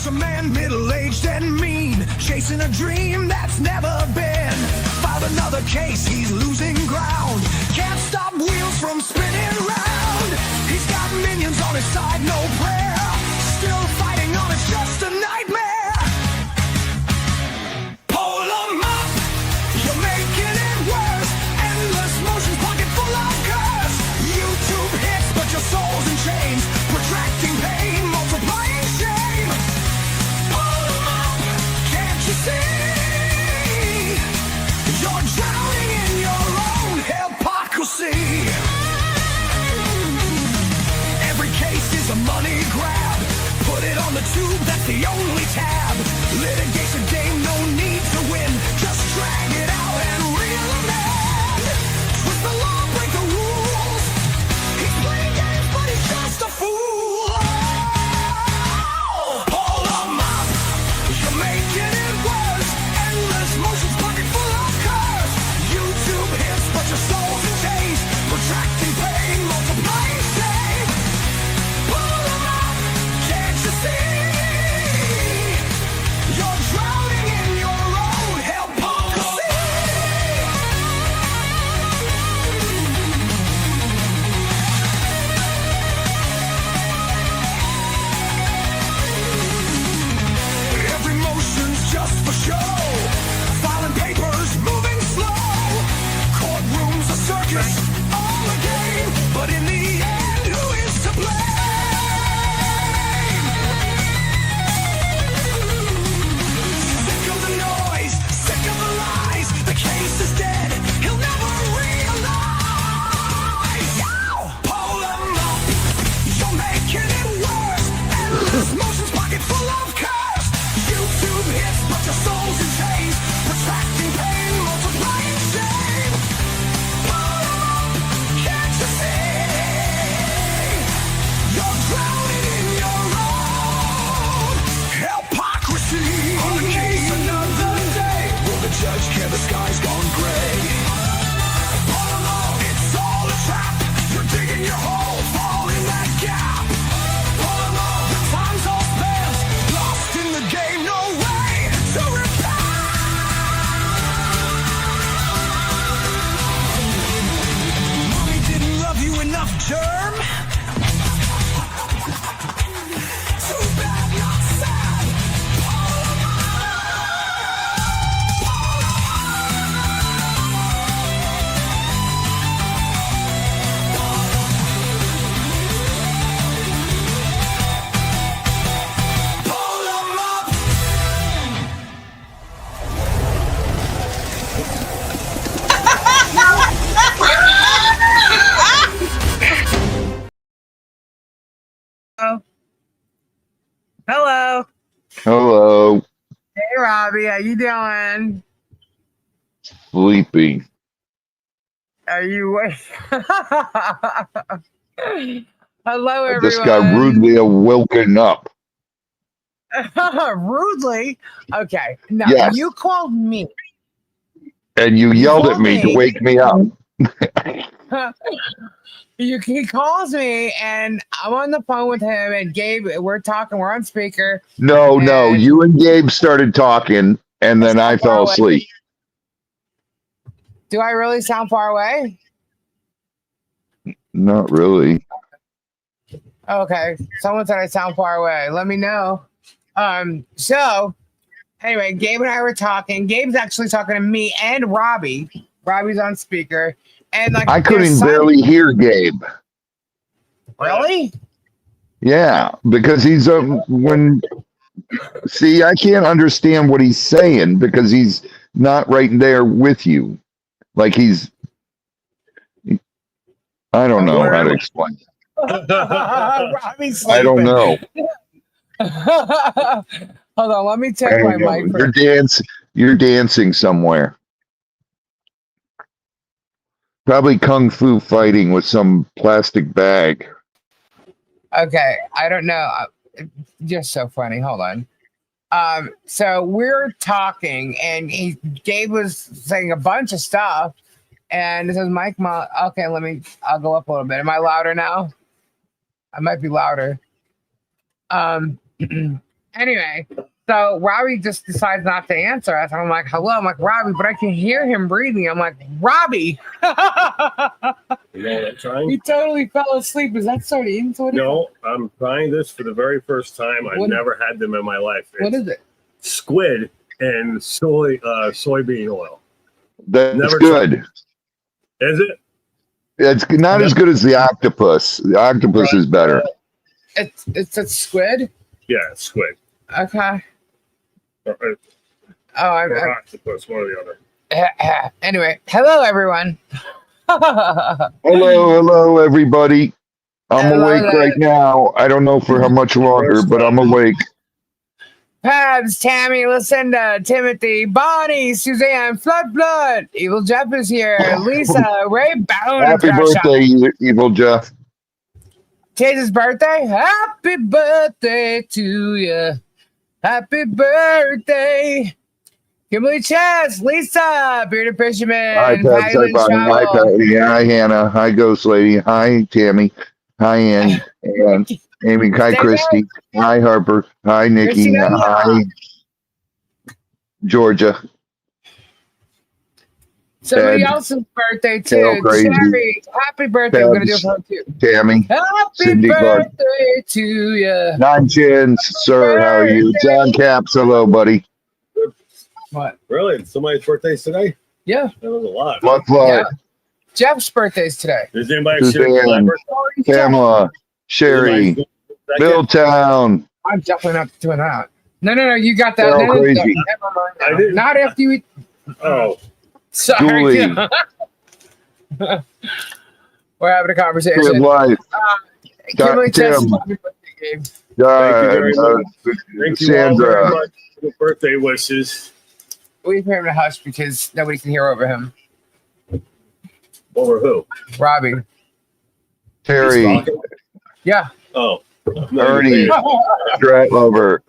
Here's a man middle-aged and mean, chasing a dream that's never been. Filed another case, he's losing ground. Can't stop wheels from spinning round. He's got minions on his side, no prayer. Still fighting on, it's just a nightmare. Pull 'em up, you're making it worse. Endless motions, pocket full of curse. YouTube hits, but your soul's in chains. Protracting pain, multiplying shame. Pull 'em up, can't you see? You're drowning in your own hypocrisy. Every case is a money grab. Put it on the tube, that's the only tab. Litigation game, no need to win. Just drag it out and reel 'em in. Twist the law, break the rules. He's playing games, but he's just a fool. Pull 'em up, you're making it worse. Endless motions, pocket full of curse. YouTube hits, but your soul's in chains. Protracting pain, multiplying shame. Pull 'em up, can't you see? You're drowning in your own hypocrisy. Every motion's just for show. Filing papers, moving slow. Courtrooms a circus, all a game. But in the end, who is to blame? Sick of the noise, sick of the lies. The case is dead, he'll never realize. Pull 'em up, you're making it worse. Endless motions, pocket full of curse. YouTube hits, but your soul's in chains. Protracting pain, multiplying shame. Pull 'em up, can't you see? You're drowning in your own hypocrisy. On the case another day. Will the judge care the sky's gone gray? Pull 'em up, it's all a trap. You're digging your hole, fall in that gap. Pull 'em up, the time's all spent. Lost in the game, no way to repent. Mommy didn't love you enough, germ. Too bad, not sad. Pull 'em up. Hello. Hello, Hey, Robbie. How you doing? sleepy. Are you? Hello, I everyone. just got rudely woken up. Rudely? Okay. No, Yes. you called me. And you yelled at called me to me. wake me up. He calls me, and I'm on the phone with him, and Gabe, we're talking. We're on speaker. No, And- you and Gabe started talking, and then I far fell away. asleep. Do I really sound far away? Not really. Okay. Someone said I sound far away. Let me know. So anyway, Gabe and I were talking. Gabe's actually talking to me and Robbie. Robbie's on speaker. And like I couldn't there's barely hear Gabe. Really? Yeah, because he's see, I can't understand what he's saying because he's not right there with you. Like I don't know how to explain. Robbie's I don't sleeping. know. Hold on, let me check I my don't know. mic. You're dancing somewhere. Probably kung fu fighting with some plastic bag. Okay, I don't know. Just so funny. Hold on. So we're talking, and Gabe was saying a bunch of stuff, and it says Mike. Okay, I'll go up a little bit. Am I louder now? I might be louder. Anyway, so Robbie just decides not to answer us. I'm like, hello. I'm like, Robbie, but I can hear him breathing. I'm like, Robbie. You know what I'm trying? He totally fell asleep. Is that sardines? What is No, I'm trying this for the very first time. I've What- never had them in my life. it? What is it? Squid and soybean oil. That's Never good. Is it? It's not as good as the octopus. The octopus is better. It's a squid? Yeah, squid. Okay. Or, Oh, octopus, one or the other. anyway, hello, everyone. Hello, everybody. I'm Hello awake there. right now. I don't know for how much longer, but I'm awake. Pabs, Tammy, Lucinda, Timothy, Bonnie, Suzanne, Flood, Evil Jeff is here, Lisa, Ray Bound, Happy birthday, Evil Jeff. Today's his birthday. Happy birthday to you. Happy birthday. Kimberly Chess, Lisa, Bearded Fisherman, Hi, Pebs. Hi, Kylie Bonnie. Hi, Travel. Patty. Hi, Hannah. Hi, Ghost Lady. Hi, Tammy. Hi, Ann. And Amy. Hi, Stay Christy. Hi, Harper. Hi, Nikki. Christina. Hi, Georgia. Somebody Ed. else's birthday Tail too. crazy. Cherry, happy birthday. We're gonna do it Pebs. for her too. Tammy. Happy Cindy Clark. birthday to you. Nine Chins. Sir, how are you? John Caps. Hello, buddy. What? Really? Somebody's birthday's today? Yeah. That was a lot. Luck, Yeah. luck. Jeff's birthday's today. Does anybody Suzanne. share my birthday? Pamela. Sherry. Second? Milltown. I'm definitely not doing that. No. You got that. They're all No, crazy. never mind now. I didn't. Not after you eat. Oh, Sorry. Julie. We're having a Good conversation. life. Kimberly Tim. Chess, happy birthday, Gabe. Thank you very much. Thank you all very Sandra. much for the birthday wishes. Leave him to hush because nobody can hear over him. Over who? Robbie. He's Terry. talking? Yeah. Oh. Ernie. Stratlover.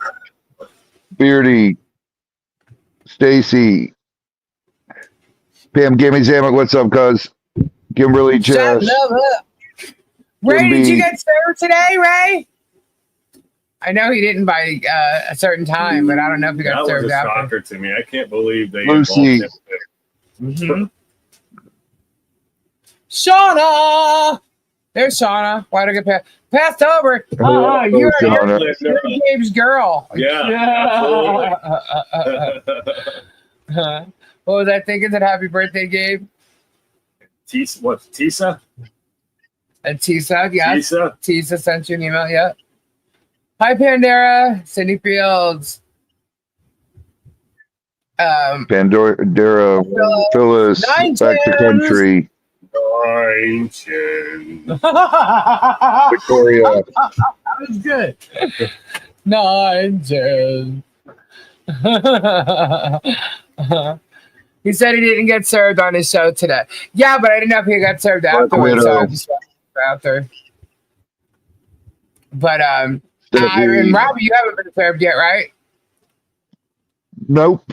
Beardy. Stacy. Pam Gimme Zamek, what's up, cuz? Kimberly Shut Chess. love up. Ray, did you get served today, Ray? I know he didn't by a certain time, but I don't know if he That got was served a after. shocker to me. I can't believe they Lucy. involved him. Mhm. Shauna! There's Shauna. Why did I get passed over? Hello, You're Shauna. Gabe's girl. Yeah, What was I thinking? That happy birthday, Gabe? Tisa, what? Tisa? And Tisa, yes. Tisa? Tisa sent you an email, yep. Hi, Pandera. Cindy Fields. Pandora, Phyllis, Nine Back to Chins. Country, Nine Chin. That Victoria. was good. 9 10. He said he didn't get served on his show today. Yeah, but I didn't know if he got served afterwards. So I Widow. just after. But and Stephanie. Robbie, you haven't been served yet, right? Nope.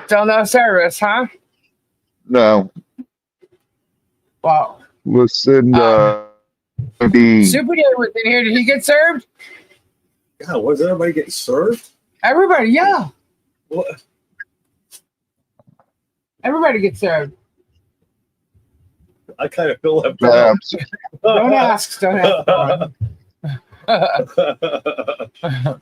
Still no service, huh? No. Well, Lucinda. B. Super Dave was in here. Did he get served? Yeah, was everybody getting served? Everybody, yeah. What? Everybody gets served. I kind of feel left out. Babs. Don't ask. Don't ask.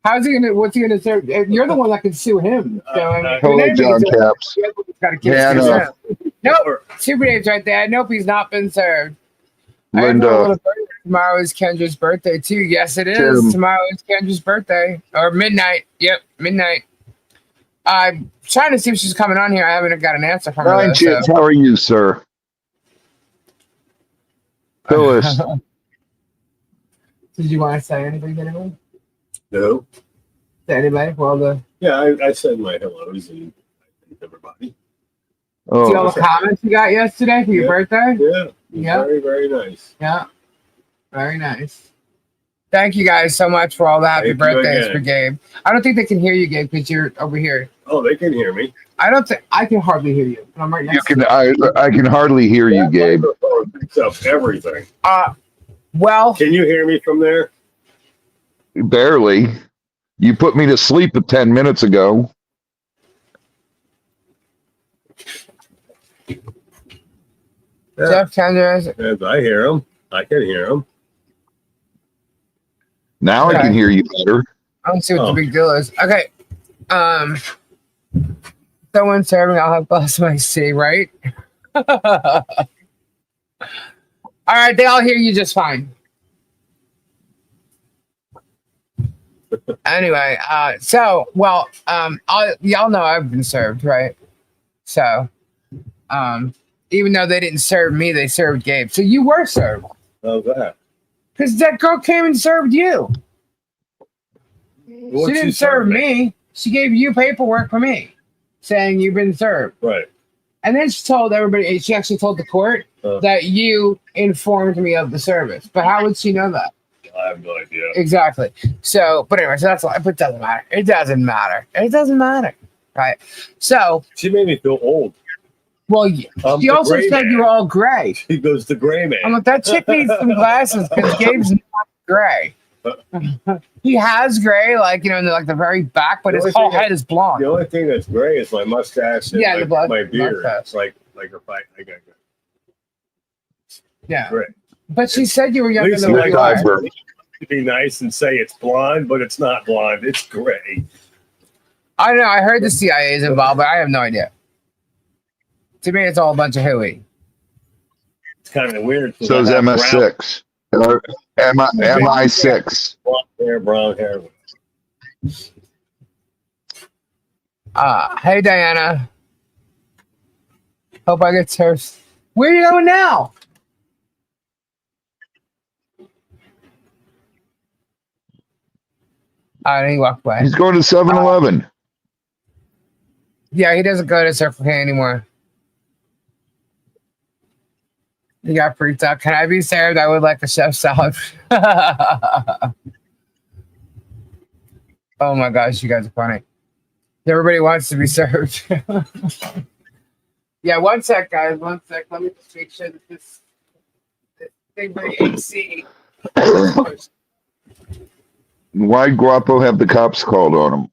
How's he gonna? What's he gonna serve? You're the one that can sue him. So, I mean, Hello, anybody John can serve him. Caps. You're the one that's gotta keep Hannah. suing him. Nope. Super Dave's right there. Nope, he's not been served. Linda. Tomorrow is Kendra's birthday too. Yes, it is. Tim. Tomorrow is Kendra's birthday or midnight. Yep, midnight. I'm trying to see if she's coming on here. I haven't got an answer from her. Nine though, Chins, so. how are you, sir? Phyllis. Did you want to say anything to anyone? No. To anybody? Well, Yeah, I said my hellos and I thanked everybody. see all Oh, the comments you got yesterday for your Yeah. birthday? Yeah. Yeah. Very, very nice. Yeah. Very nice. Thank you guys so much for all the happy Thank you birthdays again. for Gabe. I don't think they can hear you, Gabe, because you're over here. Oh, they can hear me. I don't think I can hardly hear you. I'm right you next can. to I can hardly hear you, That Gabe. microphone picks up everything. you. Well, Can you hear me from there? Barely. You put me to sleep 10 minutes ago. Jeff Tenders. As I hear him. I can hear him. Now I Okay. can hear you better. I don't see what Oh. the big deal is. Okay. Someone serving, I'll have blessed my C, right? All right, they all hear you just fine. Anyway, y'all know I've been served, right? So, even though they didn't serve me, they served Gabe. So you were served How's that? because that girl came and served you. What'd She didn't serve me. She gave you paperwork for me, saying you've been served. Right. And then she told everybody. She actually told the court that you informed me of the service. But how would she know that? I have no idea. Exactly. So, but anyway, so that's why. But it doesn't matter. It doesn't matter. It doesn't matter. Right. So, She made me feel old. well, she The also gray said man. you were all gray. He goes the gray man. I'm like, that chick needs some glasses because Gabe's not gray. He has gray, like, you know, in the, like the very back, but The his only whole thing head is blonde. The only thing that's gray is my mustache and Yeah, the my beard. mustache. It's like if I got gray. Yeah. Gray. But she said you were younger Lisa than what likes you are. Goldberg. to be nice and say it's blonde, but it's not blonde. It's gray. I don't know. I heard the CIA is involved, but I have no idea. To me, it's all a bunch of hooey. It's kind of weird. So is MS6. Or MI6. Brown hair. Hey, Diana. Hope I get served. Where are you going now? He walked away. He's going to 7-Eleven. Yeah, he doesn't go to Circle K anymore. He got freaked out. Can I be served? I would like a chef salad. Oh my gosh, you guys are funny. Everybody wants to be served. Yeah, one sec, guys. One sec. Let me just make sure that this thing by AC. Why'd Guapo have the cops called on him?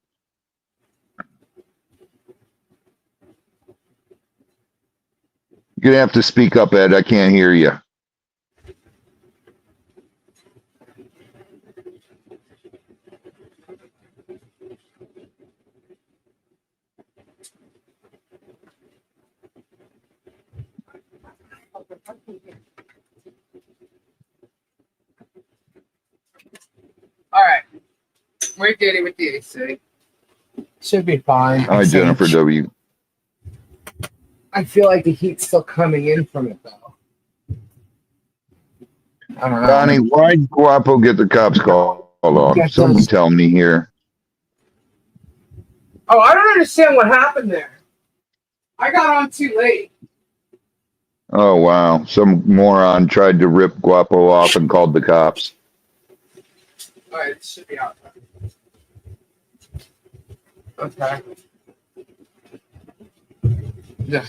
You're gonna have to speak up, Ed. I can't hear you. All right. We're getting with the AC. Should be fine. Hi, Jennifer W. I feel like the heat's still coming in from it, though. I don't know. Donnie, why'd Guapo get the cops called on him? Someone tell me here. Oh, I don't understand what happened there. I got on too late. Oh, wow. Some moron tried to rip Guapo off and called the cops. All right, it should be out. Okay. Yeah.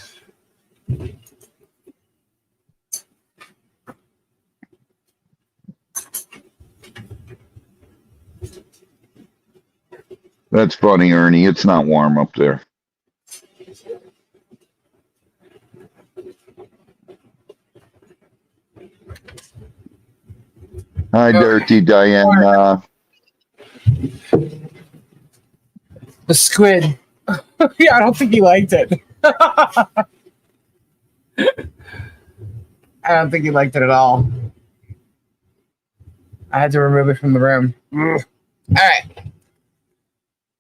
That's funny, Ernie. It's not warm up there. Hi, Dirty Diana. The squid. Yeah, I don't think he liked it. I don't think he liked it at all. I had to remove it from the room. All right.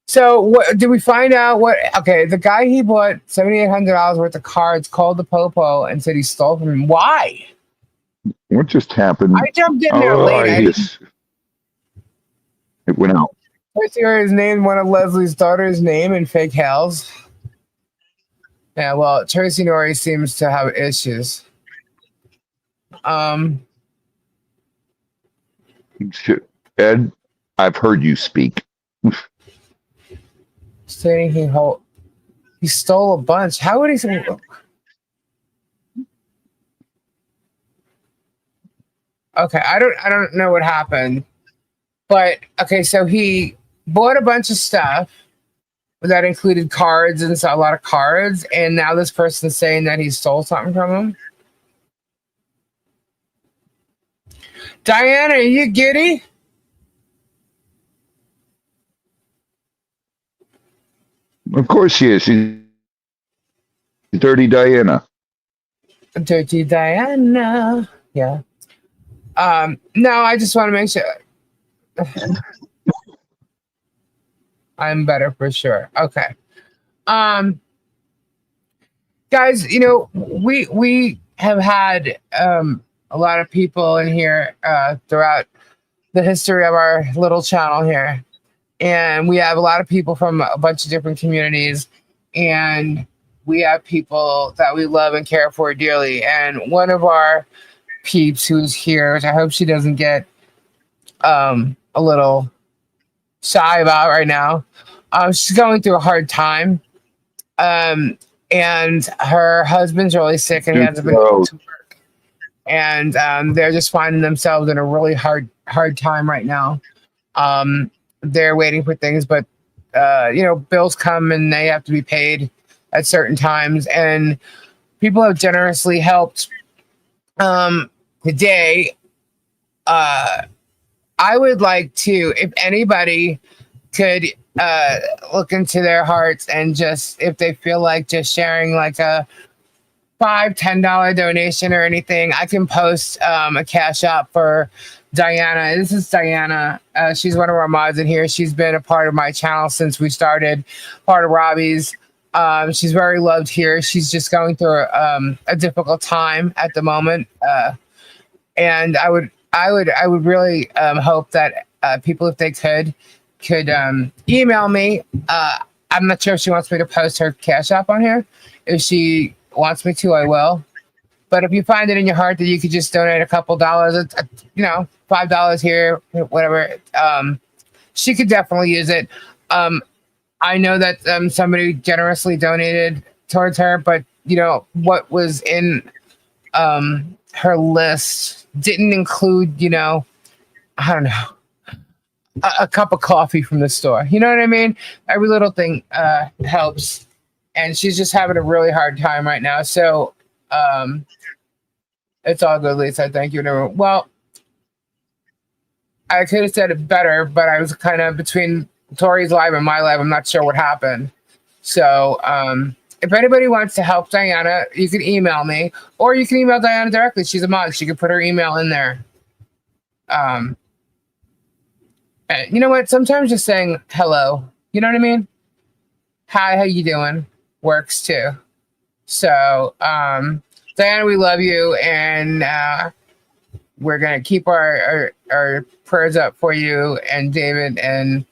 So, what did we find out? What? Okay, the guy he bought $7,800 worth of cards called the Popo and said he stole from him. Why? What just happened? I jumped in there late. It went out. Tracy Norris named one of Leslie's daughter's name in fake Hales. Yeah, well, Tracy Norris seems to have issues. Ed, I've heard you speak. Stating he stole a bunch. How would he say? Okay, I don't know what happened, but okay, so he bought a bunch of stuff that included cards and a lot of cards, and now this person's saying that he stole something from him. Diana, are you giddy? Of course she is. She's Dirty Diana. Dirty Diana. Yeah. No, I just want to make sure. I'm better for sure. Okay. Guys, we have had a lot of people in here throughout the history of our little channel here. And we have a lot of people from a bunch of different communities, and we have people that we love and care for dearly. And one of our peeps who's here, which I hope she doesn't get a little shy about right now, she's going through a hard time. And her husband's really sick and he hasn't been able to work. And they're just finding themselves in a really hard time right now. They're waiting for things, but bills come and they have to be paid at certain times, and people have generously helped. Today, I would like to, if anybody could look into their hearts and just, if they feel like just sharing like a $5-10 donation or anything, I can post a cash app for Diana. This is Diana. She's one of our mods in here. She's been a part of my channel since we started, part of Robbie's. She's very loved here. She's just going through a difficult time at the moment. And I would really hope that people, if they could email me. I'm not sure if she wants me to post her cash app on here. If she wants me to, I will. But if you find it in your heart that you could just donate a couple dollars, $5 here, whatever, she could definitely use it. I know that somebody generously donated towards her, but what was in her list didn't include, I don't know, a cup of coffee from the store. You know what I mean? Every little thing helps. And she's just having a really hard time right now. So it's all good, Lisa. Thank you. Well, I could have said it better, but I was kind of between Tori's live and my live. I'm not sure what happened. So if anybody wants to help Diana, you can email me, or you can email Diana directly. She's a mod. She can put her email in there. And you know what? Sometimes just saying hello, you know what I mean? Hi, how you doing? Works too. So, Diana, we love you, and we're gonna keep our prayers up for you and David, and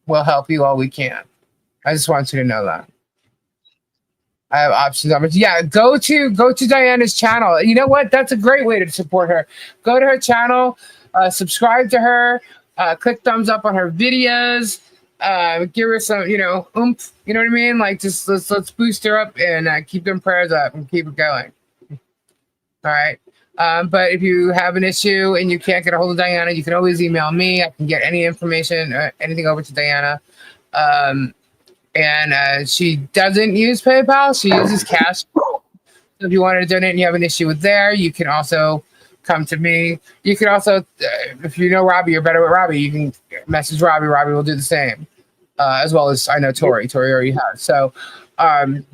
we'll help you all we can. I just want you to know that. I have options on it. Yeah, go to Diana's channel. You know what? That's a great way to support her. Go to her channel, subscribe to her, click thumbs up on her videos. Give her some, oomph. You know what I mean? Like, just let's boost her up and keep them prayers up and keep it going. All right. But if you have an issue and you can't get a hold of Diana, you can always email me. I can get any information or anything over to Diana. And she doesn't use PayPal. She uses cash. So if you wanted to donate and you have an issue with there, you can also come to me. You can also, if you know Robbie, you're better with Robbie, you can message Robbie. Robbie will do the same. As well as I know Tori. Tori already has. So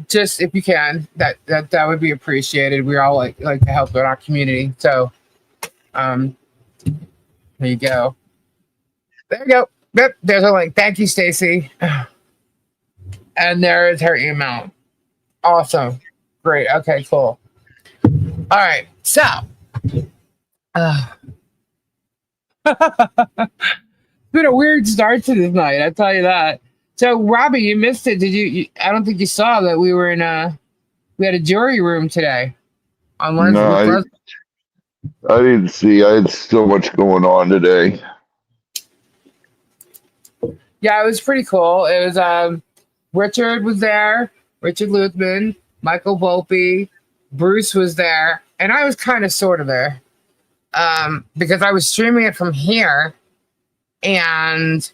just if you can, that would be appreciated. We all like to help in our community. So there you go. There you go. Yep, there's a link. Thank you, Stacy. And there is her email. Awesome. Great. Okay, cool. All right. So it's been a weird start to this night, I tell you that. So Robbie, you missed it. Did you I don't think you saw that we were we had a jury room today on Wednesday. No, I didn't see. I had so much going on today. Yeah, it was pretty cool. It was Richard was there, Richard Luthman, Michael Volpe, Bruce was there, and I was kind of sort of there because I was streaming it from here, and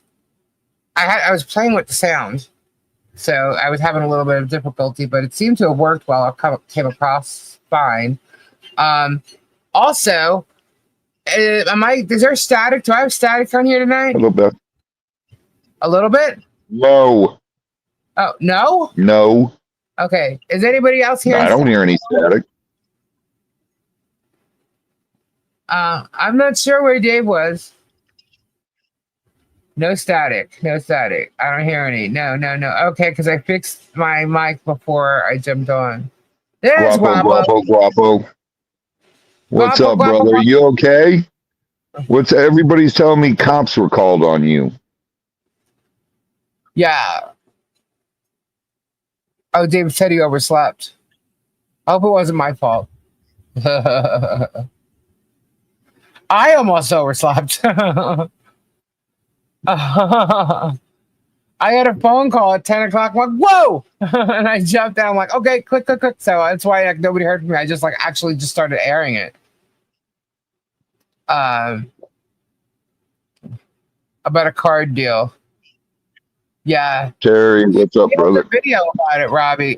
I was playing with the sound, so I was having a little bit of difficulty, but it seemed to have worked well. I came across fine. Also, is there static? Do I have static on here A tonight? little bit. A little bit? No. Oh, no? No. Okay. Is anybody else No, hearing I don't hear any static. I'm not sure where Dave was. No static. No static. I don't hear any. No. Okay, because I fixed my mic before I jumped on. There's Guapo, Guapo. guapo. What's Guapo, up, guapo, brother? guapo. You okay? Everybody's telling me cops were called on you. Yeah. Oh, Dave said he overslept. I hope it wasn't my fault. I almost overslept. I had a phone call at 10 o'clock. I'm like, whoa! And I jumped down. I'm like, okay, click. So that's why nobody heard from me. I just actually just started airing it. About a card deal. Yeah. Terry, what's up, He has a brother? video about it, Robbie.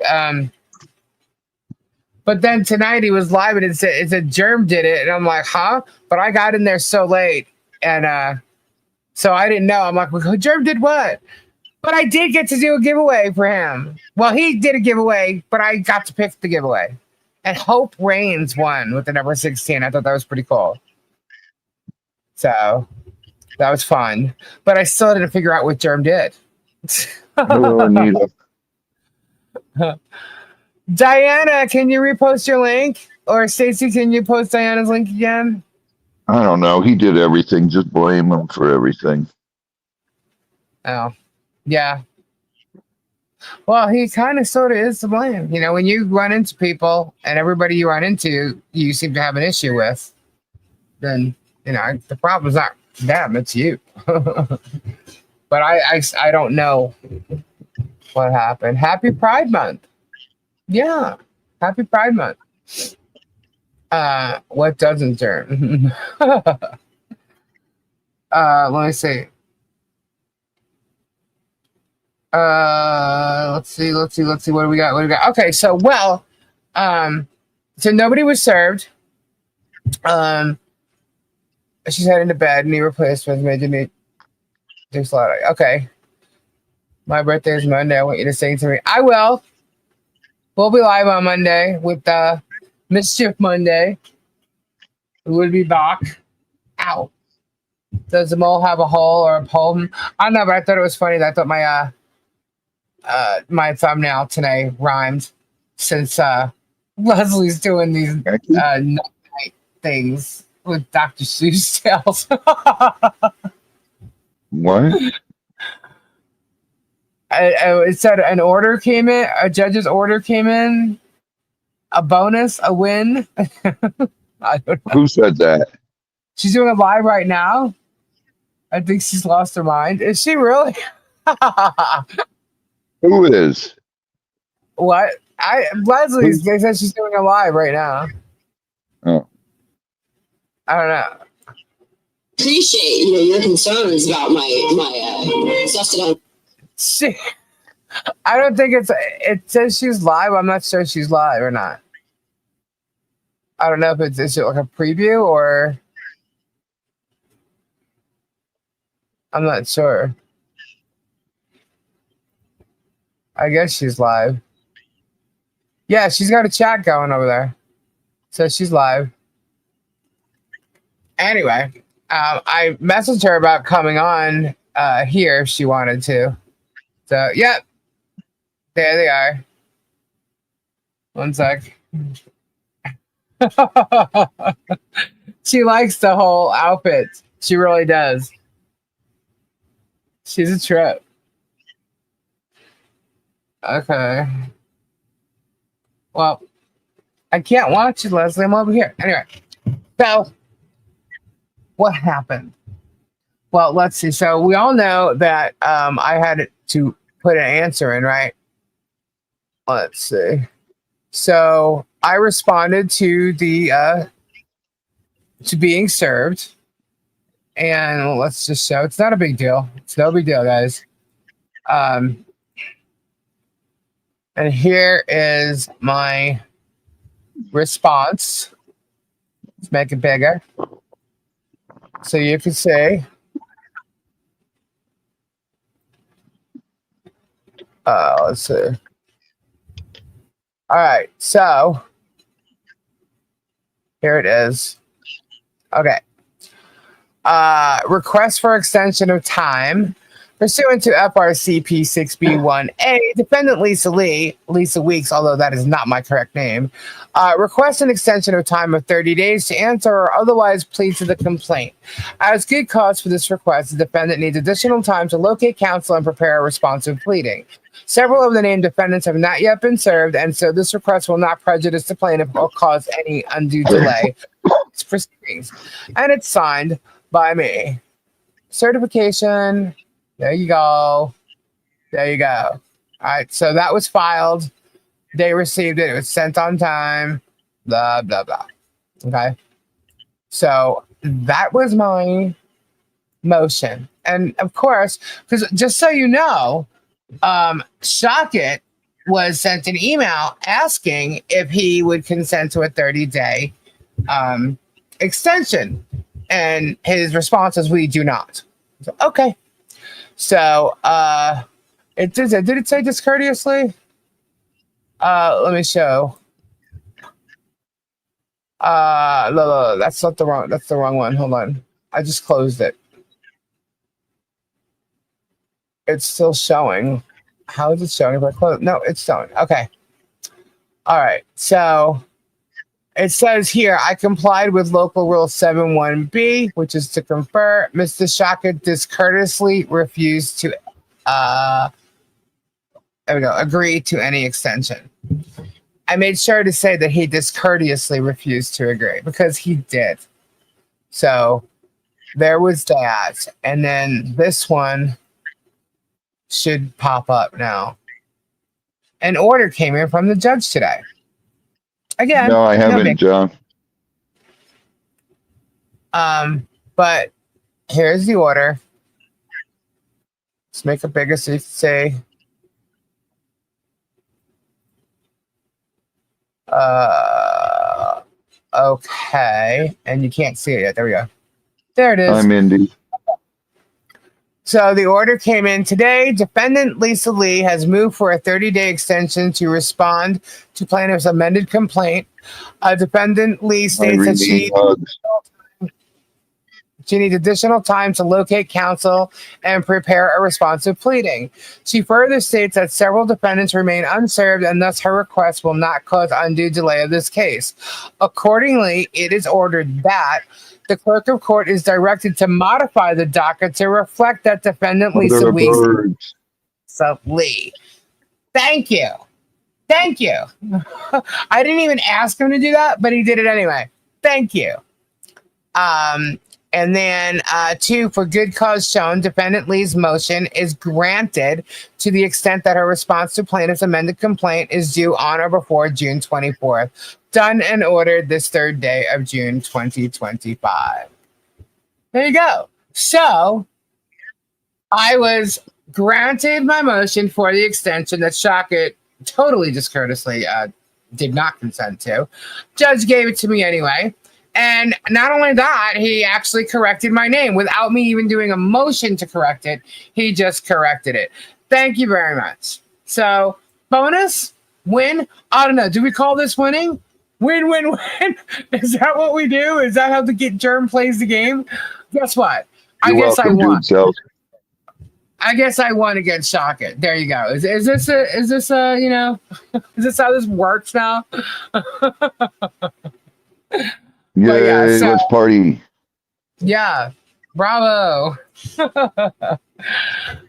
But then tonight he was live and it said Germ did it, and I'm like, huh? But I got in there so late, and so I didn't know. I'm like, well, Germ did what? But I did get to do a giveaway for him. Well, he did a giveaway, but I got to pick the giveaway. And Hope Reigns won with the number 16. I thought that was pretty cool. So that was fun. But I still didn't figure out what Germ did. Hello, Anita. Diana, can you repost your link? Or Stacy, can you post Diana's link again? I don't know. He did everything. Just blame him for everything. Oh, yeah. Well, he kind of sort of is to blame. You know, when you run into people and everybody you run into, you seem to have an issue with, then, you know, the problem's not them, it's you. But I don't know what happened. Happy Pride Month. Yeah. Happy Pride Month. What doesn't turn? Let me see. Let's see. What do we got? Okay, so so nobody was served. She's heading to bed. Knee replacement, major knee. Okay. My birthday is Monday. I want you to sing to me. I will. We'll be live on Monday with Mischief Monday. We'll be back. Ow. Does the mole have a hole or a poem? I don't know, but I thought it was funny that I thought my thumbnail today rhymed, since Leslie's doing these night things with Dr. Seuss tales. What? It said an order came in, a judge's order came in, a bonus, a win. I don't know. Who said that? She's doing it live right now. I think she's lost her mind. Is she really? Who is? What? Leslie's. They said she's doing it live right now. Oh. I don't know. Appreciate your concerns about my sustenance. I don't think it says she's live. I'm not sure she's live or not. I don't know if is it like a preview or I'm not sure. I guess she's live. Yeah, she's got a chat going over there. So she's live. Anyway, I messaged her about coming on here if she wanted to. So, yep. There they are. One sec. She likes the whole outfit. She really does. She's a trip. Okay. Well, I can't watch it, Leslie. I'm over here. Anyway. So, what happened? Well, let's see. So, we all know that I had to put an answer in, right? Let's see. So, I responded to the to being served. And let's just show it's not a big deal. It's no big deal, guys. Um, and here is my response. Let's make it bigger so you can see. Let's see. All right, so here it is. Okay. Request for extension of time. Pursuant to FRCP 6B1A, defendant Lisa Weeks, although that is not my correct name, requests an extension of time of 30 days to answer or otherwise plead to the complaint. As good cause for this request, the defendant needs additional time to locate counsel and prepare a responsive pleading. Several of the named defendants have not yet been served, and so this request will not prejudice the plaintiff or cause any undue delay in its proceedings. And it's signed by me. Certification. There you go. There you go. All right. So that was filed. They received it. It was sent on time. Blah, blah, blah. Okay. So that was my motion. And of course, because just so you know, Shockit was sent an email asking if he would consent to a 30-day extension. And his response is, we do not. So, okay. So, did it say discourteously? Let me show. No, that's the wrong one. Hold on. I just closed it. It's still showing. How is it showing if I close? No, it's showing. Okay. All right. So it says here, I complied with local rule 71B, which is to confer. Mr. Shaka discourteously refused to agree to any extension. I made sure to say that he discourteously refused to agree because he did. So there was that. And then this one should pop up now. An order came in from the judge today. Again, No, I haven't, John. But here's the order. Let's make it bigger so you can see. Okay, and you can't see it yet. There we go. There it is. I'm Indy. So the order came in today. Defendant Lisa Lee has moved for a 30-day extension to respond to plaintiff's amended complaint. Defendant Lee states that she needs additional time to locate counsel and prepare a responsive pleading. She further states that several defendants remain unserved and thus her request will not cause undue delay of this case. Accordingly, it is ordered that the clerk of court is directed to modify the docket to reflect that defendant Lisa Weeks. So Lee, thank you. Thank you. I didn't even ask him to do that, but he did it anyway. Thank you. And then 2, for good cause shown, defendant Lee's motion is granted to the extent that her response to plaintiff's amended complaint is due on or before June 24th. Done and ordered this 3rd day of June 2025. There you go. So I was granted my motion for the extension that Shockit totally discourteously did not consent to. Judge gave it to me anyway. And not only that, he actually corrected my name without me even doing a motion to correct it. He just corrected it. Thank you very much. So, bonus, win. I don't know. Do we call this winning? Win, win, win. Is that what we do? Is that how the Germ plays the game? Guess what? I guess I won. I guess I won against Shockit. There you go. Is this you know, is this how this works now? Yay, let's party. Yeah, bravo.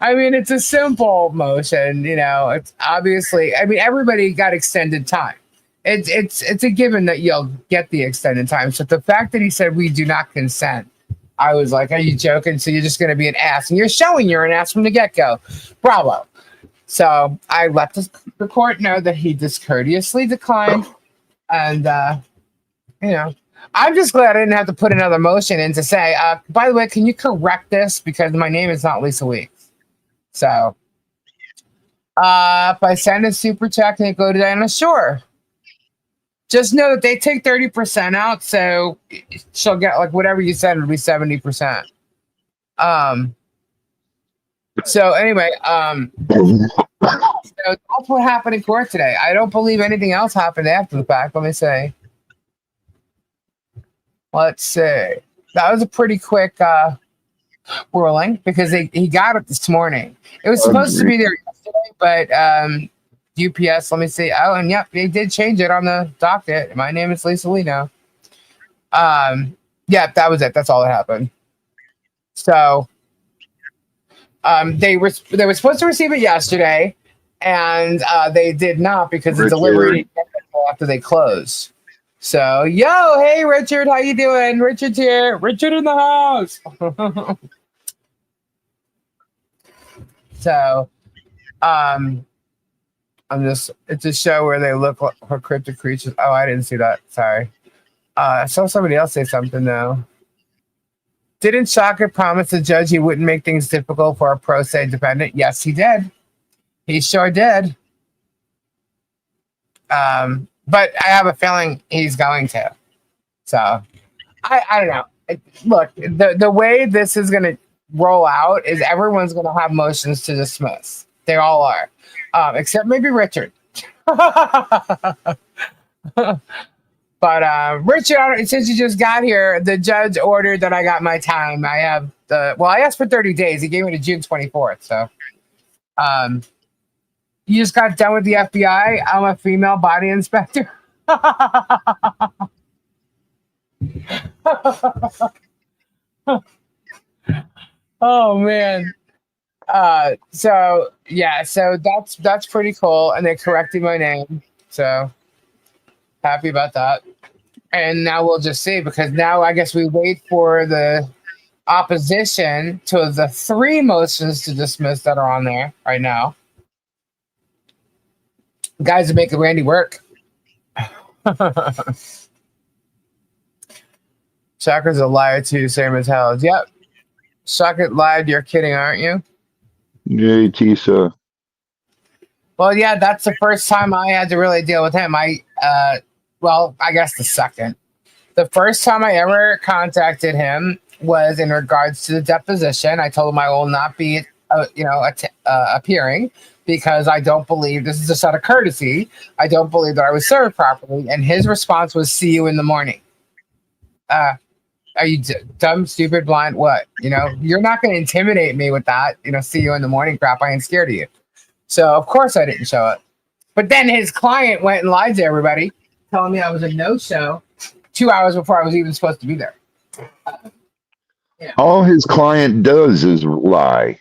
I mean, it's a simple motion, you know. It's obviously, I mean, everybody got extended time. It's a given that you'll get the extended time. So the fact that he said we do not consent, I was like, are you joking? So you're just going to be an ass, and you're showing you're an ass from the get-go. Bravo. So I let the court know that he discourteously declined, and you know. I'm just glad I didn't have to put another motion in to say, by the way, can you correct this? Because my name is not Lisa Weeks. So If I send a super check and it go to Diana, sure. Just know that they take 30% out, so she'll get like whatever you send will be 70%. So anyway, so that's what happened in court today. I don't believe anything else happened after the fact. Let me see. Let's see. That was a pretty quick ruling because he got it this morning. It was supposed to be there yesterday, but UPS, let me see. Oh, and yep, they did change it on the docket. My name is Lisa Lino. Yeah, that was it. That's all that happened. So they were supposed to receive it yesterday, and they did not because the delivery didn't get until after they closed. So, yo, hey Richard, how you doing? Richard's here. Richard in the house. So, it's a show where they look like for cryptic creatures. Oh, I didn't see that. Sorry. I saw somebody else say something though. Didn't Shocker promise the judge he wouldn't make things difficult for a pro se defendant? Yes, he did. He sure did. But I have a feeling he's going to. So I don't know. Look, the way this is going to roll out is everyone's going to have motions to dismiss. They all are, except maybe Richard. But Richard, since you just got here, the judge ordered that I got my time. I have I asked for 30 days. He gave me to June 24th. So you just got done with the FBI. I'm a female body inspector. Oh man. So that's pretty cool. And they corrected my name. So happy about that. And now we'll just see, because now I guess we wait for the opposition to the 3 motions to dismiss that are on there right now. Guys are making Randy work. Shocker's a liar too, same as Hales. Yep. Shocker lied. You're kidding, aren't you? JT, sir. Well, yeah, that's the first time I had to really deal with him. I guess the second. The first time I ever contacted him was in regards to the deposition. I told him I will not be, appearing because I don't believe, this is just out of courtesy, I don't believe that I was served properly. And his response was, see you in the morning. Are you dumb, stupid, blind? What? You're not going to intimidate me with that, see you in the morning crap. I ain't scared of you. So, of course, I didn't show up. But then his client went and lied to everybody, telling me I was a no-show 2 hours before I was even supposed to be there. All his client does is lie.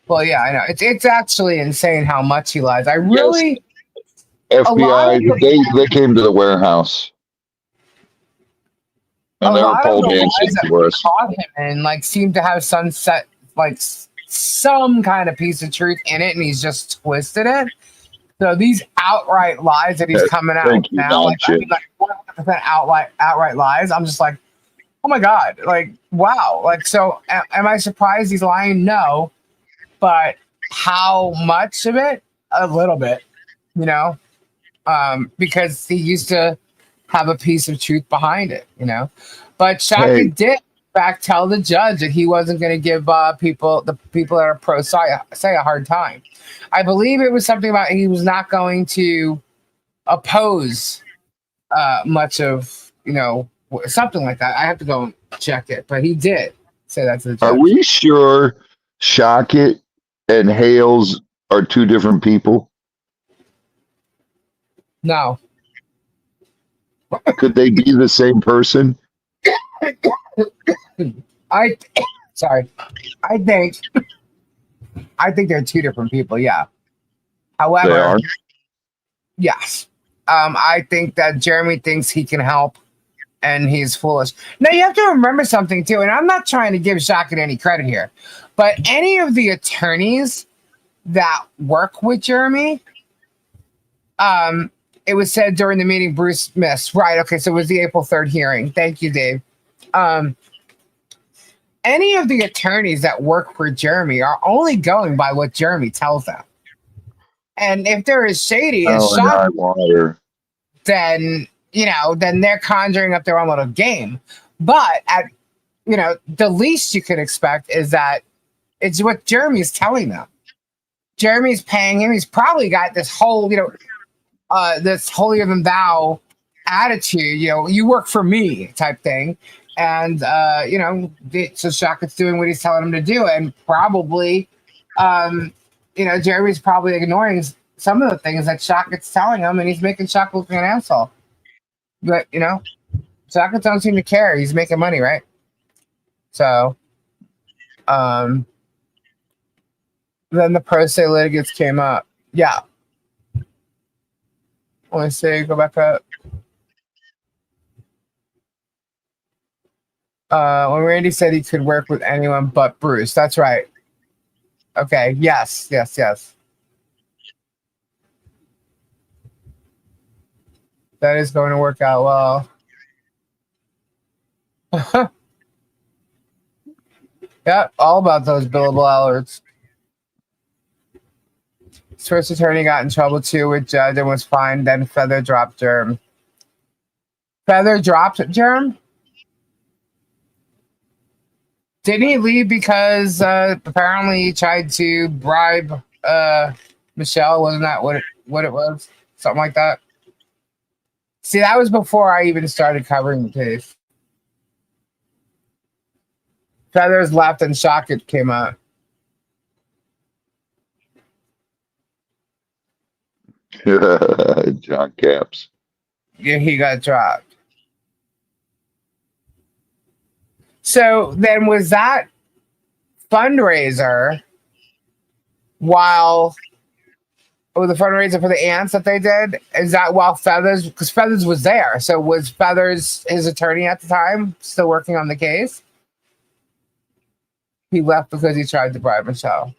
Well, yeah, I know. It's actually insane how much he lies. I really... FBI, they came to the warehouse. And they were pole dancing for us. Caught him and seemed to have some kind of piece of truth in it, and he's just twisted it. So these outright lies that he's coming out now, 100% outright lies. I'm just like, oh my god, wow. So am I surprised he's lying? No, but how much of it? A little bit, because he used to have a piece of truth behind it, But Shaka did, in fact, tell the judge that he wasn't going to give the people that are pro say a hard time. I believe it was something about he was not going to oppose much of, something like that. I have to go and check it, but he did say that to the judge. Are we sure Shockett and Hales are 2 different people? No. Could they be the same person? I think they're 2 different people. Yeah. However, they are? Yes. I think that Jeremy thinks he can help, and he's foolish. Now you have to remember something too, and I'm not trying to give Shockett any credit here, but any of the attorneys that work with Jeremy, it was said during the meeting Bruce missed. Right. Okay. So it was the April 3rd hearing. Thank you, Dave. Any of the attorneys that work for Jeremy are only going by what Jeremy tells them. And if they're as shady as Oh, and Shock, high water. then then they're conjuring up their own little game. But at the least you could expect is that it's what Jeremy's telling them. Jeremy's paying him. He's probably got this whole this holier than thou attitude. You work for me type thing. And so Shaka's doing what he's telling him to do, and probably Jeremy's probably ignoring some of the things that Shaka's telling him, and he's making Shaka look like an asshole. But Shaka don't seem to care. He's making money, right? So then the pro se litigants came up. Yeah. Let me see, go back up. When Randy said he could work with anyone but Bruce. That's right. Okay. Yes. That is going to work out well. Yeah, all about those billable hours. His first attorney got in trouble too with Judge and was fined. Then Feather dropped Germ. Feather dropped Germ? Didn't he leave because apparently he tried to bribe Michelle? Wasn't that what it was? Something like that. See, that was before I even started covering the case. Feathers left and Shockett came out. John Caps. Yeah, he got dropped. So then was that fundraiser the fundraiser for the ants that they did? Is that while Feathers, because Feathers was there. So was Feathers his attorney at the time, still working on the case? He left because he tried to bribe Michelle.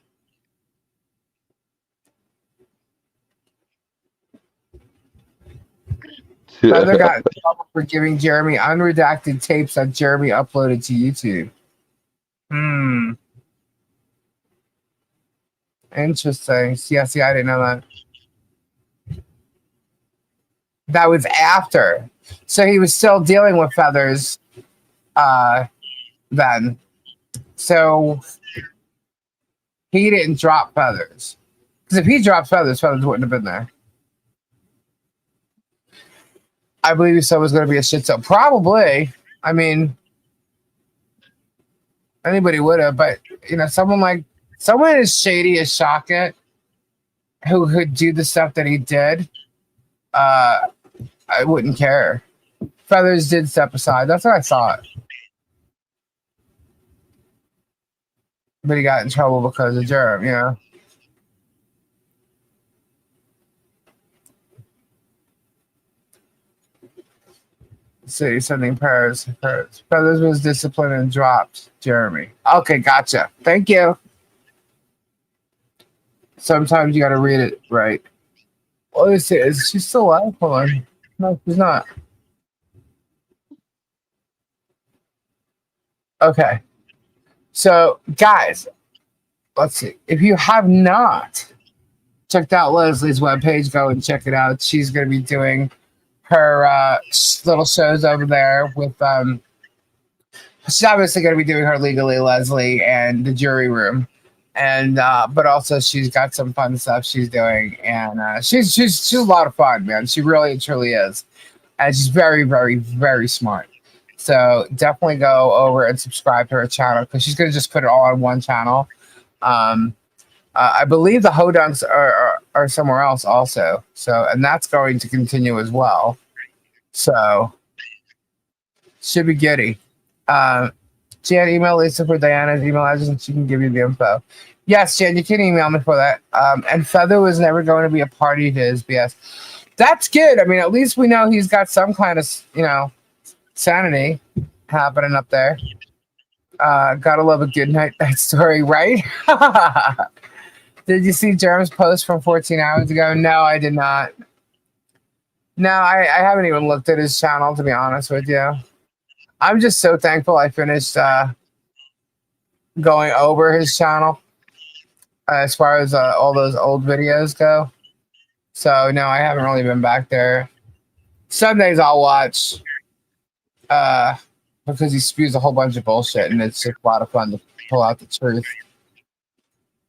Feather got in trouble for giving Jeremy unredacted tapes that Jeremy uploaded to YouTube. Interesting. Yeah, see, I didn't know that. That was after. So he was still dealing with Feathers then. So he didn't drop Feathers. Because if he dropped Feathers, Feathers wouldn't have been there. I believe he said it was going to be a shit show. Probably. I mean, anybody would have, but someone as shady as Shockett, who could do the stuff that he did, I wouldn't care. Feathers did step aside. That's what I thought. But he got in trouble because of Jerem, See, sending prayers. Feathers was disciplined and dropped Jeremy. Okay, gotcha. Thank you. Sometimes you got to read it right. What is it? Is she still alive? Hold on. No, she's not. Okay. So, guys, let's see. If you have not checked out Leslie's webpage, go and check it out. She's going to be doing her little shows over there with she's obviously going to be doing her Legally Leslie and the Jury Room, and but also she's got some fun stuff she's doing, and she's a lot of fun, man. She really truly is, and she's very, very, very smart. So definitely go over and subscribe to her channel, because she's going to just put it all on one channel. I believe the Hodunks are somewhere else also. So, and that's going to continue as well. So, should be goody. Jan, email Lisa for Diana's email address and she can give you the info. Yes, Jan, you can email me for that. And Feather was never going to be a party to his BS. That's good. I mean, at least we know he's got some kind of, sanity happening up there. Gotta love a good night story, right? Did you see Jerem's post from 14 hours ago? No, I did not. No, I haven't even looked at his channel, to be honest with you. I'm just so thankful I finished going over his channel as far as all those old videos go. So no, I haven't really been back there. Sundays I'll watch because he spews a whole bunch of bullshit, and it's just a lot of fun to pull out the truth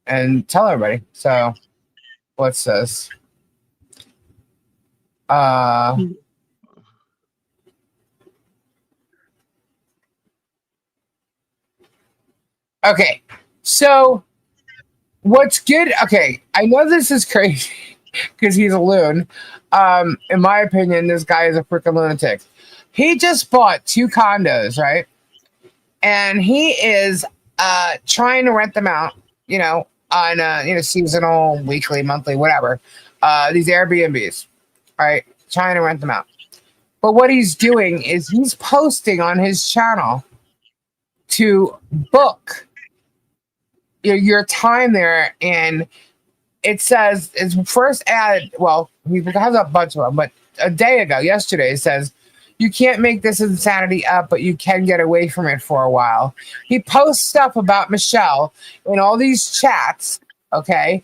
and tell everybody. So what's this? Okay, so what's good? Okay, I know this is crazy because he's a loon. In my opinion, this guy is a freaking lunatic. He just bought 2 condos, right? And he is trying to rent them out, on seasonal, weekly, monthly, whatever. These Airbnbs, right? Trying to rent them out. But what he's doing is he's posting on his channel to book your time there, and it says it's first ad. Well, he has a bunch of them, but a day ago, yesterday, it says you can't make this insanity up, but you can get away from it for a while. He posts stuff about Michelle in all these chats, okay,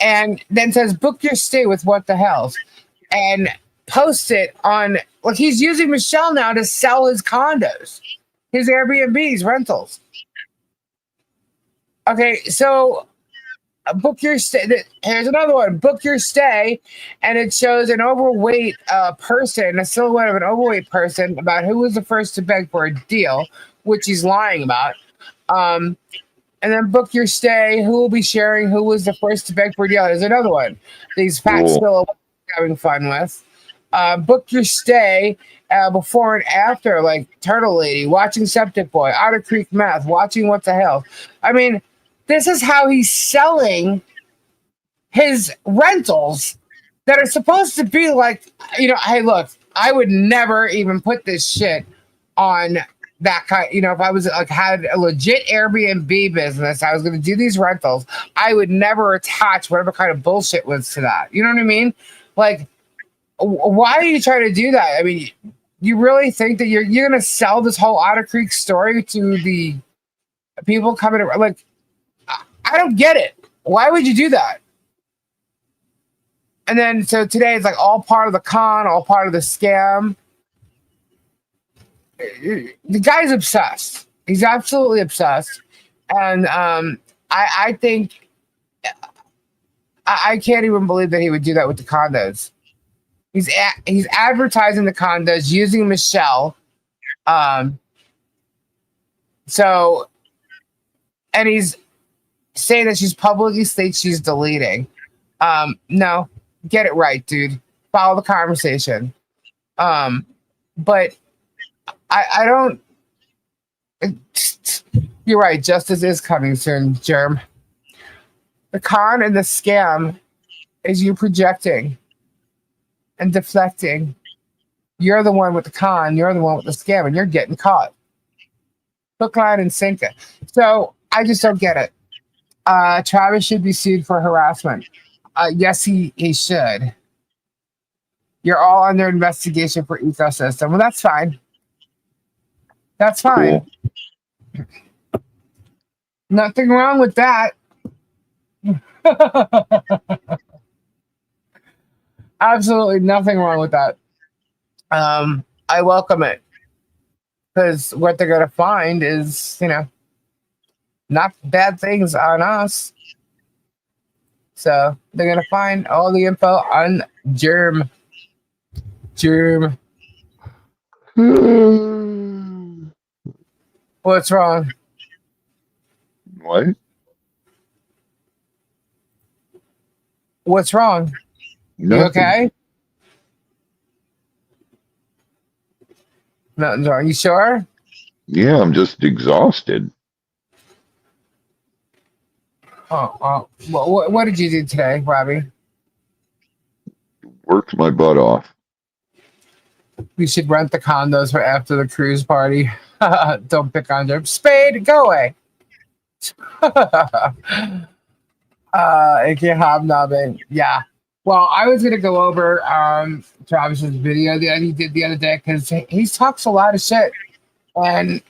and then says book your stay with What the Hales, and post it on. Like, he's using Michelle now to sell his condos, his Airbnbs, rentals. Okay, so book your stay. Here's another one. Book your stay, and it shows an overweight person, a silhouette of an overweight person, about who was the first to beg for a deal, which he's lying about. And then book your stay. Who will be sharing who was the first to beg for a deal? There's another one. These fat silhouettes having fun with. Book your stay before and after, like Turtle Lady, watching Septic Boy, Otter Creek Meth, watching What the Hell. I mean, this is how he's selling his rentals that are supposed to be like, hey, look, I would never even put this shit on that kind. If I was had a legit Airbnb business, I was going to do these rentals, I would never attach whatever kind of bullshit was to that. You know what I mean? Like, why are you trying to do that? I mean, you really think that you're going to sell this whole Otter Creek story to the people coming to, like, I don't get it. Why would you do that? And then, so today it's like all part of the con, all part of the scam. The guy's obsessed. He's absolutely obsessed. And I think, I can't even believe that he would do that with the condos. He's advertising the condos using Michelle. So, and he's saying that she's publicly states she's deleting. No, get it right, dude. Follow the conversation. But I don't. You're right. Justice is coming soon, Germ. The con and the scam is you projecting and deflecting. You're the one with the con. You're the one with the scam, and you're getting caught. Hook, line, and sinker. So I just don't get it. Travis should be sued for harassment. Yes, he should. You're all under investigation for ecosystem. Well, that's fine. That's fine. Cool. Nothing wrong with that. Absolutely nothing wrong with that. I welcome it, because what they're going to find is, not bad things on us. So they're going to find all the info on Germ. What's wrong? What? What's wrong? Nothing. You okay? Nothing's wrong. You sure? Yeah, I'm just exhausted. Oh. Well, what did you do today, Robbie? Worked my butt off. We should rent the condos for after the cruise party. Don't pick on them. Spade, go away. AK hobnobbing. Yeah. Well, I was gonna go over Travis's video that he did the other day, because he talks a lot of shit, and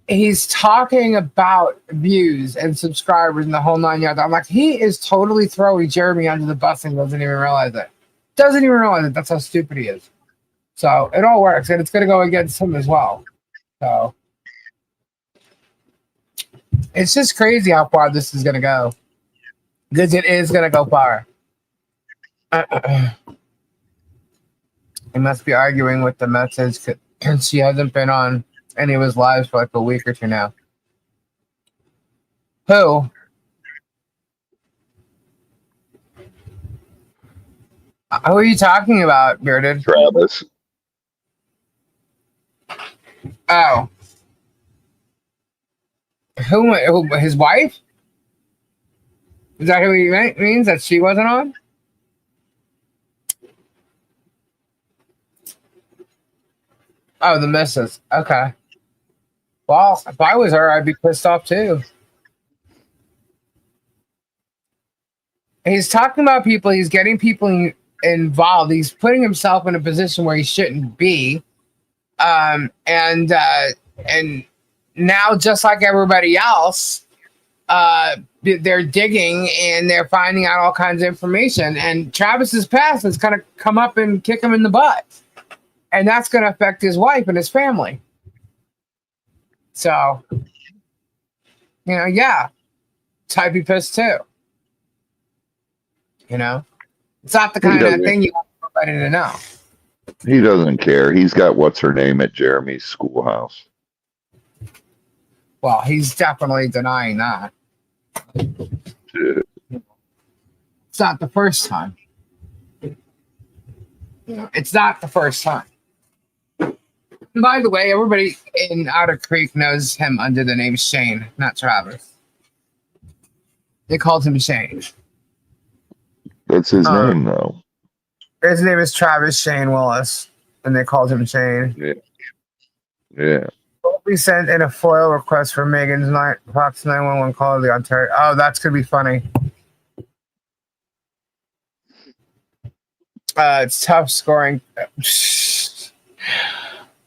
he's talking about views and subscribers and the whole 9 yards. I'm like, he is totally throwing Jeremy under the bus and doesn't even realize it. Doesn't even realize it. That's how stupid he is. So it all works, and it's going to go against him as well. So it's just crazy how far this is going to go, because it is going to go far. He must be arguing with the message, and she hasn't been on any of his lives for like a week or two now. Who? Who are you talking about, Bearded? Travis. Oh. Who? His wife? Is that who he means? That she wasn't on? Oh, the missus. Okay. Well, if I was her, I'd be pissed off too. He's talking about people. He's getting people involved. He's putting himself in a position where he shouldn't be. And now, just like everybody else, they're digging and they're finding out all kinds of information. And Travis's past is going to come up and kick him in the butt. And that's going to affect his wife and his family. So, yeah, I'd be pissed too. It's not the kind of thing you want everybody to know. He doesn't care. He's got what's her name at Jeremy's schoolhouse. Well, he's definitely denying that. Yeah. It's not the first time. It's not the first time. And by the way, everybody in Otter Creek knows him under the name Shane, not Travis. They called him Shane. That's his name, though. His name is Travis Shane Willis, and they called him Shane. Yeah. We sent in a FOIL request for Megan's Fox 911 call to the Ontario. Oh, that's going to be funny. It's tough scoring.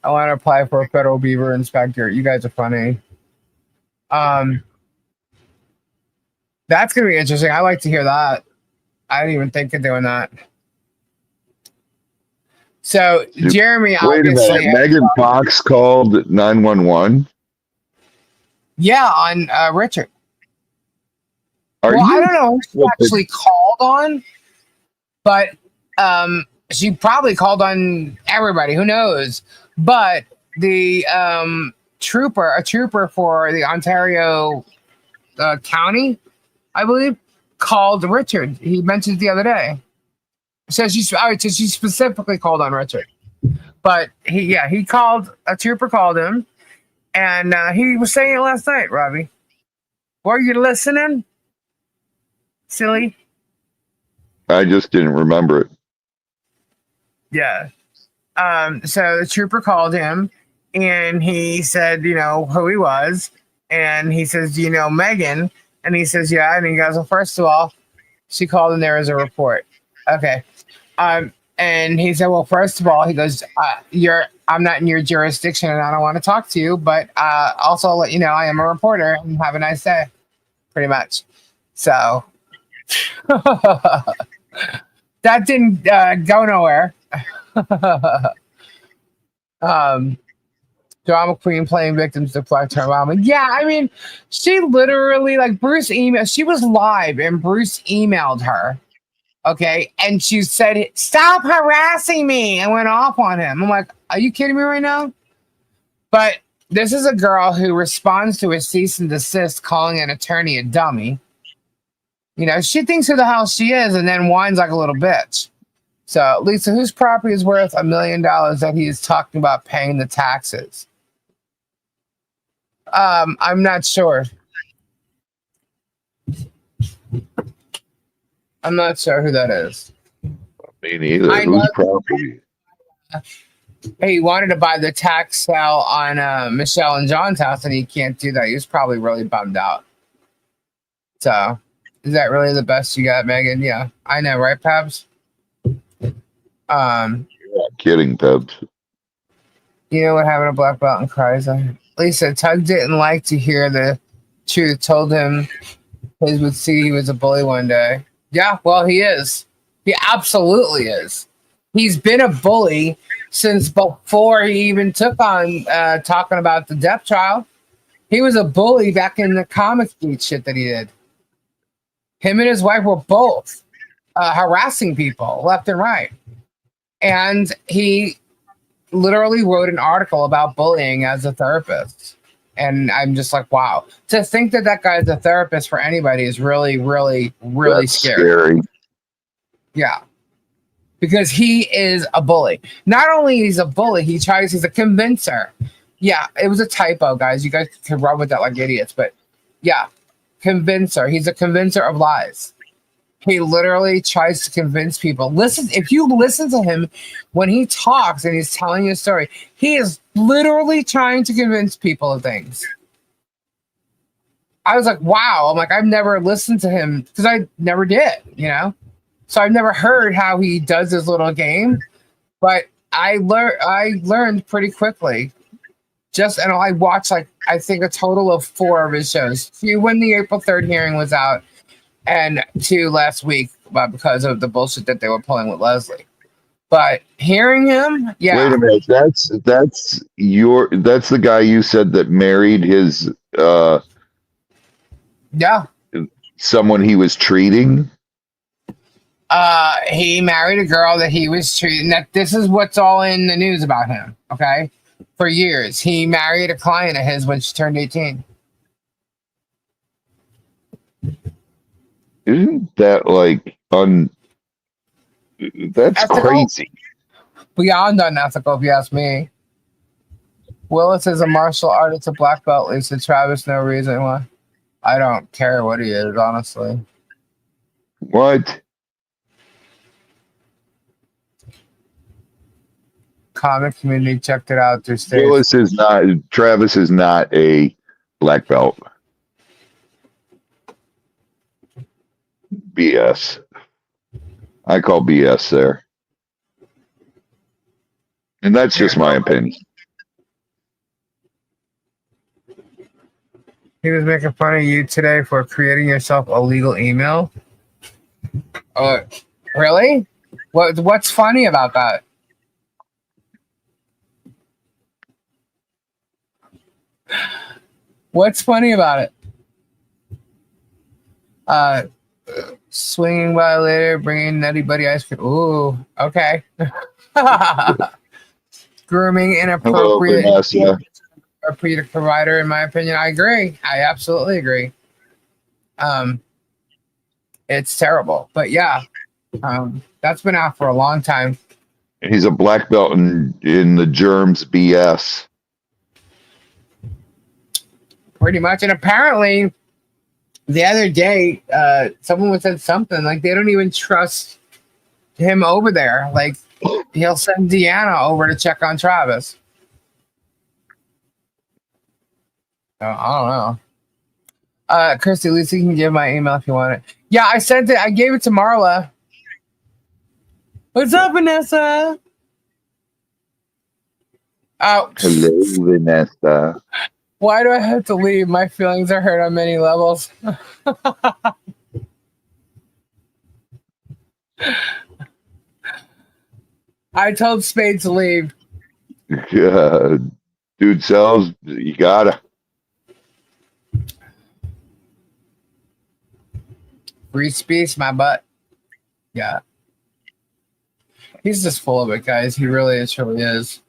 I want to apply for a federal beaver inspector. You guys are funny. That's going to be interesting. I like to hear that. I didn't even think of doing that. So, Jeremy, wait a minute. Megan Fox called 911? Yeah, on Richard. I don't know who she actually called on, but she probably called on everybody. Who knows? But the a trooper for the Ontario county, I believe, called Richard. He mentioned the other day. So she specifically called on Richard. But he called, a trooper called him, and he was saying it last night, Robbie. Were you listening? Silly. I just didn't remember it. Yeah. So the trooper called him, and he said, who he was. And he says, do you know Megan? And he says, yeah. And he goes, well, first of all, she called and there was a report. Okay. And he said, well, first of all, he goes, I'm not in your jurisdiction and I don't want to talk to you, but also I'll let you know I am a reporter and have a nice day. Pretty much. So that didn't go nowhere. Drama queen playing victims to deflect her mama. Yeah, I mean, she literally, Bruce emailed, she was live and Bruce emailed her. Okay, and she said, stop harassing me, and went off on him. I'm like, are you kidding me right now? But this is a girl who responds to a cease and desist calling an attorney a dummy. She thinks who the hell she is and then whines like a little bitch. So, Lisa, whose property is worth $1 million that he is talking about paying the taxes? I'm not sure. I'm not sure who that is. Me neither. Whose property? He wanted to buy the tax sale on Michelle and John's house, and he can't do that. He was probably really bummed out. So, is that really the best you got, Megan? Yeah, I know, right, Pabs? You're not kidding, Pebs. You know what having a black belt and cries? Lisa, Tug didn't like to hear the truth. Told him his would see he was a bully one day. Yeah, well, he is. He absolutely is. He's been a bully since before he even took on talking about the death trial. He was a bully back in the comic book shit that he did. Him and his wife were both harassing people left and right. And he literally wrote an article about bullying as a therapist. And I'm just like, wow. To think that that guy's a therapist for anybody is really, really, really scary. Yeah. Because he is a bully. Not only he's a bully, he's a convincer. Yeah, it was a typo, guys. You guys can run with that like idiots. But yeah, convincer. He's a convincer of lies. He literally tries to convince people. Listen, if you listen to him when he talks and he's telling you a story, he is literally trying to convince people of things. I was like, wow. I'm like, I've never listened to him because I never did, you know? So I've never heard how he does his little game, but I learned pretty quickly. And I watched like, I think a total of 4 of his shows. 2 when the April 3rd hearing was out, and 2 last week, because of the bullshit that they were pulling with Leslie. But hearing him, yeah. Wait a minute, that's the guy you said that married his Yeah. someone he was treating? He married a girl that he was treating. That this is what's all in the news about him. Okay, for years he married a client of his when she turned 18. Isn't that like that's Ethical? crazy. Beyond unethical, if you ask me. Willis is a martial artist, a black belt. Lisa Travis, no reason why. I don't care what he is, honestly. What? Comic community checked it out. There's Travis is not a black belt. BS. I call BS there. And that's just my opinion. He was making fun of you today for creating yourself a legal email. Really? What's funny about that? What's funny about it? Swinging by later, bringing Nutty Buddy ice cream. Ooh, okay. Grooming inappropriate. Hello, A provider, in my opinion. I agree. I absolutely agree. It's terrible, but yeah, that's been out for a long time. He's a black belt in the germs BS. Pretty much. And apparently the other day, someone said something like they don't even trust him over there. Like he'll send Deanna over to check on Travis. So, I don't know. Kirsty, at least you can give my email if you want it. Yeah, I sent it. I gave it to Marla. What's up, Vanessa? Oh, Hello, Vanessa. Why do I have to leave? My feelings are hurt on many levels. I told Spade to leave. Dude sells, you gotta. Free speech, my butt. Yeah. He's just full of it, guys. He really truly is.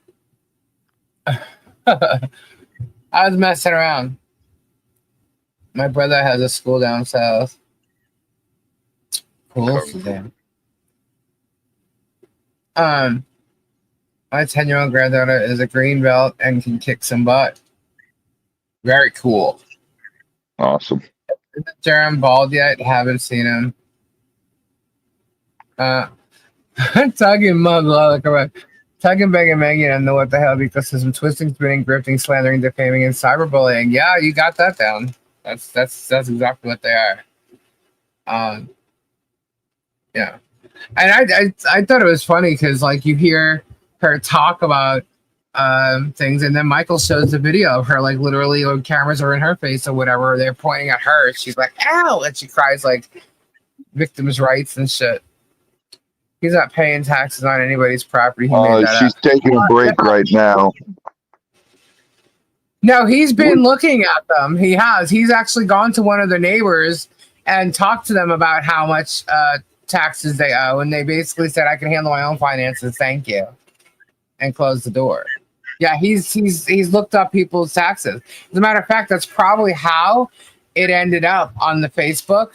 I was messing around. My brother has a school down south. Cool. My 10-year-old granddaughter is a green belt and can kick some butt. Very cool. Awesome. Isn't Jerem bald yet? Haven't seen him. Tug and Mug, correct. Tug and Beg and Maggie don't know what the hell ecosystem twisting, spinning, grifting, slandering, defaming, and cyberbullying. Yeah, you got that down. That's exactly what they are. Yeah. And I thought it was funny because like you hear her talk about things, and then Michael shows the video of her, like literally, or cameras are in her face or whatever. They're pointing at her. She's like, "Ow!" and she cries like victims' rights and shit. He's not paying taxes on anybody's property. He made that She's up. taking a break right now. No, he's been looking at them. He has. He's actually gone to one of the neighbors and talked to them about how much taxes they owe, and they basically said, "I can handle my own finances, thank you," and closed the door. Yeah, he's looked up people's taxes. As a matter of fact, that's probably how it ended up on the Facebook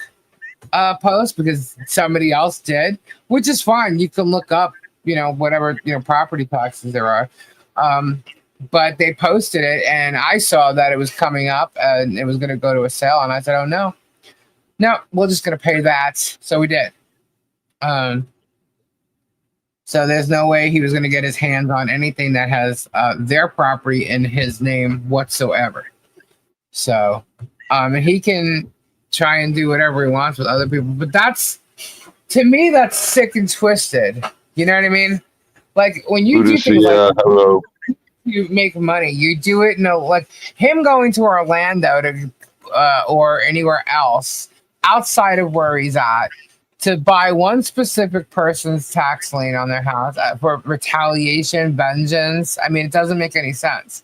post, because somebody else did, which is fine. You can look up, whatever, property taxes there are. But they posted it, and I saw that it was coming up and it was going to go to a sale, and I said, "Oh no, we're just going to pay that." So we did. So there's no way he was going to get his hands on anything that has their property in his name whatsoever. So, and he can try and do whatever he wants with other people, but to me, that's sick and twisted. You know what I mean? Like when you do things hello. You make money, you do it. Like him going to Orlando to or anywhere else outside of where he's at, to buy one specific person's tax lien on their house for retaliation, vengeance. I mean, it doesn't make any sense.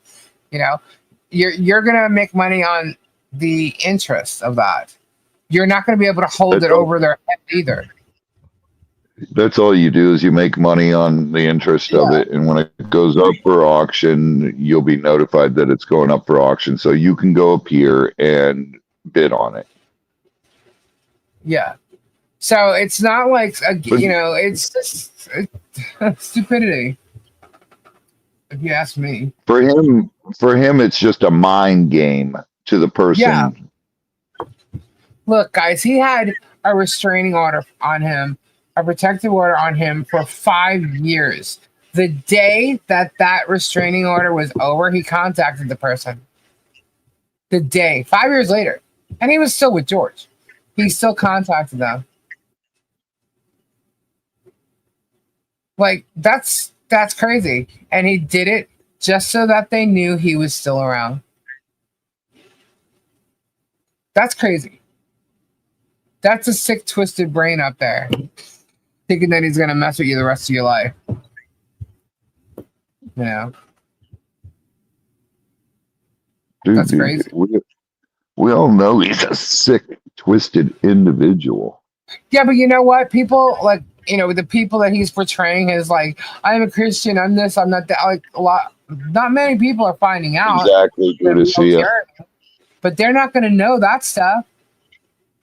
You're gonna make money on the interest of that. You're not gonna be able to hold it over their head either. That's all you do, is you make money on the interest of it, and when it goes up for auction, you'll be notified that it's going up for auction, so you can go up here and bid on it. Yeah. So it's not like, it's just stupidity, if you ask me. For him, it's just a mind game to the person. Yeah. Look, guys, he had a restraining order on him, a protective order on him for 5 years. The day that restraining order was over, he contacted the person. The day, 5 years later. And he was still with George. He still contacted them. Like, that's crazy. And he did it just so that they knew he was still around. That's crazy. That's a sick, twisted brain up there, thinking that he's going to mess with you the rest of your life. Dude, that's crazy. We all know he's a sick, twisted individual. Yeah, but you know what? People, like, the people that he's portraying is like, I'm a Christian, I'm this, I'm not that. Like, not many people are finding out. Exactly. Good to see you. But they're not going to know that stuff.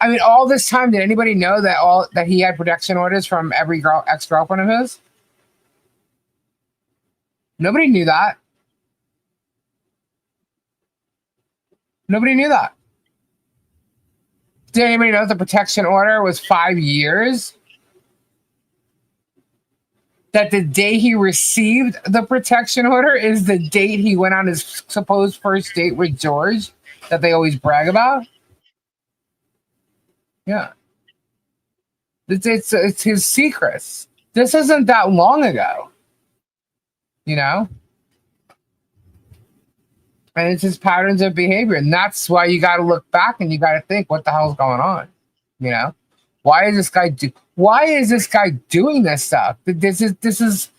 I mean, all this time, did anybody know that he had protection orders from every ex-girlfriend of his? Nobody knew that. Nobody knew that. Did anybody know the protection order was 5 years? That the day he received the protection order is the date he went on his supposed first date with George, that they always brag about? Yeah. It's his secrets. This isn't that long ago. And it's his patterns of behavior. And that's why you got to look back and you got to think, what the hell's going on? Why is this guy doing this stuff? This is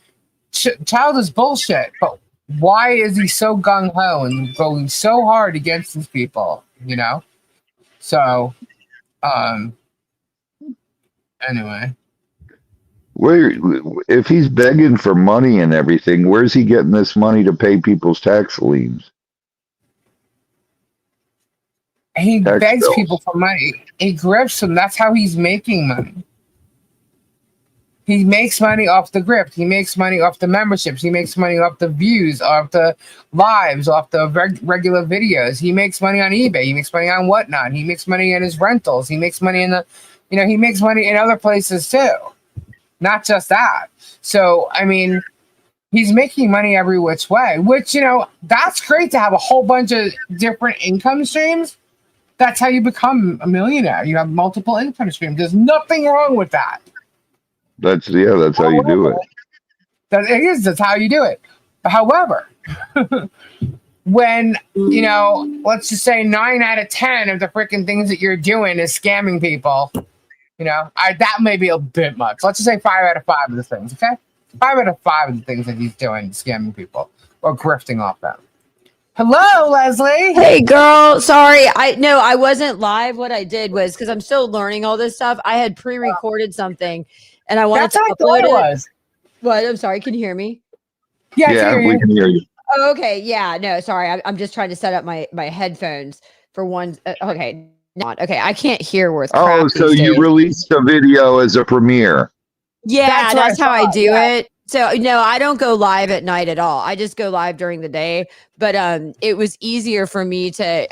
childish bullshit. But why is he so gung-ho and going so hard against these people? So, anyway. If he's begging for money and everything, where's he getting this money to pay people's tax liens? He begs people for money. He grifts them. That's how he's making money. He makes money off the grift. He makes money off the memberships. He makes money off the views, off the lives, off the regular videos. He makes money on eBay. He makes money on whatnot. He makes money in his rentals. He makes money in he makes money in other places too. Not just that. So, I mean, he's making money every which way, which, that's great to have a whole bunch of different income streams. That's how you become a millionaire. You have multiple income streams. There's nothing wrong with that. That's how you do it. That's how you do it. However, when, you know, let's just say 9 out of 10 of the freaking things that you're doing is scamming people, you know, that may be a bit much. Let's just say 5 out of 5 of the things, okay? 5 out of 5 of the things that he's doing, scamming people or grifting off them. Hello, Leslie. Hey girl, sorry. I wasn't live. What I did was, because I'm still learning all this stuff, I had pre-recorded something and I wanted That's to how I thought upload it it. was. What? I'm sorry, can you hear me? Yeah, I can Yeah, hear we you. can hear you. Oh, okay. Yeah, no, sorry. I'm just trying to set up my headphones for one. Okay. Not okay. I can't hear worth crap Oh, so these you days. released a video as a premiere. Yeah, That's what I that's how I thought, do yeah. it. So no, I don't go live at night at all. I just go live during the day. But it was easier for me to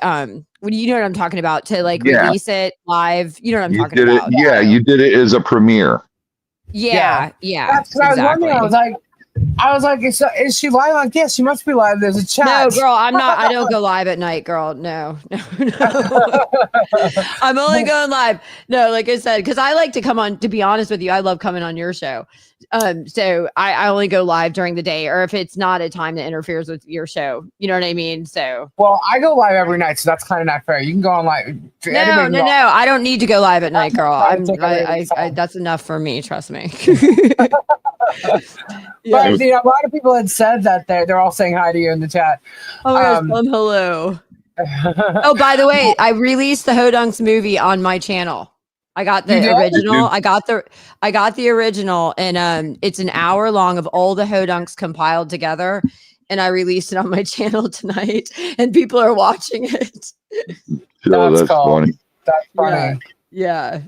when you know what I'm talking about, to like Yeah. release it live. You know what I'm You talking did it. about. Yeah, you did it as a premiere. Yeah, That's what I was wondering. exactly. I was like, is she live? Like, yes, she must be live. There's a chat. No, girl, I'm not. I don't go live at night, girl. No. I'm only going live. No, like I said, because I like to come on. To be honest with you, I love coming on your show. So I only go live during the day, or if it's not a time that interferes with your show. You know what I mean? So Well, I go live every night, so that's kind of not fair. You can go on live. no. I don't need to go live at night, girl. trying to take away the I song. that's enough for me. Trust me. But you know, a lot of people had said that they're all saying hi to you in the chat. Oh my gosh, hello. Oh, by the way, I released the Hodunks movie on my channel. I got the You did? original. I got the original, and it's an hour long of all the Hodunks compiled together, and I released it on my channel tonight, and people are watching it. So That's that's cool. funny. That's funny. Yeah.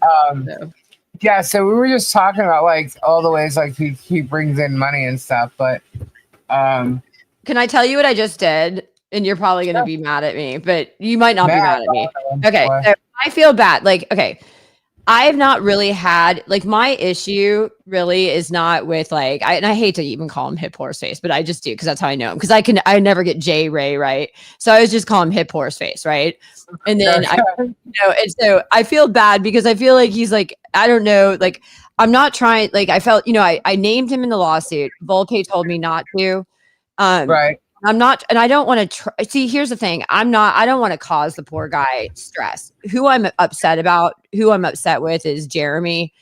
So. Yeah, so we were just talking about like all the ways like he brings in money and stuff, but Can I tell you what I just did? And you're probably going to be mad at me, but you might not be mad at me. Okay, so I feel bad. Like, okay, I have not really had, like, my issue really is not with like, and I hate to even call him hip horse face, but I just do because that's how I know him. Because I never get J Ray right, so I always just call him hip horse face, right? And then and so I feel bad because I feel like he's like, I don't know, like I'm not trying. Like I felt, I named him in the lawsuit. Volpe told me not to. Right. I'm not, and I don't want to see, here's the thing. I don't want to cause the poor guy stress. Who I'm upset with is Jeremy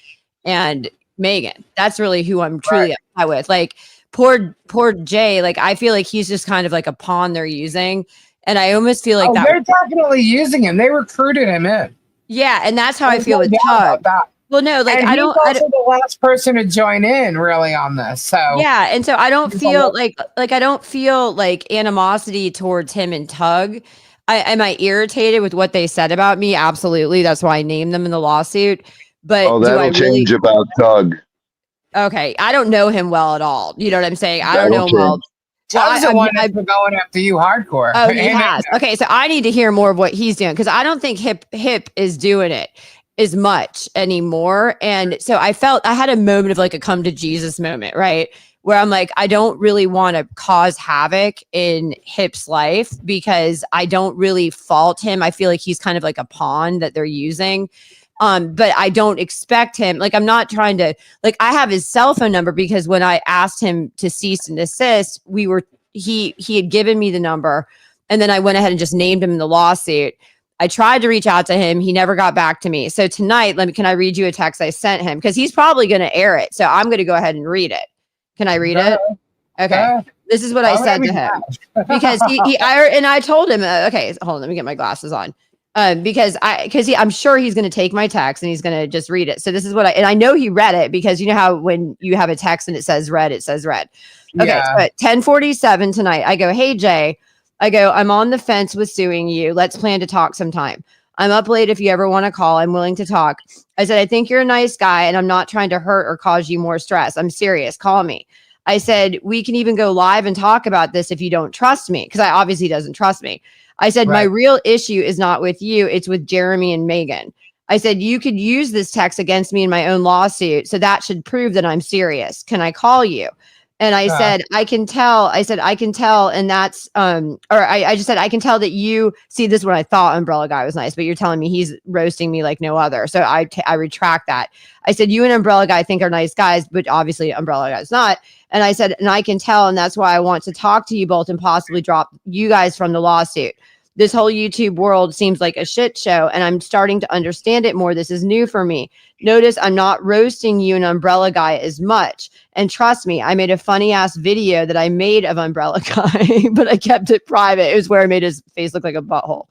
and Megan. That's really who I'm truly upset with. Like poor Jay, like I feel like he's just kind of like a pawn they're using. And I almost feel like they're definitely using him. They recruited him in. Yeah, and that's how I feel with Tug. Well, no, like and I don't. He's also the last person to join in, really, on this. So yeah, and so I don't feel like I don't feel like animosity towards him and Tug. Am I irritated with what they said about me? Absolutely. That's why I named them in the lawsuit. But that'll change about Tug. Okay, I don't know him well at all. You know what I'm saying? I don't know him well. Tug's the one that's been going after you hardcore. Oh, he has. Okay, so I need to hear more of what he's doing because I don't think Hip is doing it as much anymore. And so I had a moment of like a come to Jesus moment, right? Where I'm like, I don't really want to cause havoc in Hip's life because I don't really fault him. I feel like he's kind of like a pawn that they're using. But I don't expect him. Like, I'm not trying to, like, I have his cell phone number because when I asked him to cease and desist, he had given me the number. And then I went ahead and just named him in the lawsuit. I tried to reach out to him. He never got back to me. So tonight, can I read you a text I sent him? Because he's probably going to air it. So I'm going to go ahead and read it. Can I read it? Okay. This is what I said to him. Because I told him, okay, hold on, let me get my glasses on. Because I'm sure he's going to take my text and he's going to just read it. So this is what I know he read it because you know how when you have a text and it says read. Okay. Yeah. So at 10:47 tonight, I go, hey, Jay, I'm on the fence with suing you. Let's plan to talk sometime. I'm up late. If you ever want to call, I'm willing to talk. I said, I think you're a nice guy and I'm not trying to hurt or cause you more stress. I'm serious. Call me. I said, we can even go live and talk about this if you don't trust me. Because I obviously doesn't trust me. I said, my real issue is not with you. It's with Jeremy and Megan. I said, you could use this text against me in my own lawsuit. So that should prove that I'm serious. Can I call you? And I said, I can tell. I said, I can tell. And that's, I just said, I can tell that you see this is what I thought Umbrella Guy was nice, but you're telling me he's roasting me like no other. So I retract that. I said, you and Umbrella Guy think are nice guys, but obviously Umbrella Guy is not. And I said, and I can tell. And that's why I want to talk to you both and possibly drop you guys from the lawsuit. This whole YouTube world seems like a shit show, and I'm starting to understand it more. This is new for me. Notice I'm not roasting you and Umbrella Guy as much. And trust me, I made a funny ass video that I made of Umbrella Guy, but I kept it private. It was where I made his face look like a butthole.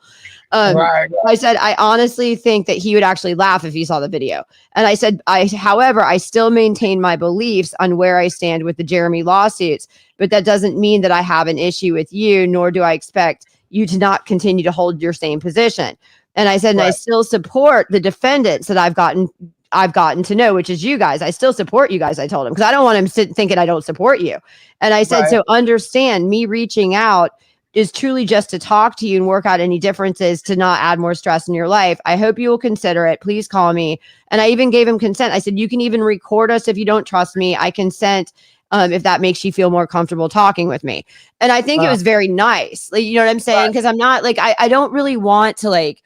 Right. I said, I honestly think that he would actually laugh if he saw the video. And I said, however, I still maintain my beliefs on where I stand with the Jeremy lawsuits, but that doesn't mean that I have an issue with you, nor do I expect you to not continue to hold your same position. And I said, and I still support the defendants that I've gotten to know, which is you guys. I still support you guys. I told him, because I don't want him thinking I don't support you. And I said, so understand me reaching out is truly just to talk to you and work out any differences to not add more stress in your life. I hope you will consider it. Please call me. And I even gave him consent. I said, you can even record us if you don't trust me. I consent. If that makes you feel more comfortable talking with me. And I think it was very nice. Like, you know what I'm saying? Because I'm not like, I don't really want to like,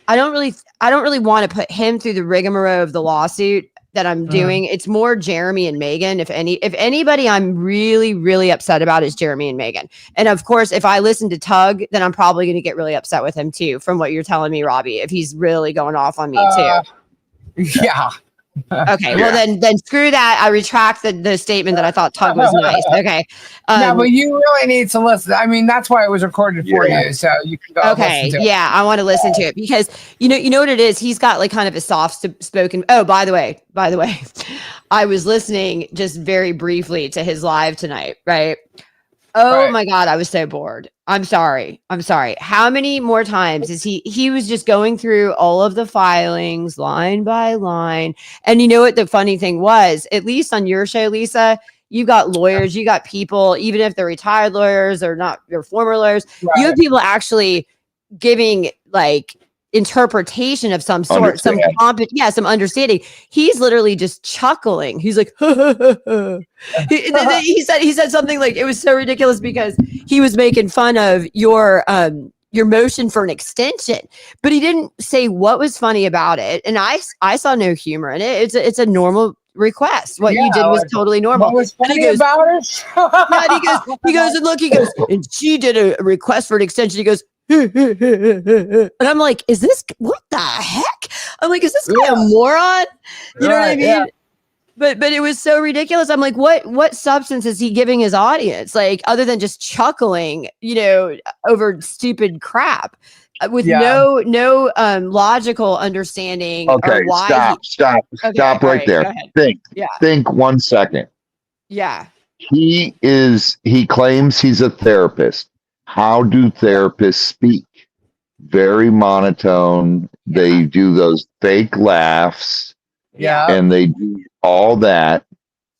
I don't really want to put him through the rigmarole of the lawsuit that I'm doing. It's more Jeremy and Megan. If anybody I'm really, really upset about is Jeremy and Megan. And of course, if I listen to Tug, then I'm probably going to get really upset with him too, from what you're telling me, Robbie, if he's really going off on me too. Yeah. Okay, well then screw that. I retract the statement that I thought Tug was nice. Okay. Yeah, but you really need to listen. I mean, that's why it was recorded for you, so you can go. Okay, listen to yeah, I want to listen to it because you know what it is. He's got like kind of a soft spoken. Oh, by the way, I was listening just very briefly to his live tonight. Right. Oh my God, I was so bored. I'm sorry. How many more times is he was just going through all of the filings line by line. And you know what the funny thing was, at least on your show, Lisa, you got lawyers, you got people, even if they're retired lawyers or not your former lawyers, you have people actually giving like interpretation of some sort, some understanding. He's literally just chuckling. He's like, he said something like, it was so ridiculous because he was making fun of your motion for an extension, but he didn't say what was funny about it. And I saw no humor in it. It's a normal request. What you did was totally normal. What was funny about it? He goes, and she did a request for an extension. He goes, and I'm like, what the heck? I'm like, is this guy a moron? You know what I mean? Yeah. But it was so ridiculous. I'm like, what substance is he giving his audience? Like, other than just chuckling, over stupid crap with no logical understanding. Okay, of why stop right there. Think 1 second. Yeah. He claims he's a therapist. How do therapists speak? Very monotone. They do those fake laughs. Yeah. And they do all that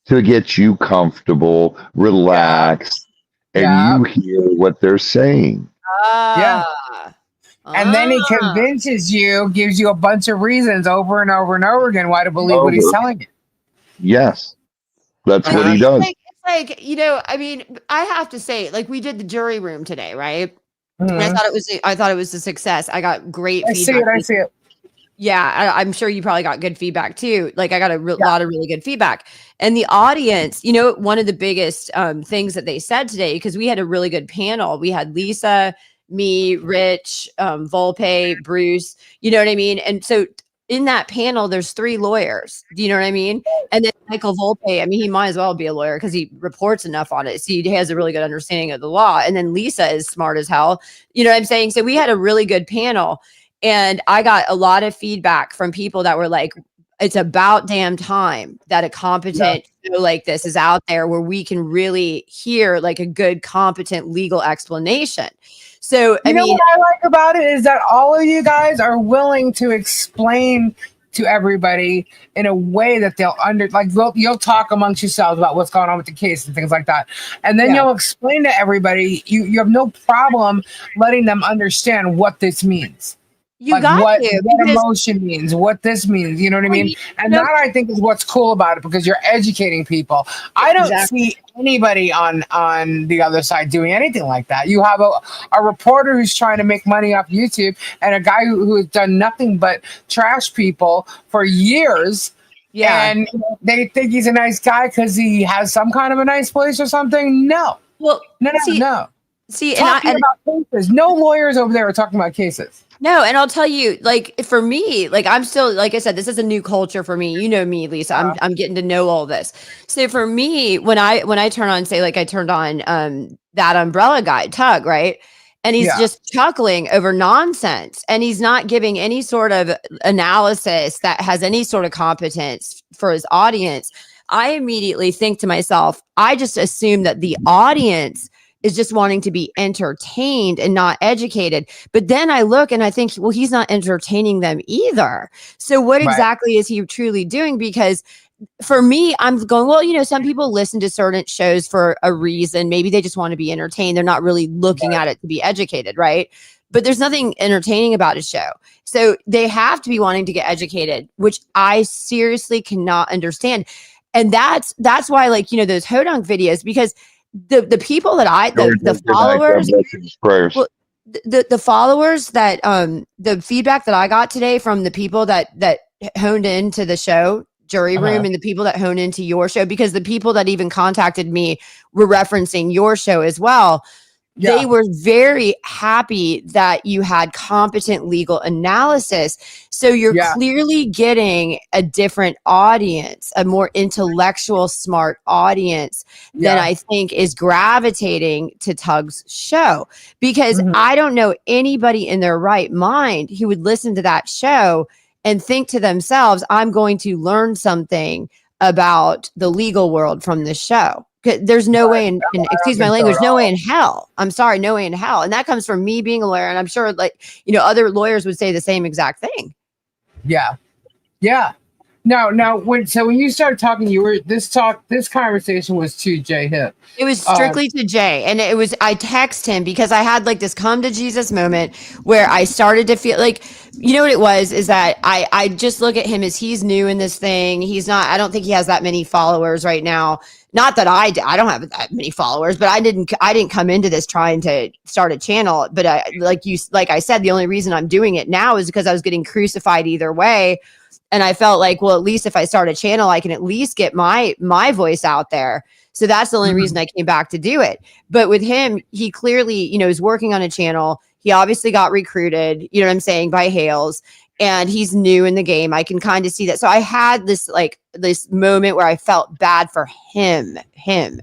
to get you comfortable, relaxed, and you hear what they're saying. And then he convinces you, gives you a bunch of reasons over and over and over again why to believe what he's telling you. Yes. That's what he does. Like, I mean, I have to say, like, we did the jury room today, right? Mm-hmm. And I thought it was a success. I got great feedback. I see it. Yeah, I'm sure you probably got good feedback too. Like, I got a lot of really good feedback. And the audience, one of the biggest things that they said today, because we had a really good panel. We had Lisa, me, Rich, Volpe, Bruce, you know what I mean? And so in that panel, there's 3 lawyers. Do you know what I mean? And then Michael Volpe, I mean, he might as well be a lawyer because he reports enough on it. So he has a really good understanding of the law. And then Lisa is smart as hell. You know what I'm saying? So we had a really good panel. And I got a lot of feedback from people that were like, it's about damn time that a competent show like this is out there where we can really hear like a good, competent legal explanation. So, I mean, what I like about it is that all of you guys are willing to explain to everybody in a way that they'll you'll talk amongst yourselves about what's going on with the case and things like that. And then you'll explain to everybody, you have no problem letting them understand what this means. You like got what to, what because emotion means, what this means. You know what I well, mean? And know, that I think is what's cool about it because you're educating people. I don't exactly. see anybody on the other side doing anything like that. You have a reporter who's trying to make money off YouTube and a guy who has done nothing but trash people for years. Yeah. And they think he's a nice guy because he has some kind of a nice place or something. No, Well, no, no, see, no. see, Talking and about cases. No lawyers over there are talking about cases. no, and I'll tell you, like for me, like I'm still, like I said, this is a new culture for me. You know me, Lisa. I'm getting to know all this. So for me, when I turn on, say, like I turned on that umbrella guy, Tug, right? And he's Yeah. just chuckling over nonsense, and he's not giving any sort of analysis that has any sort of competence for his audience. I immediately think to myself, I just assume that the audience is just wanting to be entertained and not educated. But then I look and I think, well, he's not entertaining them either. So what Right. exactly is he truly doing? Because for me, I'm going, well, some people listen to certain shows for a reason. Maybe they just want to be entertained. They're not really looking at it to be educated, right? But there's nothing entertaining about a show. So they have to be wanting to get educated, which I seriously cannot understand. And that's why, like, those Hodunk videos, because the people that the followers, Prayers. well, the followers that the feedback that I got today from the people that honed into the show Jury Room and the people that honed into your show, because the people that even contacted me were referencing your show as well. They were very happy that you had competent legal analysis. So you're clearly getting a different audience, a more intellectual, smart audience than I think is gravitating to Tug's show. Because I don't know anybody in their right mind who would listen to that show and think to themselves, I'm going to learn something about the legal world from this show. There's no way in excuse my language, no way in hell. I'm sorry, no way in hell. And that comes from me being a lawyer. And I'm sure, like, other lawyers would say the same exact thing. Yeah. Yeah. No, when you started talking, this conversation was to Jay Hip. It was strictly to Jay. And I text him because I had like this come to Jesus moment where I started to feel like, what it was is that I just look at him as he's new in this thing. I don't think he has that many followers right now. Not that I don't have that many followers, but I didn't come into this trying to start a channel. But like I said, the only reason I'm doing it now is because I was getting crucified either way. And I felt like, well, at least if I start a channel, I can at least get my voice out there. So that's the only reason I came back to do it. But with him, he clearly, is working on a channel. He obviously got recruited, you know what I'm saying, by Hales. And he's new in the game. I can kind of see that. So I had this moment where I felt bad for him.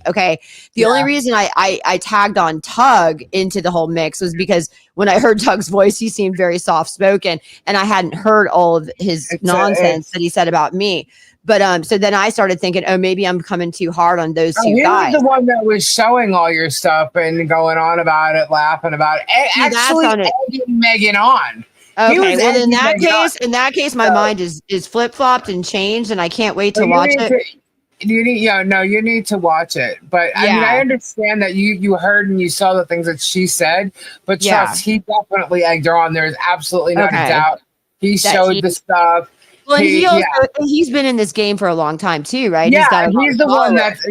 Okay. The only reason I tagged on Tug into the whole mix was because when I heard Tug's voice, he seemed very soft spoken, and I hadn't heard all of his nonsense that he said about me. But so then I started thinking, oh, maybe I'm coming too hard on those two guys. He was the one that was showing all your stuff and going on about it, laughing about it. Actually, egging Megan on. Okay, well, in that case, my mind is flip flopped and changed, and I can't wait to watch it. You need to watch it. But I mean, I understand that you heard and you saw the things that she said, but trust, he definitely egged her on. There's absolutely not a doubt. He showed the stuff. Well, he's been in this game for a long time too, right? Yeah, he's the one that's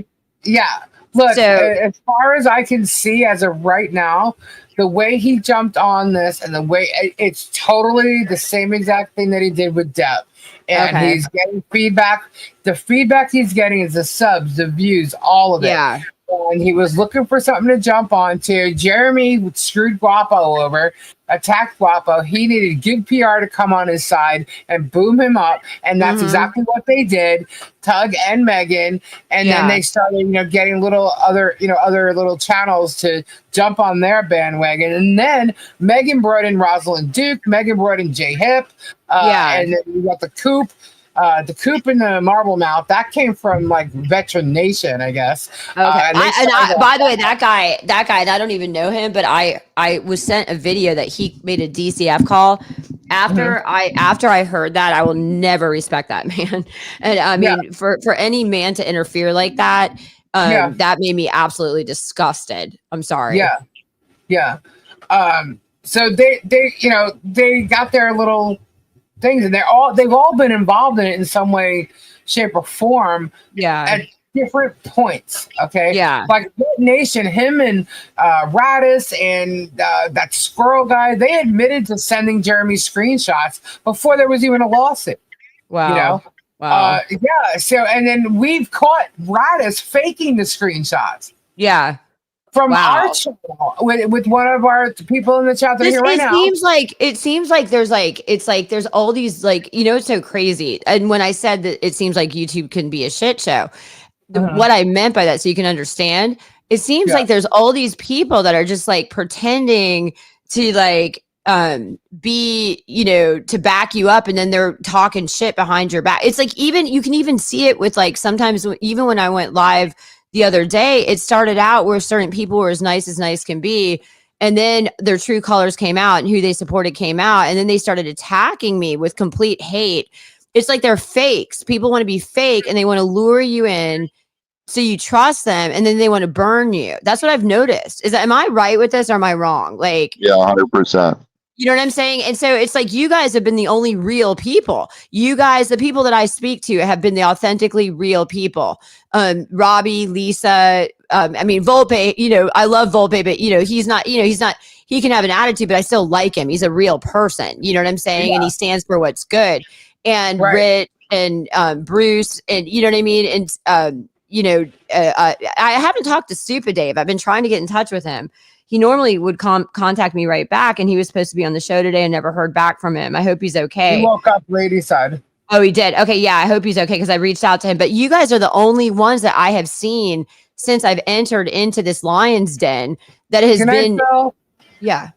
Look, as far as I can see as of right now, the way he jumped on this and the way it's totally the same exact thing that he did with Deb. And he's getting feedback. The feedback he's getting is the subs, the views, all of it. Yeah. And he was looking for something to jump onto. Jeremy screwed Guapo over, attacked Guapo. He needed good PR to come on his side and boom him up. And that's exactly what they did, Tug and Megan. And then they started, getting other little channels to jump on their bandwagon. And then Megan brought in Rosalind Duke. Megan brought in Jay Hip. And then we got the Coop. The Coop and the Marble Mouth, that came from like Veteran Nation, I guess. Okay. By the way, that guy, I don't even know him, but I was sent a video that he made a DCF call. After I heard that, I will never respect that man. And I mean, for any man to interfere like that, that made me absolutely disgusted. I'm sorry. Yeah. So they got their little things, and they've all been involved in it in some way, shape, or form. Yeah. At different points. Okay. Yeah. Like Nation, him and Radis and that squirrel guy, they admitted to sending Jeremy screenshots before there was even a lawsuit. Wow. You know. Wow. Yeah. So, and then we've caught Radis faking the screenshots. Yeah. From Wow. our channel with one of our people in the chat that are here right now. It seems like there's all these it's so crazy. And when I said that it seems like YouTube can be a shit show, what I meant by that, so you can understand, it seems like there's all these people that are just like pretending to be, to back you up, and then they're talking shit behind your back. It's like, even you can even see it with sometimes even when I went live the other day, it started out where certain people were as nice can be, and then their true colors came out and who they supported came out, and then they started attacking me with complete hate. It's like they're fakes. People want to be fake, and they want to lure you in so you trust them, and then they want to burn you. That's what I've noticed. Am I right with this, or am I wrong? Yeah, 100%. You know what I'm saying? And so it's like, you guys have been the only real people. You guys, the people that I speak to, have been the authentically real people. Robbie, Lisa, Volpe, I love Volpe, but he's not, he can have an attitude, but I still like him. He's a real person. You know what I'm saying? Yeah. And he stands for what's good. And Right. Rich and Bruce, and you know what I mean? And, I haven't talked to Stupid Dave. I've been trying to get in touch with him. He normally would contact me right back, and he was supposed to be on the show today and never heard back from him. I hope he's okay. He woke up lady side. Oh, he did. Okay. Yeah. I hope he's okay, because I reached out to him, but you guys are the only ones that I have seen since I've entered into this lion's den that has been. Yeah.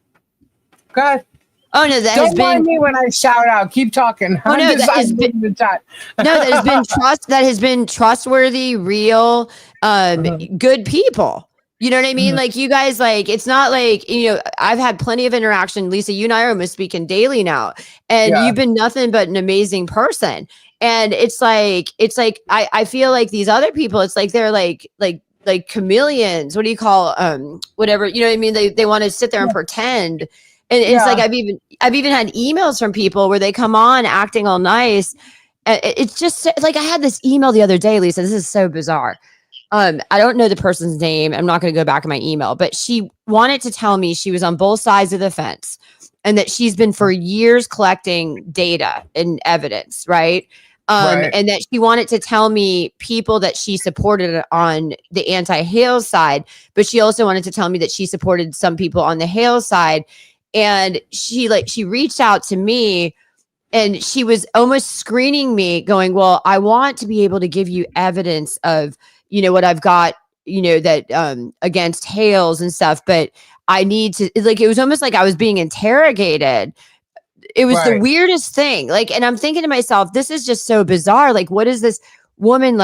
Go ahead. Oh no, that Don't has been. mind me when I shout out. Keep talking. Oh no, that has been the chat. No, that has been That has been trustworthy, real, good people. You know what I mean? Like, you guys, it's not like, I've had plenty of interaction. Lisa, you and I are almost speaking daily now, and you've been nothing but an amazing person. And it's like I feel like these other people, it's like they're like chameleons. What do you call whatever? You know what I mean? They want to sit there and pretend. And it's like I've even had emails from people where they come on acting all nice. It's just like, I had this email the other day, Lisa. This is so bizarre. I don't know the person's name. I'm not going to go back in my email, but she wanted to tell me she was on both sides of the fence, and that she's been for years collecting data and evidence, right? And that she wanted to tell me people that she supported on the anti-Hales side, but she also wanted to tell me that she supported some people on the Hales side. And she reached out to me, and she was almost screening me, going, well, I want to be able to give you evidence of, what I've got, that against Hales and stuff, but I need to, it was almost like I was being interrogated. It was the weirdest thing. And I'm thinking to myself, this is just so bizarre. What is this woman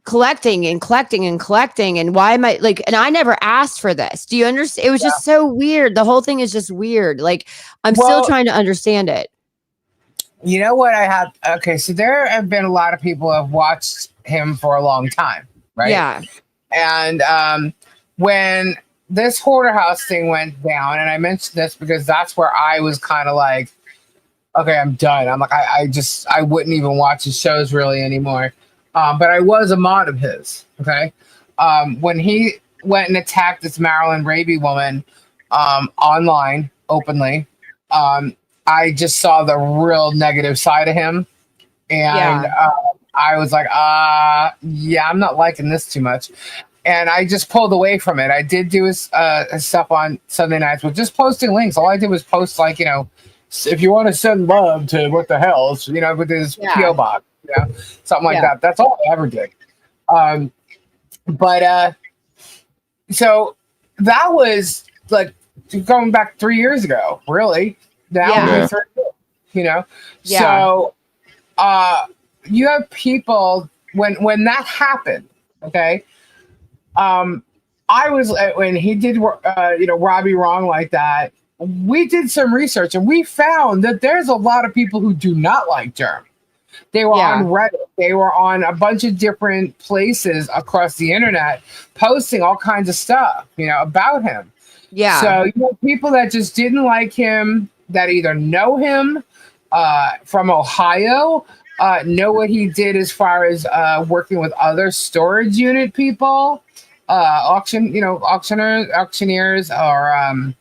collecting and collecting and collecting? And why am I and I never asked for this. Do you understand? It was just so weird. The whole thing is just weird. I'm still trying to understand it. You know what I have? Okay. So there have been a lot of people who have watched him for a long time. Right. Yeah. And when this hoarder house thing went down, and I mentioned this because that's where I was kind of like, okay, I'm done. I'm like, I wouldn't even watch his shows really anymore. But I was a mod of his. Okay. When he went and attacked this Maryland Raby woman online openly, I just saw the real negative side of him. And I was like, I'm not liking this too much. And I just pulled away from it. I did do his stuff on Sunday nights with just posting links. All I did was post if you want to send love to what the hell's, with his PO box, something like that. That's all I ever did. So that was going back 3 years ago, really. Now, So, you have people when that happened. Okay. I was when he did, Robbie wrong like that. We did some research, and we found that there's a lot of people who do not like Jeremy. They were on Reddit. They were on a bunch of different places across the internet, posting all kinds of stuff, about him. Yeah. So you know, people that just didn't like him, that either know him from Ohio, know what he did as far as working with other storage unit people, auctioneers, or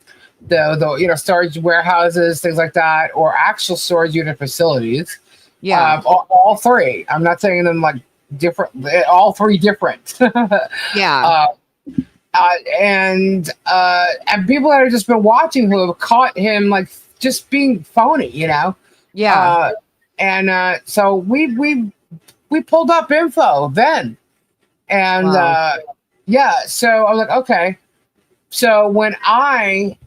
the storage warehouses, things like that, or actual storage unit facilities. Yeah. All three. I'm not saying them like different. All three different. Yeah. And people that have just been watching who have caught him like just being phony, you know. Yeah. So we pulled up info then, and Wow. yeah. So I was like, okay. So when I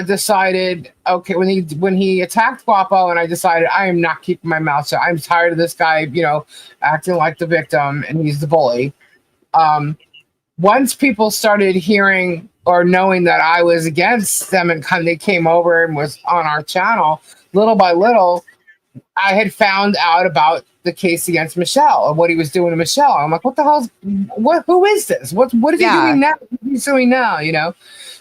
decided, okay, when he attacked Guapo, and I decided I am not keeping my mouth shut. I'm tired of this guy, you know, acting like the victim and he's the bully. Once people started hearing or knowing that I was against them and they came over and was on our channel, little by little, I had found out about the case against Michelle and what he was doing to Michelle. I'm like, what the hell's who is this? What is he doing now? What is he doing now? You know?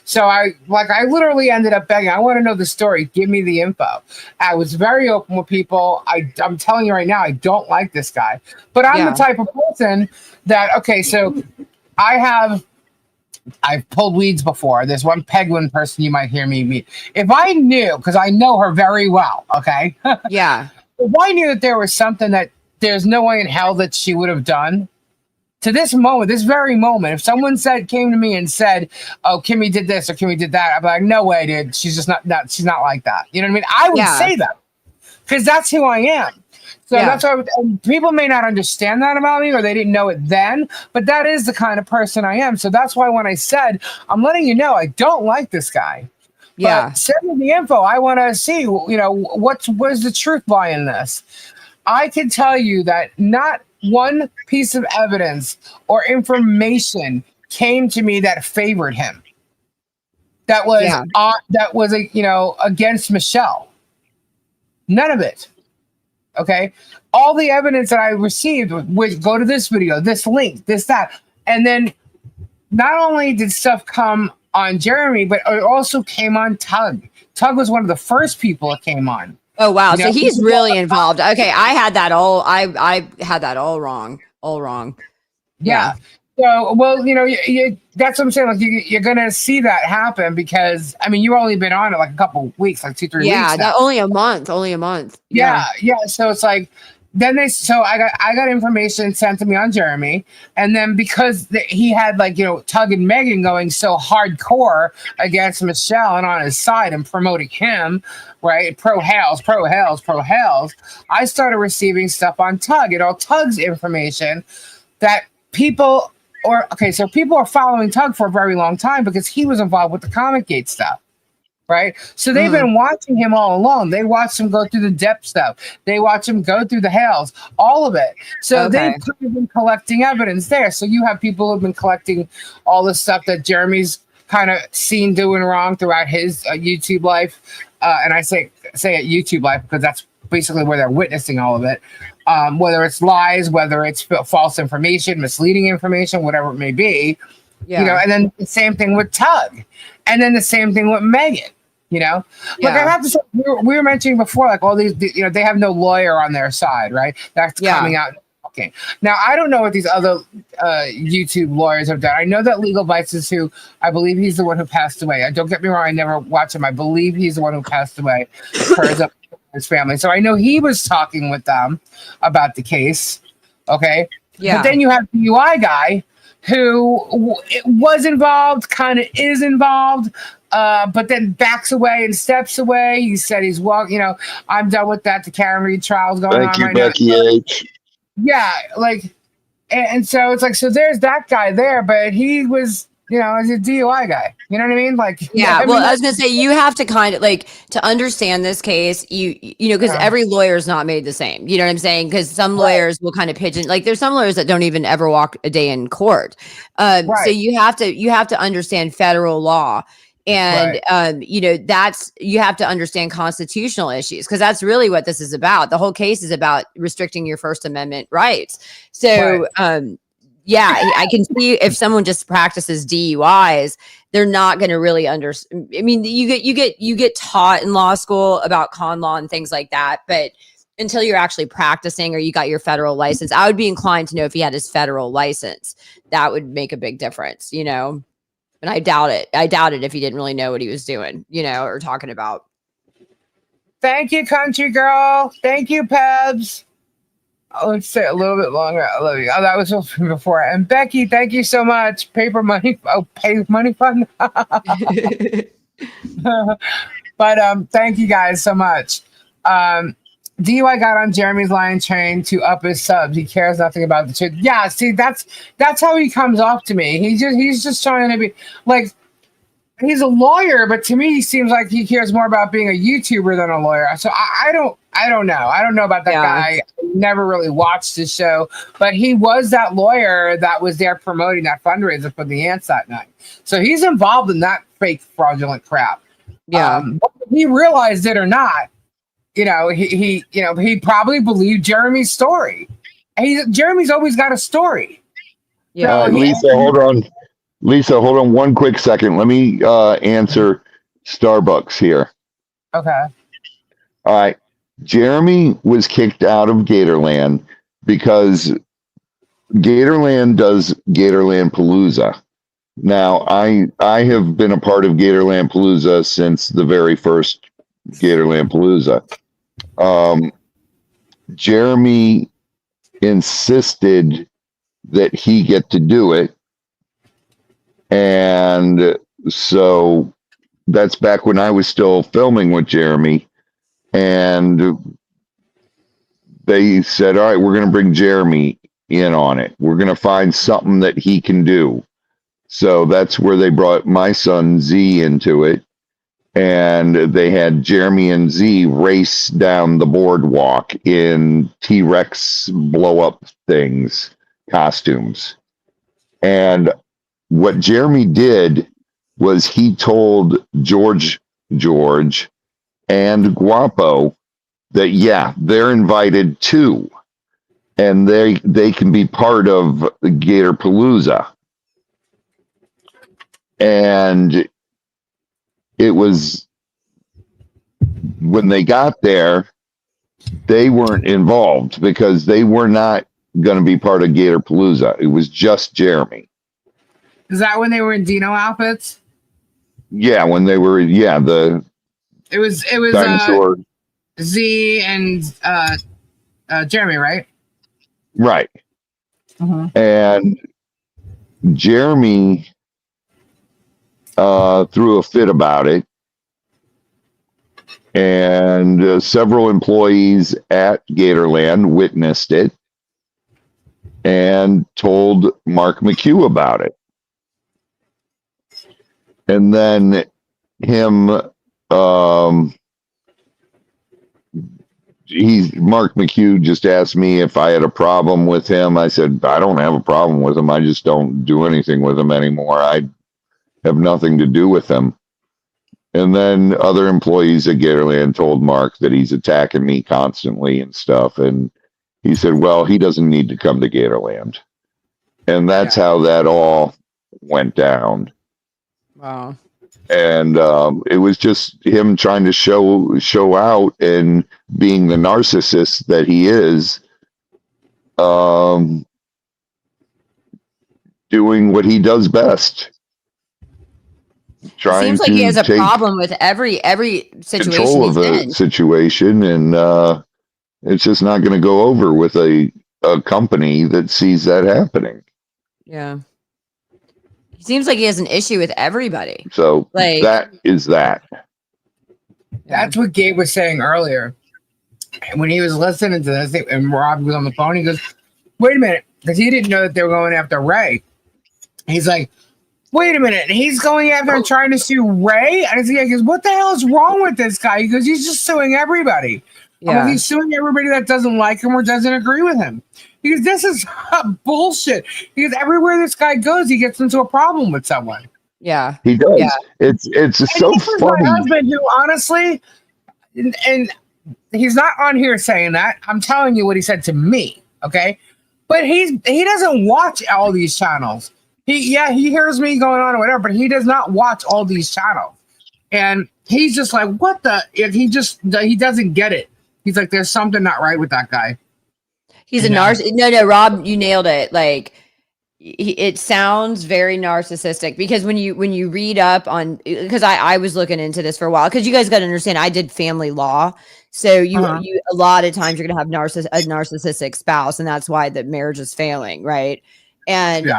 So I literally ended up begging, I want to know the story. Give me the info. I was very open with people. I'm telling you right now, I don't like this guy. But I'm the type of person that, okay, so I've pulled weeds before. There's one Penguin person you might hear me meet. If I knew, because I know her very well, okay? Yeah. If I knew that there was something that there's no way in hell that she would have done, to this moment, this very moment, if someone came to me and said, oh, Kimmy did this or Kimmy did that, I'd be like, no way, dude. She's just not she's not like that. You know what I mean? I would say that because that's who I am. So that's why people may not understand that about me, or they didn't know it then, but that is the kind of person I am. So that's why when I said, I'm letting you know, I don't like this guy. Yeah. But send me the info. I want to see, you know, where's the truth lie in this? I can tell you that not one piece of evidence or information came to me that favored him. That was against Michelle. None of it. Okay. All the evidence that I received would go to this video, this link, this, that. And then not only did stuff come on Jeremy, but it also came on Tug. Tug was one of the first people that came on. Oh, wow. You know, So he's really involved. Okay. I had that all wrong. All wrong. Yeah. So, well, you know, that's what I'm saying. Like, you're going to see that happen because, I mean, you've only been on it like a couple of weeks, like 2-3 weeks. Yeah, only a month. Yeah. So it's like, so I got information sent to me on Jeremy, and then because he had like, you know, Tug and Megan going so hardcore against Michelle and on his side and promoting him, right? Pro Hales. I started receiving stuff on Tug and all Tug's information that people are following Tug for a very long time because he was involved with the Comic Gate stuff. Right. So they've been watching him all along. They watched him go through the depth stuff. They watch him go through the Hales, all of it. So they've kind of been collecting evidence there. So you have people who've been collecting all the stuff that Jeremy's kind of seen doing wrong throughout his YouTube life. And I say it YouTube life because that's basically where they're witnessing all of it. Whether it's lies, whether it's false information, misleading information, whatever it may be. Yeah. You know, and then the same thing with Tug. And then the same thing with Megan. You know, like I have to say, we were mentioning before, like all these, you know, they have no lawyer on their side, right? That's coming out. Okay. Now, I don't know what these other YouTube lawyers have done. I know that Legal Vices, who I believe he's the one who passed away. Don't get me wrong. I never watched him. I believe he's the one who passed away for his family. So I know he was talking with them about the case. Okay. Yeah. But then you have the UI guy who was involved, kind of is involved, but then backs away and steps away. He said he's walking, you know, I'm done with that. The Karen Reed trial's going on right now. Becky H. Yeah, like, and so it's like, so there's that guy there, but he was, you know, as a DUI guy. You know what I mean? Like, yeah. Well, I was gonna say you have to kind of like to understand this case. You know, because every lawyer is not made the same. You know what I'm saying? Because some lawyers will kind of pigeon. Like, there's some lawyers that don't even ever walk a day in court. So you have to understand federal law. And, you know, you have to understand constitutional issues because that's really what this is about. The whole case is about restricting your First Amendment rights. So, Yeah, I can see if someone just practices DUIs, they're not going to really understand. I mean, you get taught in law school about con law and things like that, but until you're actually practicing or you got your federal license, I would be inclined to know if he had his federal license. That would make a big difference, you know. And I doubt it. I doubt it if he didn't really know what he was doing, you know, or talking about. Thank you, country girl. Thank you, Pebs. Oh, let's say a little bit longer. I love you. Oh, that was before. And Becky, thank you so much. Paper money. Oh, pay money fund. But thank you guys so much. DUI got on Jeremy's line train to up his subs. He cares nothing about the truth. Yeah, see, that's how he comes off to me. He's just trying to be like, he's a lawyer, but to me, he seems like he cares more about being a YouTuber than a lawyer. So I don't know. I don't know about that guy. I never really watched his show, but he was that lawyer that was there promoting that fundraiser for the ants that night. So he's involved in that fake fraudulent crap. Yeah. He realized it or not, you know, he probably believed Jeremy's story. Jeremy's always got a story. Yeah. Lisa, hold on one quick second. Let me answer Starbucks here. Okay. All right. Jeremy was kicked out of Gatorland because Gatorland does Gatorland Palooza. Now, I have been a part of Gatorland Palooza since the very first Gatorland Palooza. Jeremy insisted that he get to do it. And so that's back when I was still filming with Jeremy. And they said, all right, we're going to bring Jeremy in on it. We're going to find something that he can do. So that's where they brought my son Z into it. And they had Jeremy and Z race down the boardwalk in T-Rex blow-up things, costumes. And what Jeremy did was he told George and Guapo that, yeah, they're invited too. And they can be part of Gator Palooza. And it was when they got there, they weren't involved because they were not going to be part of Gator Palooza. It was just Jeremy. Is that when they were in Dino outfits? Yeah, when they were, it was dinosaur. Z and Jeremy, right? Right. Mm-hmm. And Jeremy threw a fit about it. And several employees at Gatorland witnessed it and told Mark McHugh about it. And then Mark McHugh just asked me if I had a problem with him. I said, I don't have a problem with him. I just don't do anything with him anymore. I have nothing to do with him. And then other employees at Gatorland told Mark that he's attacking me constantly and stuff. And he said, well, he doesn't need to come to Gatorland. And that's how that all went down. Wow. And it was just him trying to show out and being the narcissist that he is, doing what he does best. It seems like he has a problem with every situation. Control of the situation, and it's just not going to go over with a company that sees that happening. Yeah. He seems like he has an issue with everybody. So that is that. That's what Gabe was saying earlier. When he was listening to this, and Rob was on the phone, he goes, wait a minute, because he didn't know that they were going after Ray. He's like, wait a minute, he's going after and trying to sue Ray? And he goes, what the hell is wrong with this guy? He goes, he's just suing everybody. Yeah. He's suing everybody that doesn't like him or doesn't agree with him. Because this is bullshit. Because everywhere this guy goes, he gets into a problem with someone. Yeah, he does. Yeah. It's so funny. My husband, who honestly, and he's not on here saying that. I'm telling you what he said to me. Okay, But he doesn't watch all these channels. He hears me going on or whatever, but he does not watch all these channels. And he's just like, what the? If he doesn't get it. He's like, there's something not right with that guy. He's a narcissist. No, Rob, you nailed it. Like, it sounds very narcissistic because when you read up on, because I was looking into this for a while, because you guys got to understand, I did family law. So you a lot of times you're gonna have a narcissistic spouse, and that's why the marriage is failing, right? And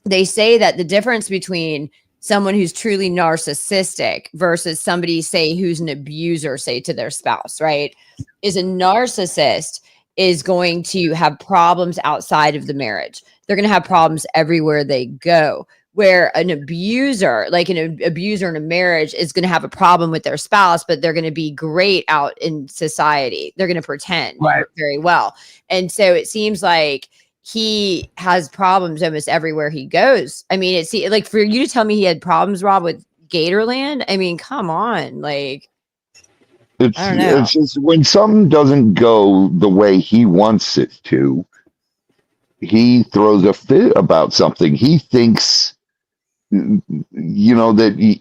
they say that the difference between someone who's truly narcissistic versus somebody, say, who's an abuser, say, to their spouse, right, is a narcissist is going to have problems outside of the marriage. They're going to have problems everywhere they go. Where an abuser, like an abuser in a marriage, is going to have a problem with their spouse, but they're going to be great out in society. They're going to pretend very well. And so it seems like he has problems almost everywhere he goes. I mean, it's like, for you to tell me he had problems, Rob, with Gatorland. I mean, come on, like, I don't know. It's just when something doesn't go the way he wants it to, he throws a fit about something. He thinks, that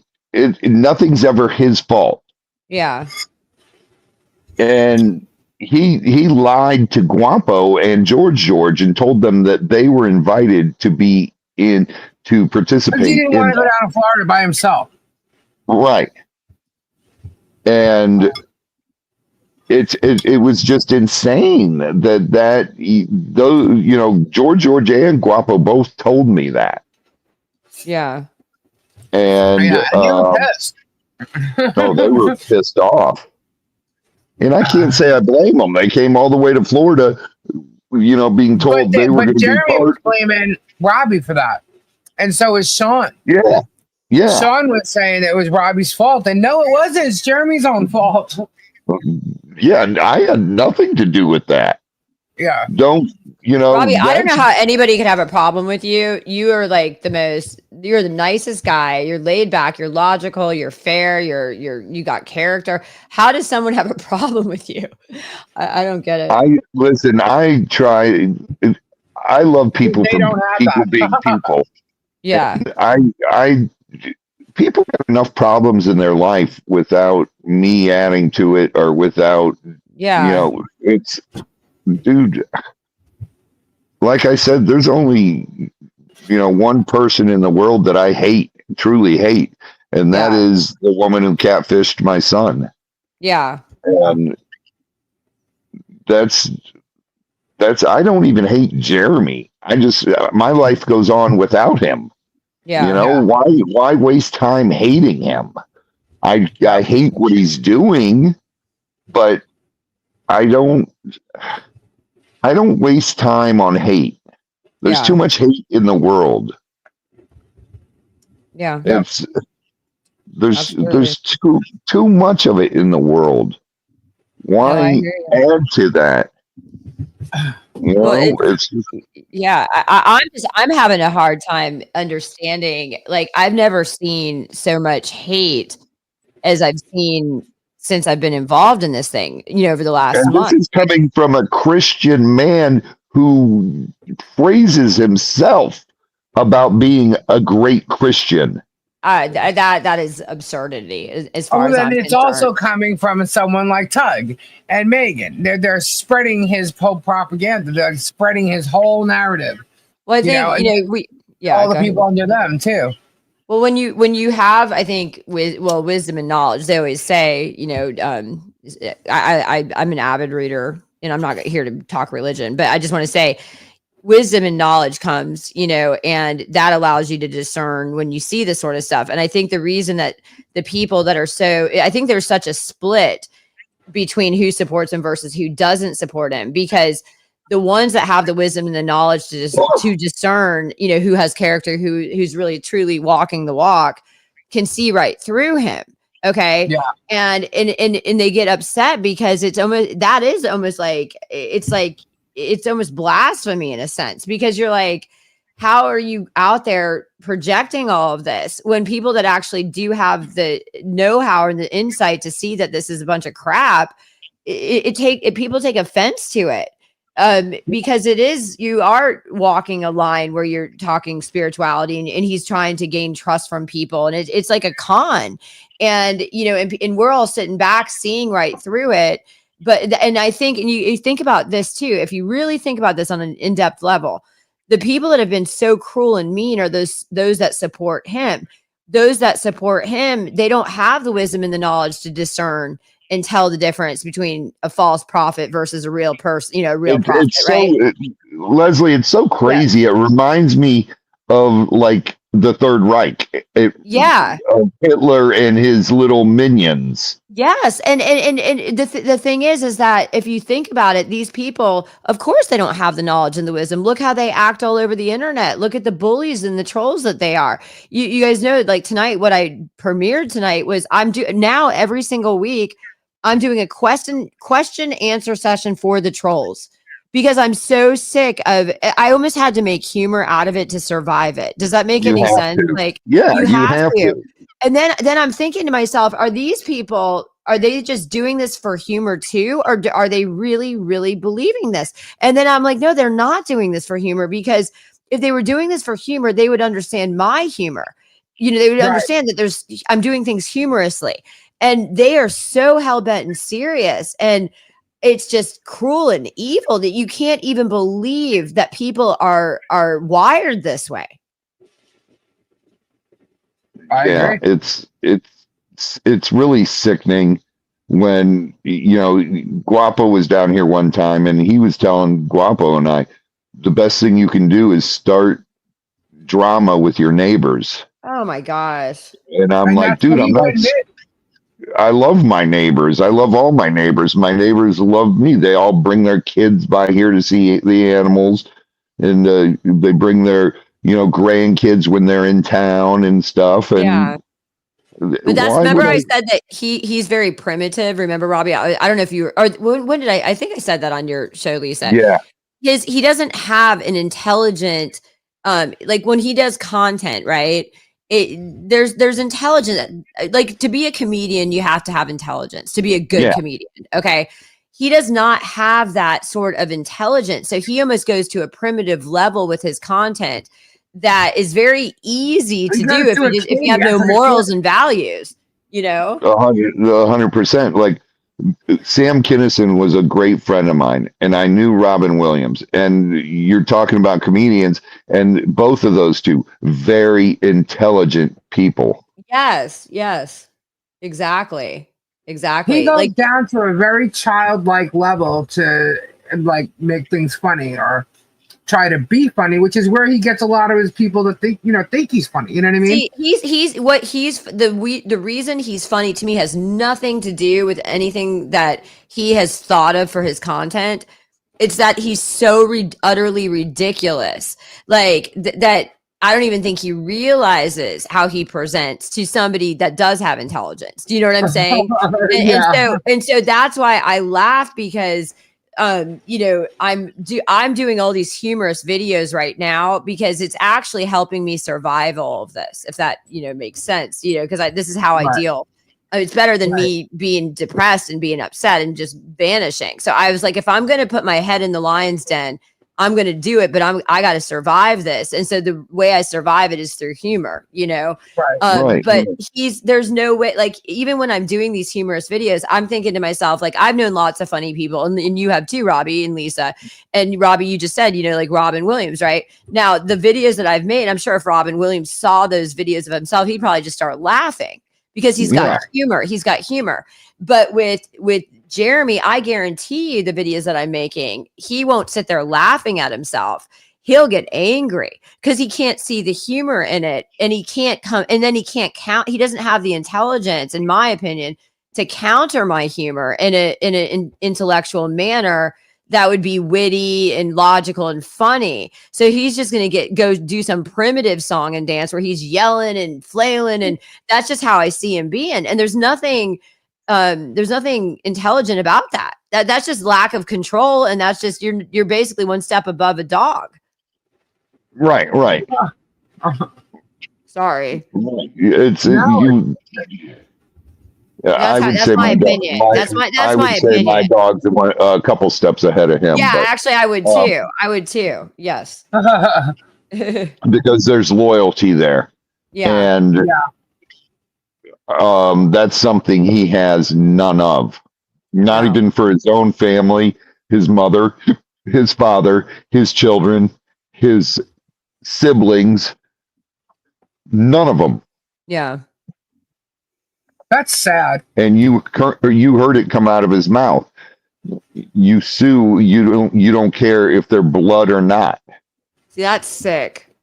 nothing's ever his fault. Yeah. And he lied to Guapo and George and told them that they were invited to participate. He didn't want to go down to Florida by himself. Right. And it was just insane that George and Guapo both told me that. Yeah. And they were pissed. They were pissed off. And I can't say I blame them. They came all the way to Florida, being told they were going to be Jeremy part. was blaming Robbie for that. And so was Sean. Yeah. Yeah. Sean was saying it was Robbie's fault. And no, it wasn't. It's Jeremy's own fault. Yeah. And I had nothing to do with that. Yeah. Robbie, I don't know how anybody could have a problem with you. You are like you're the nicest guy. You're laid back, you're logical, you're fair, you got character. How does someone have a problem with you? I don't get it. I try. I love people being people. Yeah. People have enough problems in their life without me adding to it or without, it's, dude, like I said, there's only, one person in the world that I truly hate, and that is the woman who catfished my son. Yeah. And that's, I don't even hate Jeremy. My life goes on without him. Yeah. Why waste time hating him? I hate what he's doing, but I don't waste time on hate. There's too much hate in the world. Yeah. There's too much of it in the world. Why add to that? I'm having a hard time understanding. Like, I've never seen so much hate as I've seen since I've been involved in this thing, over the last month. This is coming from a Christian man who praises himself about being a great Christian. That is absurdity as far as I'm it's concerned. also coming from someone like Tug and Megan. They're spreading his whole propaganda. They're spreading his whole narrative. Well, I think all the people under them too. Well, when you have, I think, wisdom and knowledge, they always say, I'm an avid reader, and I'm not here to talk religion, but I just want to say, wisdom and knowledge comes, and that allows you to discern when you see this sort of stuff. And I think the reason that the people that are I think there's such a split between who supports him versus who doesn't support him, because the ones that have the wisdom and the knowledge to discern, who has character, who's really truly walking the walk, can see right through him. Okay. Yeah. And they get upset because it's almost blasphemy in a sense, because you're like, how are you out there projecting all of this when people that actually do have the know-how and the insight to see that this is a bunch of crap, people take offense to it. because you are walking a line where you're talking spirituality, and he's trying to gain trust from people, and it's like a con, and and we're all sitting back seeing right through it. And I think, and you think about this too, if you really think about this on an in-depth level, the people that have been so cruel and mean are those that support him. Those that support him, they don't have the wisdom and the knowledge to discern and tell the difference between a false prophet versus a real person, a real prophet, right? Leslie, it's so crazy. Yeah. It reminds me of like the Third Reich. Of Hitler and his little minions. Yes. And the thing is that if you think about it, these people, of course, they don't have the knowledge and the wisdom. Look how they act all over the internet. Look at the bullies and the trolls that they are. You guys know, like tonight, what I premiered tonight was now every single week, I'm doing a question answer session for the trolls, because I'm so sick of it. I almost had to make humor out of it to survive it. Does that make any sense? Like, yeah, you have to. And then I'm thinking to myself, are these people, are they just doing this for humor too? Or are they really, really believing this? And then I'm like, no, they're not doing this for humor, because if they were doing this for humor, they would understand my humor. They would understand that I'm doing things humorously. And they are so hell-bent and serious. And it's just cruel and evil that you can't even believe that people are wired this way. Yeah, it's really sickening when, Guapo was down here one time and he was telling Guapo and I, the best thing you can do is start drama with your neighbors. Oh my gosh. And I'm like, dude, I love my neighbors. I love all my neighbors. My neighbors love me. They all bring their kids by here to see the animals, and they bring their, grandkids when they're in town and stuff. And but remember I said that he's very primitive. Remember, Robbie? I don't know if you or when did I think I said that on your show, Lisa. Yeah. He doesn't have an intelligent, like when he does content, right? There's intelligence. Like, to be a comedian, you have to have intelligence to be a good comedian. Okay. He does not have that sort of intelligence. So he almost goes to a primitive level with his content that is very easy to do if you have no morals and values, 100%. Like, Sam Kinison was a great friend of mine, and I knew Robin Williams. And you're talking about comedians, and both of those two, very intelligent people. Yes, exactly. He goes down to a very childlike level to like make things funny or try to be funny, which is where he gets a lot of his people to think he's funny. You know what I mean? See, the reason he's funny to me has nothing to do with anything that he has thought of for his content. It's that he's so utterly ridiculous. Like that I don't even think he realizes how he presents to somebody that does have intelligence. Do you know what I'm saying? And so that's why I laugh, because I'm doing all these humorous videos right now because it's actually helping me survive all of this, if that makes sense, because this is how I deal. It's better than me being depressed and being upset and just vanishing. So I was like, if I'm going to put my head in the lion's den, I'm going to do it, but I got to survive this. And so the way I survive it is through humor, but there's no way, like, even when I'm doing these humorous videos, I'm thinking to myself, like, I've known lots of funny people, and you have too, Robbie and Lisa. And Robbie, you just said, like Robin Williams, right? Now, the videos that I've made, I'm sure if Robin Williams saw those videos of himself, he'd probably just start laughing because he's got humor. He's got humor. But with Jeremy, I guarantee you the videos that I'm making, he won't sit there laughing at himself. He'll get angry because he can't see the humor in it, and he can't count. He doesn't have the intelligence, in my opinion, to counter my humor in an intellectual manner that would be witty and logical and funny. So he's just going to go do some primitive song and dance where he's yelling and flailing. And that's just how I see him being. And there's nothing intelligent about that. That's just lack of control. And that's just, you're basically one step above a dog. Right. Sorry. It's I would that's say my my dog. opinion. My, That's I would my say my opinion. dog's a couple steps ahead of him. Yeah, But actually, I would um, too. I would too. Yes. because there's loyalty there, Yeah. and that's something he has none of. Not No. even for his own family, his mother, his father, his children, his siblings. None of them. Yeah. That's sad. And you heard it come out of his mouth. You sue. You don't care if they're blood or not. See, that's sick.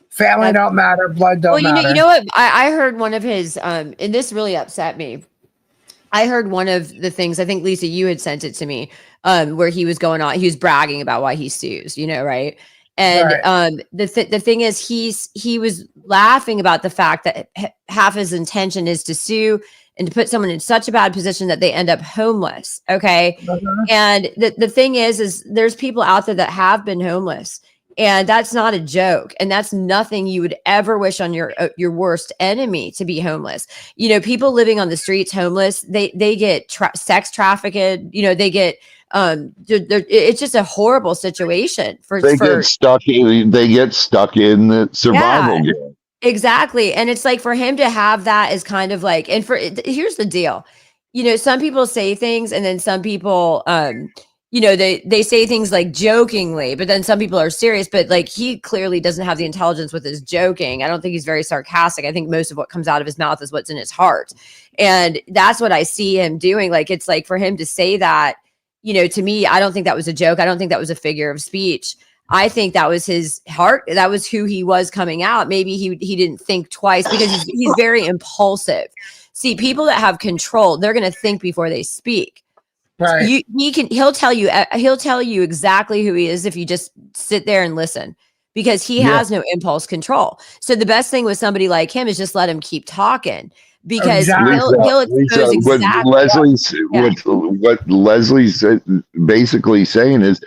Family don't matter, blood don't Well, matter. you know what? I heard one of his, and this really upset me. I heard one of the things, I think Lisa, you had sent it to me, where he was going on, he was bragging about why he sues, right? And Right. the thing is, he was laughing about the fact that half his intention is to sue and to put someone in such a bad position that they end up homeless. Okay. Mhm. And the thing is there's people out there that have been homeless, and that's not a joke, and that's nothing you would ever wish on your worst enemy, to be homeless. People living on the streets homeless, they get sex trafficked, they get it's just a horrible situation Get stuck in. They get stuck in the survival yeah, game. exactly. And it's like, for him to have that is kind of like, and here's the deal. Some people say things, and then some people they say things like jokingly, but then some people are serious. But like, he clearly doesn't have the intelligence with his joking. I don't think he's very sarcastic. I think most of what comes out of his mouth is what's in his heart. And that's what I see him doing. Like, it's like, for him to say that, to me, I don't think that was a joke. I don't think that was a figure of speech. I think that was his heart. That was who he was coming out. Maybe he didn't think twice, because he's very impulsive. See, people that have control, they're going to think before they speak. Right. He'll tell you exactly who he is if you just sit there and listen, because he has no impulse control. So the best thing with somebody like him is just let him keep talking, because Exactly. he'll expose exactly. What Leslie's basically saying is,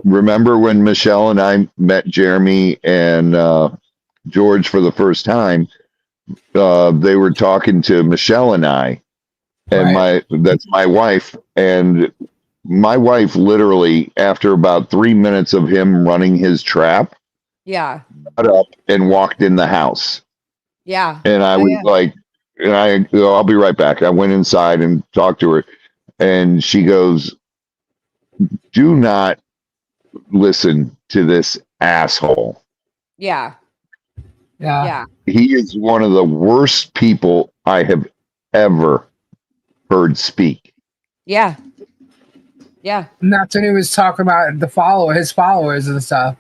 remember when Michelle and I met Jeremy and George for the first time? They were talking to Michelle and I, and that's my wife. And my wife literally, after about 3 minutes of him running his trap, Yeah. got up and walked in the house. Yeah. And I was like, I'll be right back. I went inside and talked to her, and she goes, do not listen to this asshole. Yeah. Yeah. Yeah. He is one of the worst people I have ever heard speak. Yeah. Yeah. And that's when he was talking about his followers and stuff.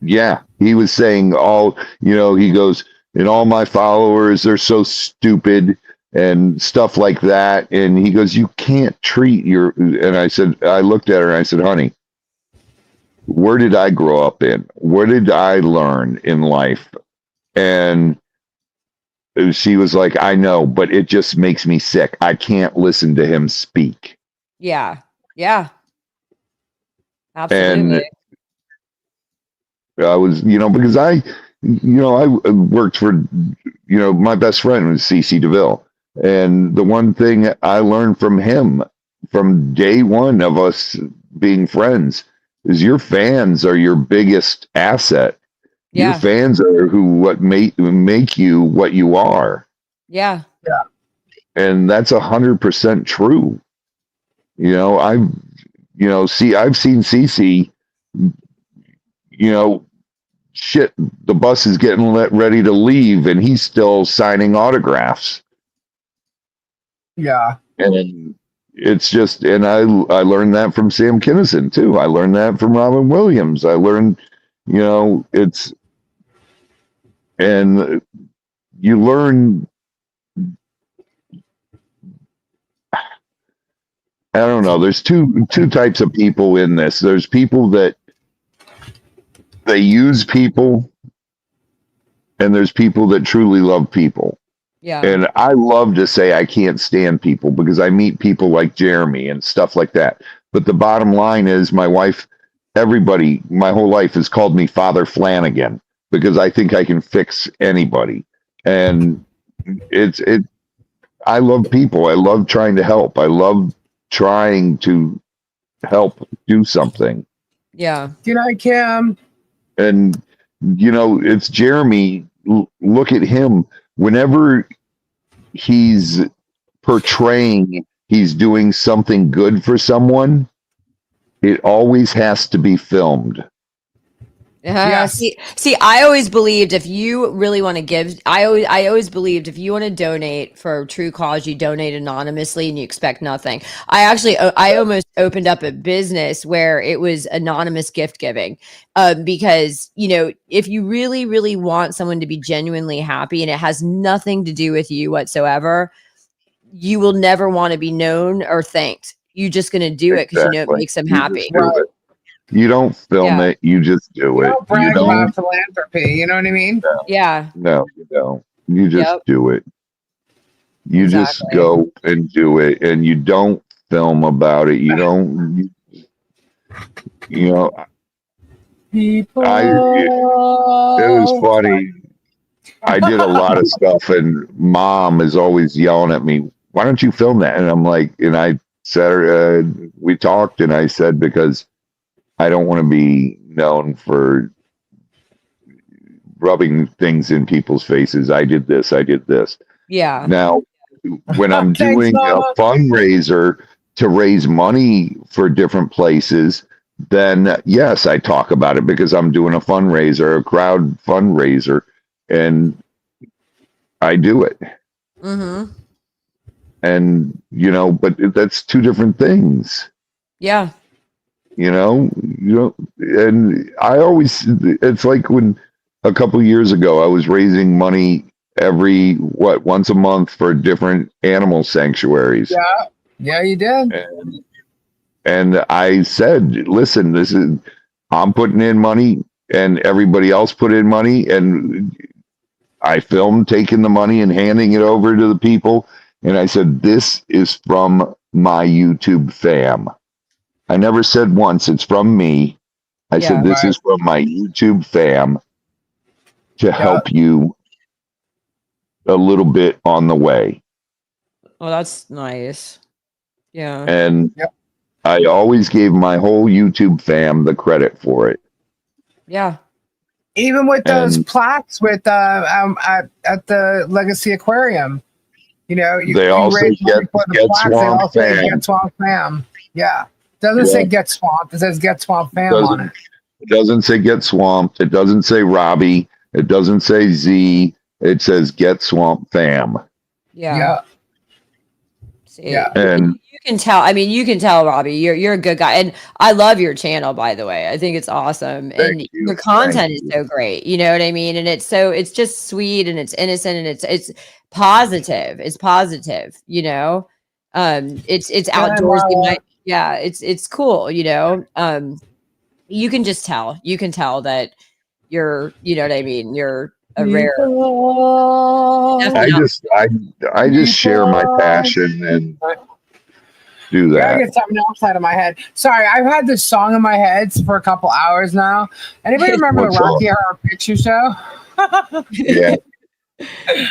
Yeah. He was saying he goes, and all my followers are so stupid and stuff like that. And he goes, you can't treat and I looked at her and I said, honey, where did I grow up in? What did I learn in life? And she was like, I know, but it just makes me sick. I can't listen to him speak. Yeah. Yeah. Absolutely. And I was, because I worked for, my best friend was CC DeVille. And the one thing I learned from him from day one of us being friends is your fans are your biggest asset. Yeah. Your fans are what make you what you are. Yeah. Yeah. And that's 100% true. I've seen CC, shit, the bus is getting ready to leave and he's still signing autographs. Yeah. And it's just, and I learned that from Sam Kinison too. I learned that from Robin Williams. I learned, and you learn, I don't know. There's two types of people in this. There's people that they use people, and there's people that truly love people. Yeah. And I love to say I can't stand people because I meet people like Jeremy and stuff like that. But the bottom line is my wife, everybody, my whole life has called me Father Flanagan because I think I can fix anybody. And I love people. I love trying to help. I love trying to help do something. Yeah. Good night, Kim. And, it's Jeremy. Look at him. Whenever he's portraying he's doing something good for someone, it always has to be filmed. Yes. See, I always believed if you really want to give, I always believed if you want to donate for a true cause, you donate anonymously and you expect nothing. I almost opened up a business where it was anonymous gift giving, because if you really, really want someone to be genuinely happy and it has nothing to do with you whatsoever, you will never want to be known or thanked. You're just going to do it because it makes them happy. You don't film it, you just do You it. don't brag about philanthropy. You know what I mean? Yeah. No, you don't. You just do it. You just Exactly. go and do it, and you don't film about it. You don't. People. It was funny. I did a lot of stuff, and Mom is always yelling at me, "Why don't you film that?" And I'm like, and I said, we talked, and I said, because I don't want to be known for rubbing things in people's faces. I did this. Yeah. Now, when I'm doing a fundraiser to raise money for different places, then yes, I talk about it because I'm doing a fundraiser, a crowd fundraiser, and I do it. Mm-hmm. And, but that's two different things. Yeah. And I always, it's like when a couple of years ago, I was raising money once a month for different animal sanctuaries. Yeah, you did. And I said, listen, I'm putting in money and everybody else put in money, and I filmed taking the money and handing it over to the people. And I said, this is from my YouTube fam. I never said once it's from me. I said, this is from my YouTube fam to help you a little bit on the way. Oh, that's nice. Yeah. And I always gave my whole YouTube fam the credit for it. Yeah. Even with those plaques at the Legacy Aquarium, they also get Swamp Fam. Get Swamp Fam. Yeah. Doesn't say Get Swamped. It says Get Swamp Fam on it. It doesn't say Get Swamped. It doesn't say Robbie. It doesn't say Z. It says Get Swamp Fam. Yeah. See, and you can tell. I mean, you can tell, Robbie. You're a good guy, and I love your channel. By the way, I think it's awesome, and your content is so great. You know what I mean? And it's just sweet, and it's innocent, and it's positive. It's positive. It's outdoorsy. It's cool. You can just tell. You can tell that you're. You know what I mean? You're a rare. I just share my passion and do that. I get something else out of my head. Sorry, I've had this song in my head for a couple hours now. Anybody remember the Rocky Horror Picture Show? Yeah,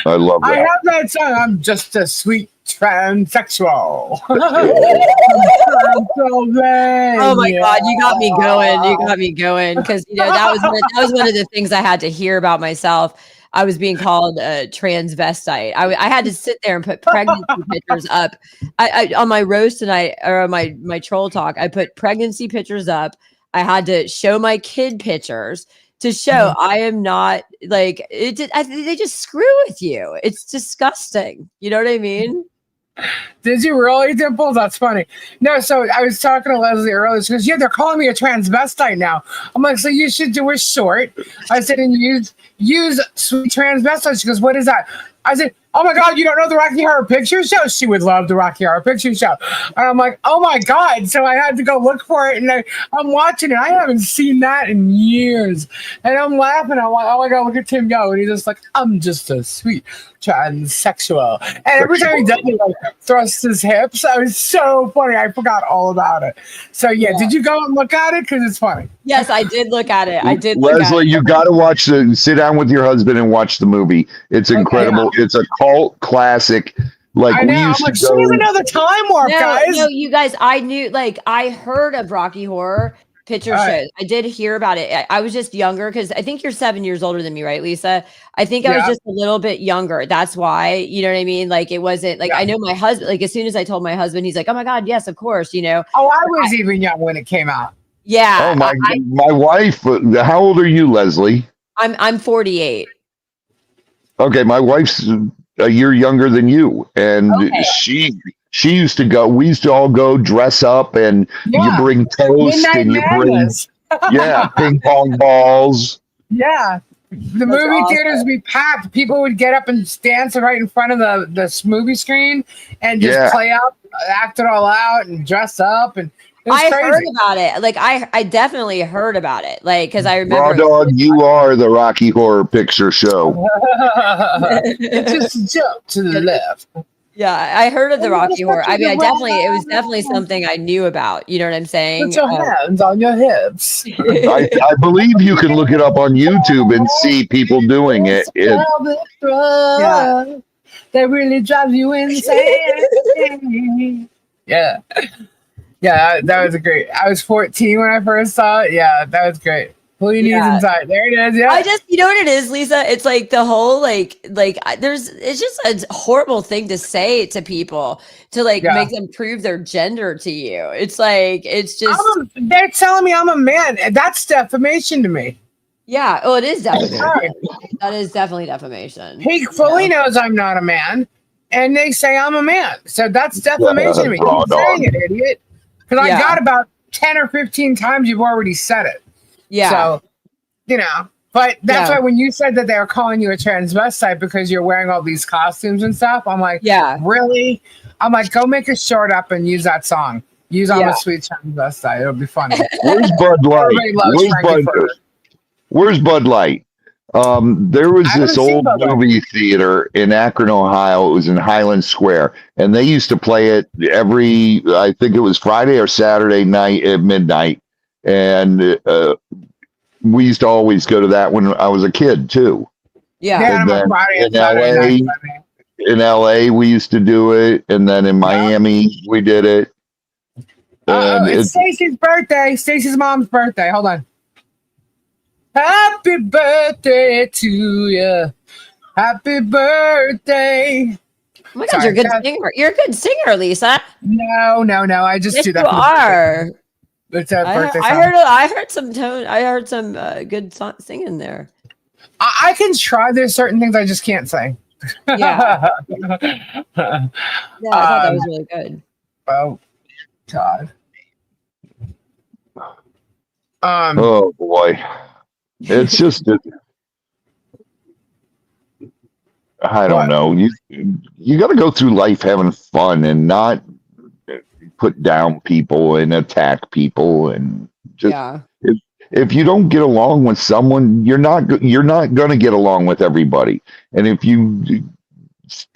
I love that. I have that song. I'm just a sweet transsexual. Oh my God, you got me going. You got me going because that was one of the things I had to hear about myself. I was being called a transvestite. I had to sit there and put pregnancy pictures up. I on my roast tonight, or on my troll talk, I put pregnancy pictures up. I had to show my kid pictures to show I am not like it. They just screw with you. It's disgusting. You know what I mean? Did you really, Dimples? That's funny. No, so I was talking to Leslie earlier. She goes, they're calling me a transvestite now. I'm like, so you should do a short. I said, and use sweet transvestite. She goes, what is that? I said, oh my God, you don't know the Rocky Horror Picture Show? She would love the Rocky Horror Picture Show. And I'm like, oh my God. So I had to go look for it. And I'm watching it. I haven't seen that in years. And I'm laughing. I'm like, oh my God, look at Tim go. And he's just like, I'm just a sweet transsexual. And every time he does it, like thrusts his hips. It was so funny. I forgot all about it. So yeah. Did you go and look at it? Because it's funny. Yes, I did look at it. Leslie, you got to sit down with your husband and watch the movie. It's incredible. It's a cult classic. Like I we know. I'm used like, to she go. doesn't know the time warp, guys. No, you guys, I knew, like, I heard of Rocky Horror Picture All right. Shows. I did hear about it. I was just younger because I think you're 7 years older than me, right, Lisa? I think I was Yeah. just a little bit younger. That's why, you know what I mean? Like, it wasn't like Yeah. I know my husband, like, as soon as I told my husband, he's like, oh my God, yes, of course, you know? Oh, I was even young when it came out. Yeah. Oh my wife. How old are you, Leslie? I'm 48. Okay, my wife's a year younger than you, and Okay. she used to go. We used to all go dress up, and you Yeah. bring toast, Midnight and you bring Madness. ping pong balls. Yeah. The That's movie awesome. theaters would be packed. People would get up and dance right in front of the movie screen and just Yeah. play out, act it all out, and dress up. And it was I crazy. heard about it. Like, I definitely heard about it. Like, because I Raw remember. dog, you are the Rocky Horror Picture Show. It's just a jump to the left. Yeah, I heard of the Rocky Horror. I mean, it was Wow. definitely something I knew about. You know what I'm saying? Put your hands on your hips. I believe you can look it up on YouTube and see people doing it. Yeah. That really drives you insane. Yeah. Yeah, that was a great. I was 14 when I first saw it. Yeah, that was great. Pull your knees inside. There it is. Yeah. I just, you know what it is, Lisa? It's like the whole it's just a horrible thing to say to people to make them prove their gender to you. It's like, it's just, they're telling me I'm a man. And that's defamation to me. yeah. Oh, it is defamation. That is definitely defamation. He fully knows I'm not a man, and they say I'm a man. So that's defamation to me. Keep saying it, idiot. Because I got about 10 or 15 times you've already said it. Yeah. So, you know, but that's why when you said that they were calling you a transvestite because you're wearing all these costumes and stuff, I'm like, yeah, really? I'm like, go make a short up and use that song. Use I'm a sweet transvestite. It'll be funny. Where's Bud Light? Everybody loves Frankie Where's Bud Light? There was I this haven't seen old Bud Light. movie theater in Akron, Ohio. It was in Highland Square, and they used to play it every, I think it was Friday or Saturday night at midnight. And we used to always go to that when I was a kid too. Yeah. And then in LA, we used to do it, and then in Miami, we did it. And it's Stacy's birthday. Stacy's mom's birthday. Hold on. Happy birthday to you. Happy birthday. Oh my God, you're a good singer. You're a good singer, Lisa. No. I just do that. You are. It's a birthday song. I heard some tone. I heard some good singing there. I can try. There's certain things I just can't say. Yeah. Yeah, I thought that was really good. Oh, God. Oh boy, it's just I don't know. You got to go through life having fun and not put down people and attack people and just if you don't get along with someone, you're not going to get along with everybody. And if you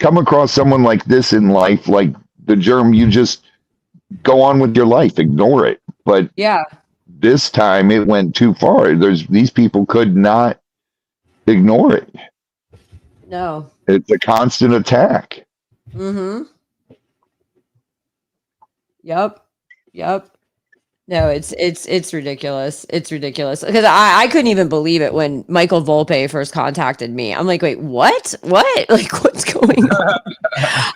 come across someone like this in life, like the germ, you just go on with your life, ignore it. But this time it went too far. These people could not ignore it. No. It's a constant attack. Mm-hmm. Yep. No, it's ridiculous. It's ridiculous because I couldn't even believe it when Michael Volpe first contacted me. I'm like, wait, what? Like, what's going on?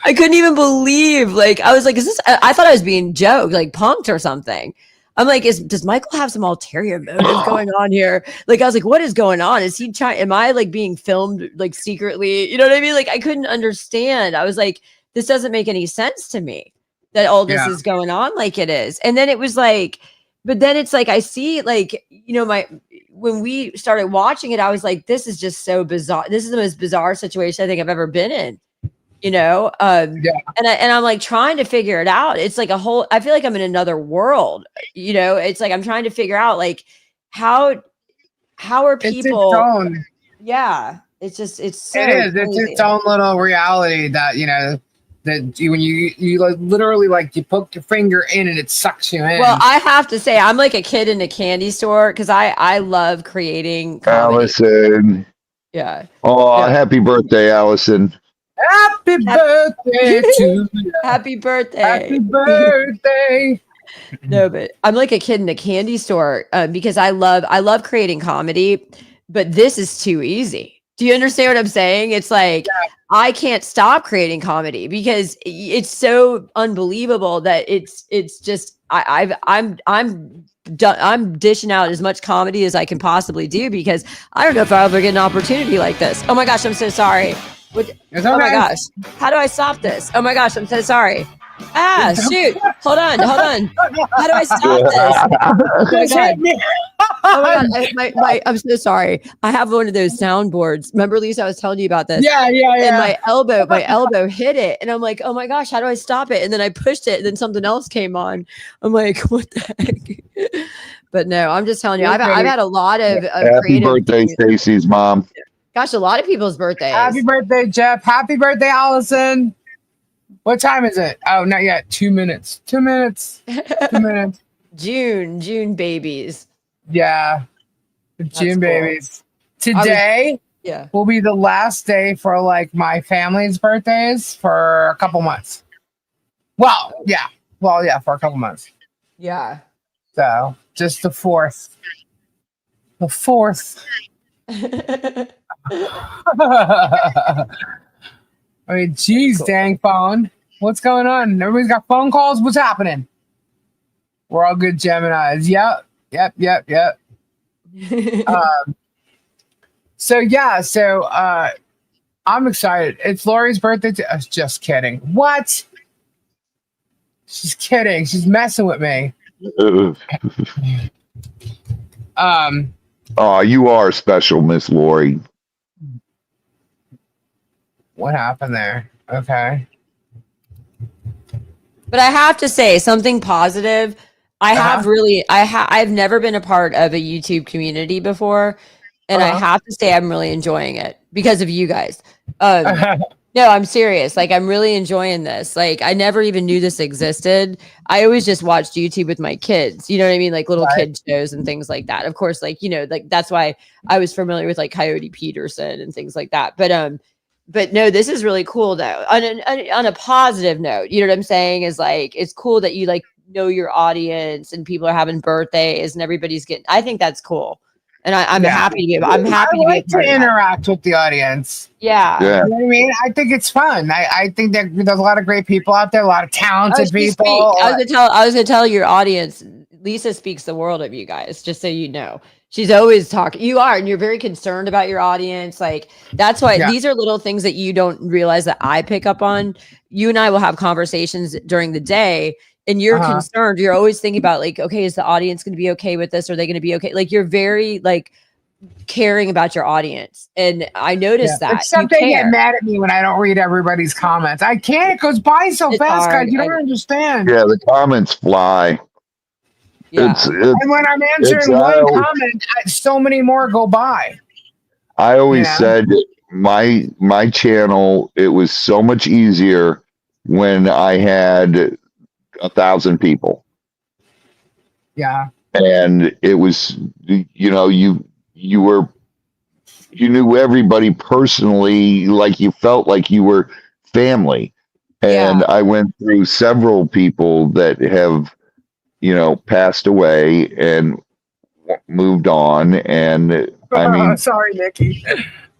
I couldn't even believe. Like, I was like, is this? I thought I was being joked, like punked or something. I'm like, does Michael have some ulterior motive going on here? Like, I was like, what is going on? Is he trying? Am I like being filmed like secretly? You know what I mean? Like, I couldn't understand. I was like, this doesn't make any sense to me that all this is going on like it is. And then it was like, but then it's like, I see like, you know, when we started watching it, I was like, this is just so bizarre. This is the most bizarre situation I think I've ever been in, you know? And I'm like trying to figure it out. It's like I feel like I'm in another world, you know? It's like, I'm trying to figure out like, how are people? It's just, it's so It's its own little reality that, you know, that when you like literally like you poke your finger in and it sucks you in. Well, I have to say I'm like a kid in a candy store because I love creating comedy. Allison. Yeah. Oh, happy birthday, Allison. Happy birthday to you. Happy birthday. Happy birthday. No, but I'm like a kid in a candy store because I love creating comedy, but this is too easy. Do you understand what I'm saying? It's like I can't stop creating comedy because it's so unbelievable that it's just I'm dishing out as much comedy as I can possibly do because I don't know if I'll ever get an opportunity like this. Oh my gosh, I'm so sorry. It's Oh my okay. gosh, how do I stop this? Oh my gosh, I'm so sorry. Ah, shoot. Hold on. How do I stop this? Oh my Just God. hit me. Oh my God. I'm so sorry. I have one of those soundboards. Remember, Lisa, I was telling you about this. Yeah. And my elbow hit it. And I'm like, oh my gosh, how do I stop it? And then I pushed it and then something else came on. I'm like, what the heck? But no, I'm just telling you, I've had a lot of Happy creative birthday, Stacy's mom. Gosh, a lot of people's birthdays. Happy birthday, Jeff. Happy birthday, Allison. What time is it? Oh, not yet. 2 minutes. 2 minutes. 2 minutes. June babies. Yeah. The June cool. babies. Today Yeah. will be the last day for like my family's birthdays for a couple months. Well, yeah. For a couple months. Yeah. So just the fourth. The fourth. I mean, geez, dang phone. What's going on? Everybody's got phone calls. What's happening? We're all good Geminis. Yep. So I'm excited. It's Lori's birthday. Just kidding. What? She's kidding. She's messing with me. Oh, you are special, Miss Lori. What happened there? Okay. But I have to say something positive. I've never been a part of a YouTube community before, and I have to say I'm really enjoying it because of you guys. No, I'm serious. Like I'm really enjoying this. Like I never even knew this existed. I always just watched YouTube with my kids. You know what I mean? Like little kid shows and things like that. Of course, like like that's why I was familiar with like Coyote Peterson and things like that. But no, this is really cool though. On a positive note, you know what I'm saying? Is like it's cool that you like know your audience and people are having birthdays and everybody's getting. I think that's cool, and I'm happy to be. I'm happy I like to be to interact with the audience. Yeah. You know what I mean? I think it's fun. I think that there's a lot of great people out there, a lot of talented people. I was gonna tell your audience. Lisa speaks the world of you guys, just so you know. She's always talking. You are, and you're very concerned about your audience. Like that's why these are little things that you don't realize that I pick up on. You and I will have conversations during the day, and you're concerned. You're always thinking about like, okay, is the audience going to be okay with this? Are they going to be okay? Like you're very like caring about your audience, and I noticed that. Except they get mad at me when I don't read everybody's comments. I can't. It goes by so fast, guys. You don't understand. Yeah, the comments fly. Yeah. And when I'm answering one comment, so many more go by. I always said my channel, it was so much easier when I had 1,000 people. Yeah. And it was, you know, you knew everybody personally, like you felt like you were family. And I went through several people that have, you know, passed away and moved on. And I mean, sorry, Nikki.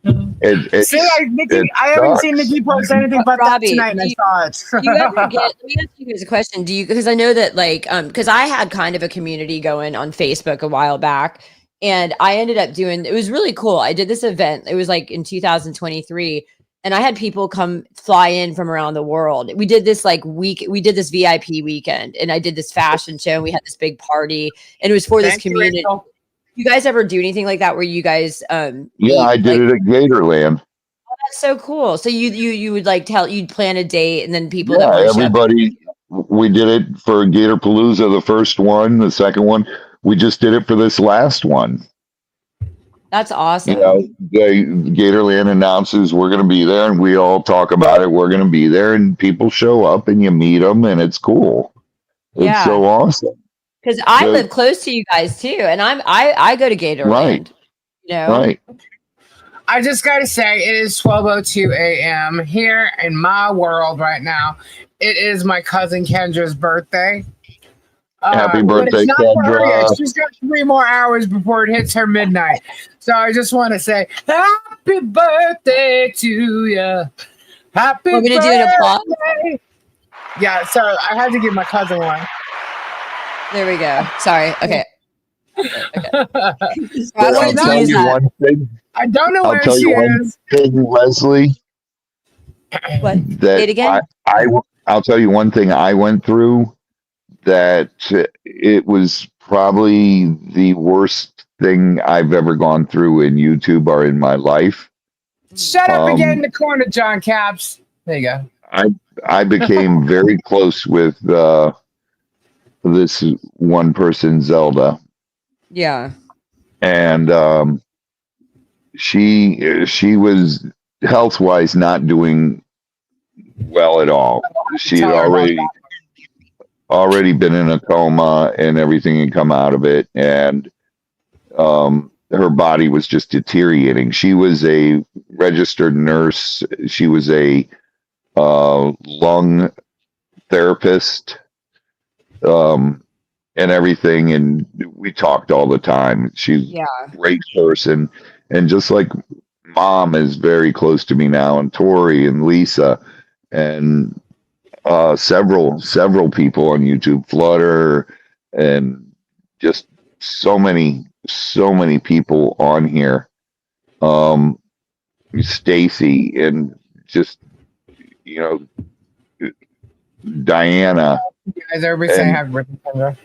Nikki, I haven't seen Nikki post anything but Robbie, that tonight, and I saw it. Do you ever get? Let me ask you guys a question. Do you? Because I know that, like, because I had kind of a community going on Facebook a while back, and I ended up doing. It was really cool. I did this event. It was like in 2023. And I had people fly in from around the world. We did this we did this VIP weekend, and I did this fashion show, and we had this big party, and it was for this community. You guys ever do anything like that where you guys yeah, I did it at Gatorland. Oh, that's so cool. So you would like you'd plan a date, and then people everybody we did it for Gator Palooza, the first one, the second one. We just did it for this last one. That's awesome. You know, Gatorland announces we're going to be there, and we all talk about it. We're going to be there, and people show up, and you meet them, and it's cool. It's so awesome. Because I live close to you guys too, and I go to Gatorland. Right. You know. Right. I just got to say, it is 12:02 a.m. here in my world right now. It is my cousin Kendra's birthday. Happy But it's birthday, not for her yet. Kendra. She's got 3 more hours before it hits her midnight. So I just want to say, happy birthday to you. Happy Want me to do birthday. an applause? Yeah, so I had to give my cousin one. There we go. Sorry. Okay. Okay. I I'll wanted to tell use you that. one thing. I don't know I'll where tell she you one is. thing, Leslie. What? Say That it again. I'll tell you one thing I went through that it was probably the worst thing I've ever gone through in YouTube or in my life. Shut up and get in Um, the corner, John Caps. There you go. I became very close with this one person, Zelda, Yeah. and she was health wise not doing well at all. She had Tell her about already been in a coma and everything had come out of it, and her body was just deteriorating. She was a registered nurse. She was a lung therapist, and everything, and we talked all the time. She's Yeah. a great person, and just like Mom is very close to me now, and Tori and Lisa, and several people on YouTube, Flutter, and just so many people on here. Stacy, and just, you know, Diana. You guys, everybody saying And happy birthday, Kendra.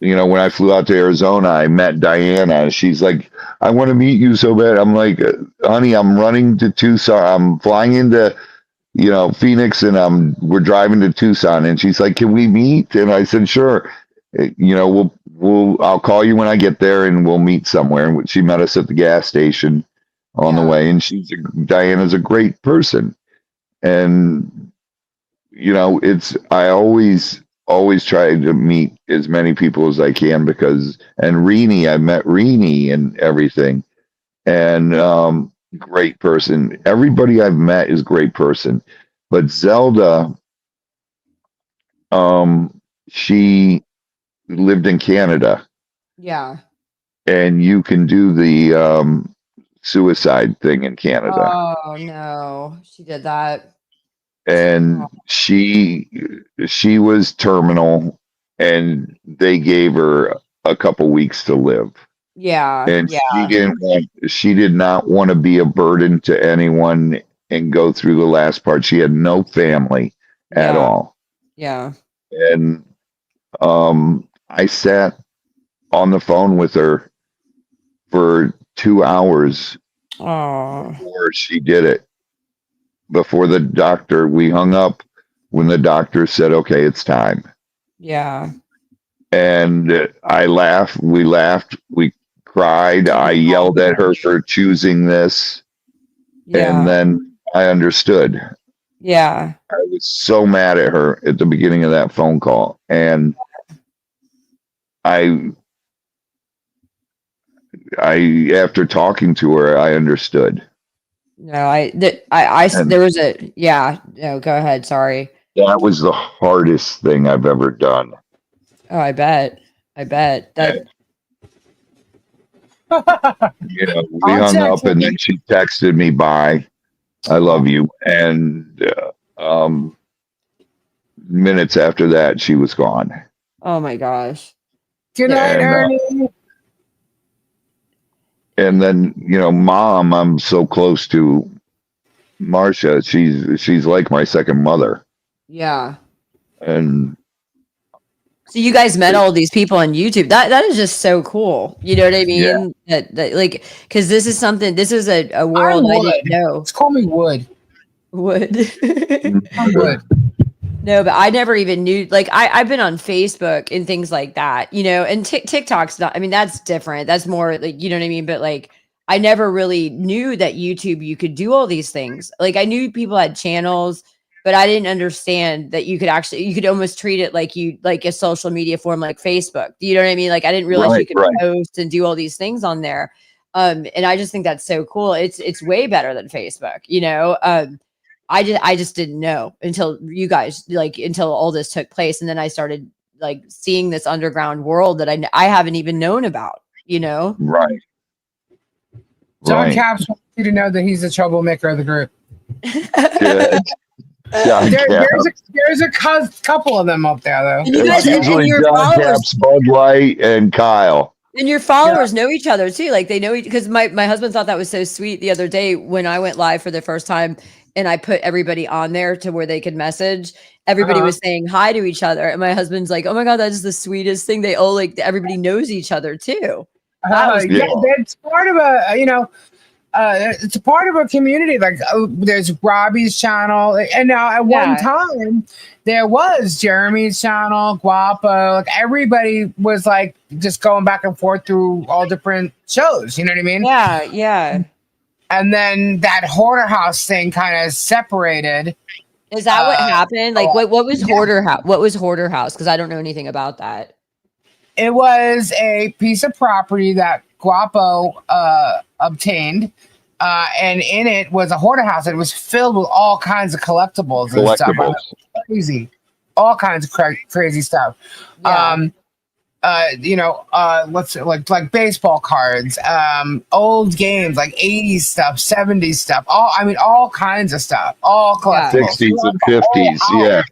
when I flew out to Arizona, I met Diana. She's like, I want to meet you so bad. I'm like, honey, I'm running to Tucson. I'm flying into, Phoenix, and we're driving to Tucson. And she's like, can we meet? And I said, sure. I'll call you when I get there, and we'll meet somewhere. And she met us at the gas station on the way. And Diana's a great person. And, I always try to meet as many people as I can, and I met Rini and everything, and great person. Everybody I've met is great person, but Zelda, she lived in Canada, Yeah. and you can do the suicide thing in Canada, Oh no. She did that. and she was terminal, and they gave her a couple weeks to live. Yeah. And Yeah. she did not want to be a burden to anyone and go through the last part. She had no family at Yeah. all. Yeah. And I sat on the phone with her for 2 hours Oh. before she did it. Before the doctor, we hung up when the doctor said, okay, it's time. Yeah. And we laughed, we cried, I yelled at her for choosing this. Yeah. And then I understood. Yeah. I was so mad at her at the beginning of that phone call. And I after talking to her, I understood. No, And there was a, yeah. No, go ahead. Sorry. that was the hardest thing I've ever done. Oh, I bet that. We hung up, and then she texted me, bye, I love you. And minutes after that, she was gone. Oh my gosh. Good night, Ernie. And then, Mom, I'm so close to Marcia. She's like my second mother. Yeah. And So you guys met all these people on YouTube. That is just so cool. You know what I mean? Yeah. That like, because this is a world I didn't know. Just call me Wood. Would. I'm Wood. No, but I never even knew. Like, I've been on Facebook and things like that, and TikTok's not. I mean, that's different. That's more like, you know what I mean. But like, I never really knew that YouTube you could do all these things. Like, I knew people had channels, but I didn't understand that you could almost treat it like a social media form like Facebook. Do you know what I mean? Like, I didn't realize you could post and do all these things on there. And I just think that's so cool. It's way better than Facebook, you know. I just didn't know until you guys, like, until all this took place, and then I started like seeing this underground world that I haven't even known about, you know. Right. John Right. Caps wants you to know that he's the troublemaker of the group. Yeah. John There, Cap. there's a couple of them up there though. And you guys, It's usually and your John followers, Caps, Bud Light, and Kyle. and your followers know each other too. Like they know each, because my husband thought that was so sweet the other day when I went live for the first time and I put everybody on there to where they could message. Everybody was saying hi to each other, and my husband's like, "Oh my god, that is the sweetest thing." They all like everybody knows each other too. That was Yeah, cool. that's part of it's a part of a community. Like there's Robbie's channel, and now at one time there was Jeremy's channel, Guapo. Like everybody was like just going back and forth through all different shows. You know what I mean? Yeah, yeah. And then that Hoarder House thing kind of separated. Is that what happened? Like, what was Hoarder House? What was Hoarder House? Because I don't know anything about that. It was a piece of property that Guapo obtained, and in it was a hoarder house. It was filled with all kinds of collectibles and stuff. Crazy, all kinds of crazy stuff. Yeah. Let's say like baseball cards, old games, like 80s stuff, 70s stuff. All kinds of stuff. All collectibles. 60s and 50s, yeah.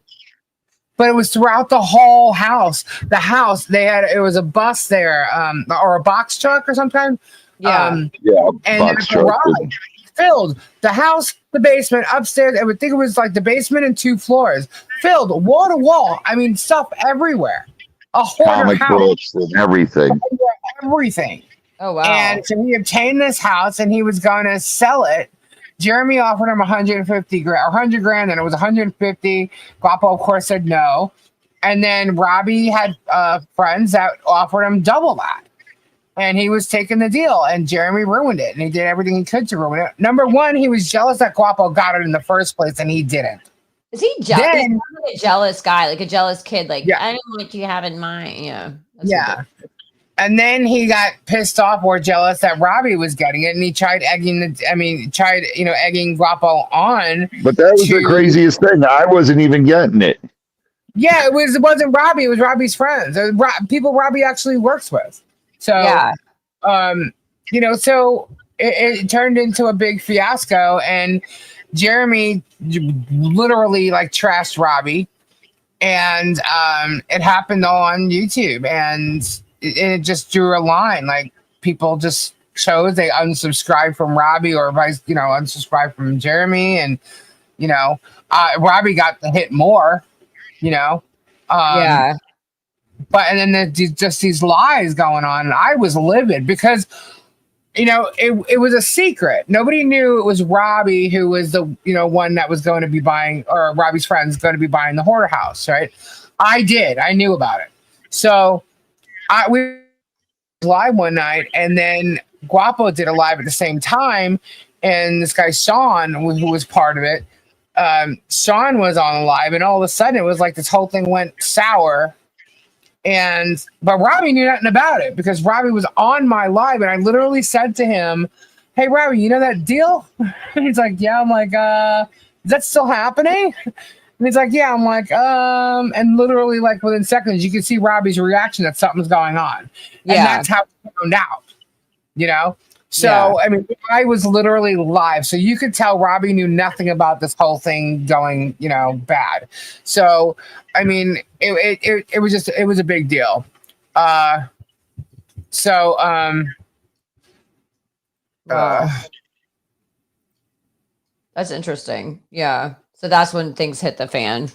But it was throughout the whole house. The house, it was a bus there, or a box truck or something. Yeah. And box the truck. garage filled the house, the basement, upstairs. I would think it was like the basement and 2 floors filled wall to wall. I mean, stuff everywhere. A hoarder Comic house. books and everything. Everything. Oh wow. And so he obtained this house and he was going to sell it. Jeremy offered him 150 grand or 100 grand, and it was 150. Guapo, of course, said no. And then Robbie had friends that offered him double that. And he was taking the deal, and Jeremy ruined it, and he did everything he could to ruin it. Number one, he was jealous that Guapo got it in the first place, and he didn't. Is he jealous? Then- He's like a jealous guy, like a jealous kid. Like, Yeah. I don't know what you have in mind. Yeah. That's Yeah. ridiculous. And then he got pissed off or jealous that Robbie was getting it, and he tried egging Guapo on. But that was the craziest thing. I wasn't even getting it. Yeah, it wasn't Robbie, it was Robbie's friends. People Robbie actually works with. So Yeah. So it turned into a big fiasco, and Jeremy literally like trashed Robbie, and it happened on YouTube, and it just drew a line. Like people just chose they unsubscribed from Robbie or unsubscribed from Jeremy, and Robbie got the hit more, Yeah. But and then there's just these lies going on, and I was livid because it was a secret. Nobody knew it was Robbie who was the one that was going to be buying, or Robbie's friends going to be buying the hoarder house, right? I knew about it. So we live one night, and then Guapo did a live at the same time, and this guy Sean, who was part of it, Sean was on the live, and all of a sudden it was like this whole thing went sour. But Robbie knew nothing about it because Robbie was on my live, and I literally said to him, "Hey Robbie, you know that deal?" And he's like, "Yeah." I'm like, "Is that still happening?" And he's like, "Yeah." I'm like, and literally like within seconds, you can see Robbie's reaction that something's going on. And that's how it found out, So, Yeah. I mean, I was literally live. So you could tell Robbie knew nothing about this whole thing going, bad. So, I mean, it was a big deal. That's interesting. Yeah. So that's when things hit the fan.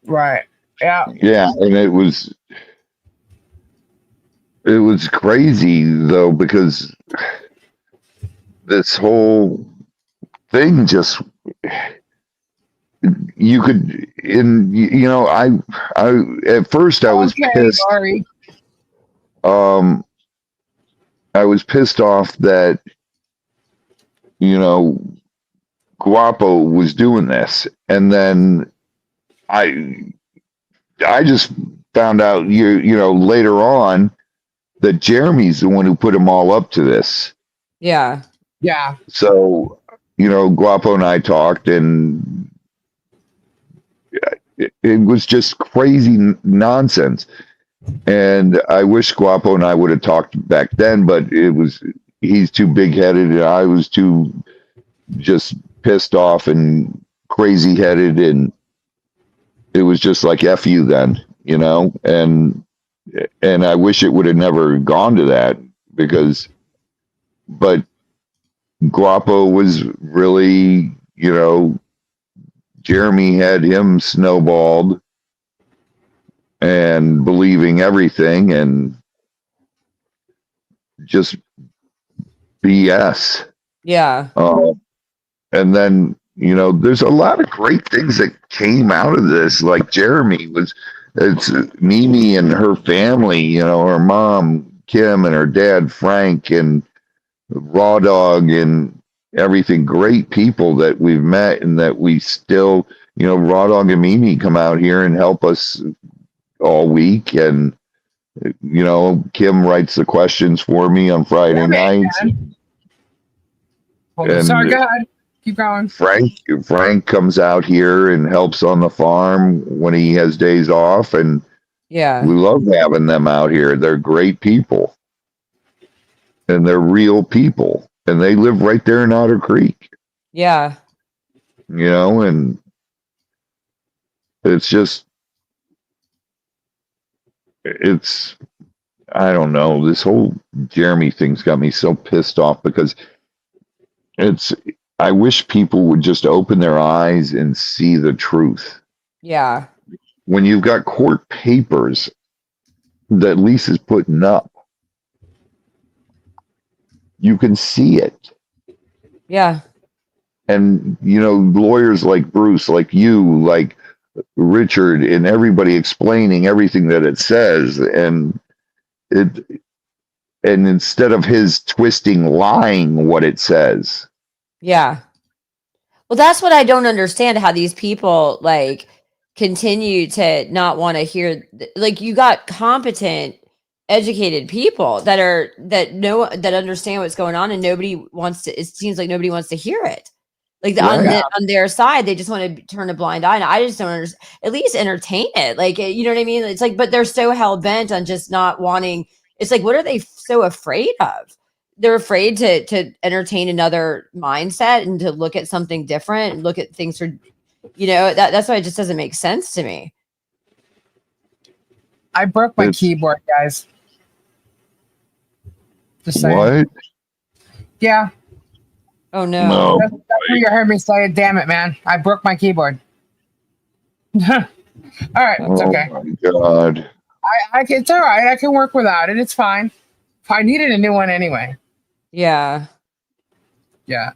Right. Yeah. Yeah, and it was crazy though, because this whole thing just I at first I was pissed. Sorry. I was pissed off that Guapo was doing this, and then I just found out later on that Jeremy's the one who put them all up to this. Yeah. Yeah. So, Guapo and I talked, and it was just crazy nonsense. And I wish Guapo and I would have talked back then, but he's too big headed, and I was too just pissed off and crazy headed, and it was just like F you then, and I wish it would have never gone to that, but Guapo was really, Jeremy had him snowballed and believing everything and just BS. Yeah. And then, there's a lot of great things that came out of this. Like it's Mimi and her family, her mom, Kim, and her dad, Frank, and Raw Dog, and everything. Great people that we've met and that we still, Raw Dog and Mimi come out here and help us all week. And, Kim writes the questions for me on Friday nights. Sorry, go ahead. Keep going. Frank comes out here and helps on the farm when he has days off, and Yeah. we love having them out here. They're great people, and they're real people, and they live right there in Otter Creek. Yeah. And it's just, I don't know. This whole Jeremy thing's got me so pissed off because I wish people would just open their eyes and see the truth. Yeah. When you've got court papers that Lisa's putting up, you can see it. Yeah. And, lawyers like Bruce, like you, like Richard, and everybody explaining everything that it says. And instead of his twisting, lying what it says. Yeah. Well, that's what I don't understand, how these people continue to not want to hear. You got competent, educated people that understand what's going on, and it seems like nobody wants to hear it. On their side, they just want to turn a blind eye. And I just don't understand. At least entertain it. You know what I mean? It's but they're so hell bent on just not wanting. It's what are they so afraid of? They're afraid to entertain another mindset and to look at something different and look at things for, that's why it just doesn't make sense to me. I broke my keyboard, guys. Just saying. What? Yeah. Oh no. That's what you heard me say. Damn it, man. I broke my keyboard. All right. It's okay. Oh my God. It's all right. I can work without it. It's fine. I needed a new one anyway. Yeah. Yeah.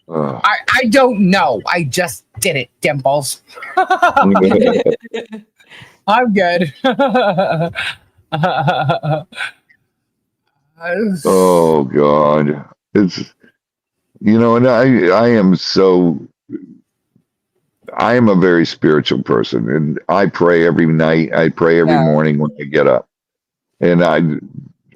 I don't know. I just did it, Dimples. I'm good. Oh God. It's, and I am a very spiritual person, and I pray every night. I pray every morning when I get up. And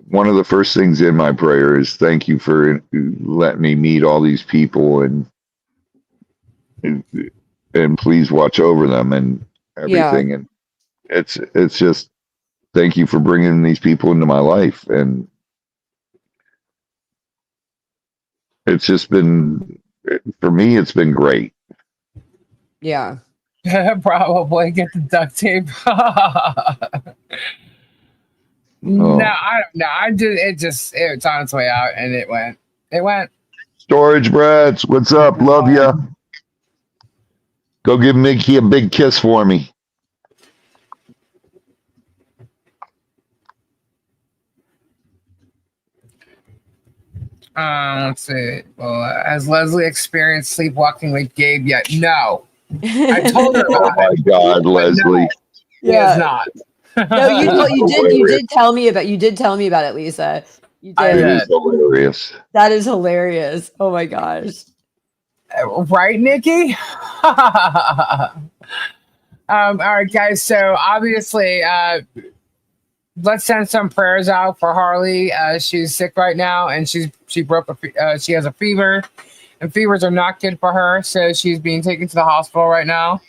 one of the first things in my prayer is thank you for letting me meet all these people, and please watch over them and everything. And it's just thank you for bringing these people into my life. And it's just been, for me, it's been great. Yeah. Probably get the duct tape. No, I don't know. It's on its way out, and it went. Storage Brats, what's up? Love ya. Go give Mickey a big kiss for me. Let's see. Well, has Leslie experienced sleepwalking with Gabe yet? No. I told her about Oh my God, Leslie. He has not. No, you did tell me about it, Lisa. You did. It is hilarious. That is hilarious. Oh my gosh. Right, Nikki? All right, guys. So obviously, let's send some prayers out for Harley. She's sick right now, and she has a fever, and fevers are not good for her. So she's being taken to the hospital right now.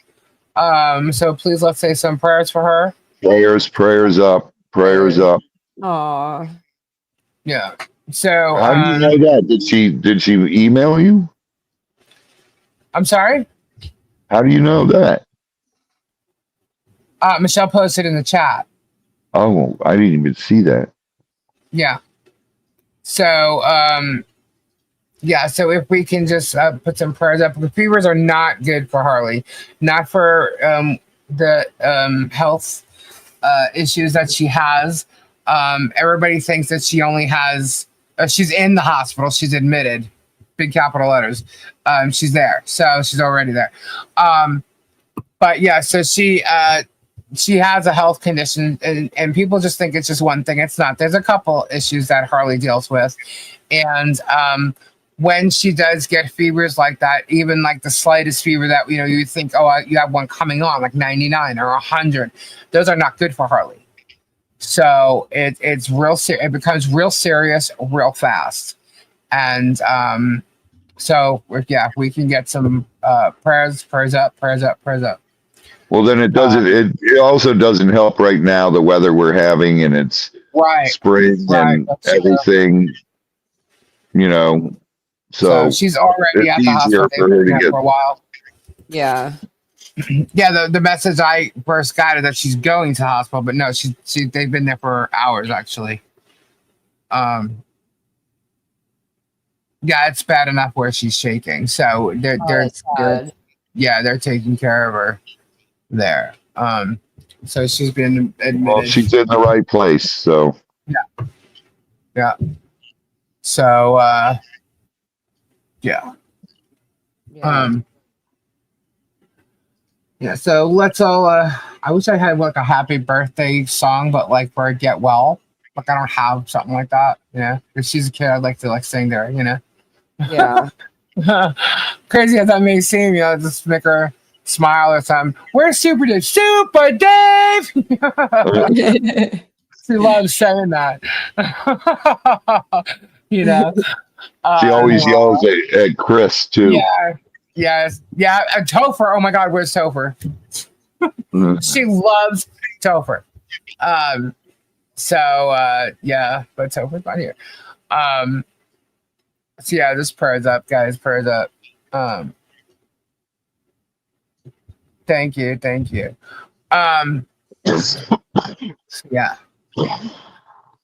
So please let's say some prayers for her. Prayers up. Aw. Yeah. So How do you know that? Did she email you? I'm sorry. How do you know that? Michelle posted in the chat. Oh, I didn't even see that. Yeah. So yeah. So if we can just put some prayers up. The fevers are not good for Harley. Not for the health issues that she has. Everybody thinks that she only has. She's in the hospital. She's admitted. Big capital letters. She's there. So she's already there. But yeah, so she has a health condition, and people just think it's just one thing. It's not. There's a couple issues that Harley deals with. And when she does get fevers like that, even like the slightest fever that, you think, oh, you have one coming on, like 99 or 100, those are not good for Harley. So it's real. It becomes real serious, real fast. And so if we can get some prayers up. Well, then it doesn't. It also doesn't help right now, the weather we're having, and it's spring and everything. So she's already at the hospital. They've been there for a while. Yeah. Yeah, the message I first got is that she's going to the hospital, but no, they've been there for hours actually. Yeah, it's bad enough where she's shaking. So they're taking care of her there. So she's been admitted. Well, she's in the right place. So yeah. So yeah. Yeah, so let's all I wish I had like a happy birthday song, but like for a get well. Like I don't have something like that, If she's a kid, I'd like to like sing there, Yeah. Crazy as that may seem, just make her smile or something. Where's Super Dave? Super Dave! She loves saying that. she always yells at Chris too. Yeah. Yes. Yeah. Topher. Oh my God. Where's Topher? She loves Topher. Yeah, but Topher's not here. So yeah, just prayers up, guys. Prayers up. Thank you. Yeah.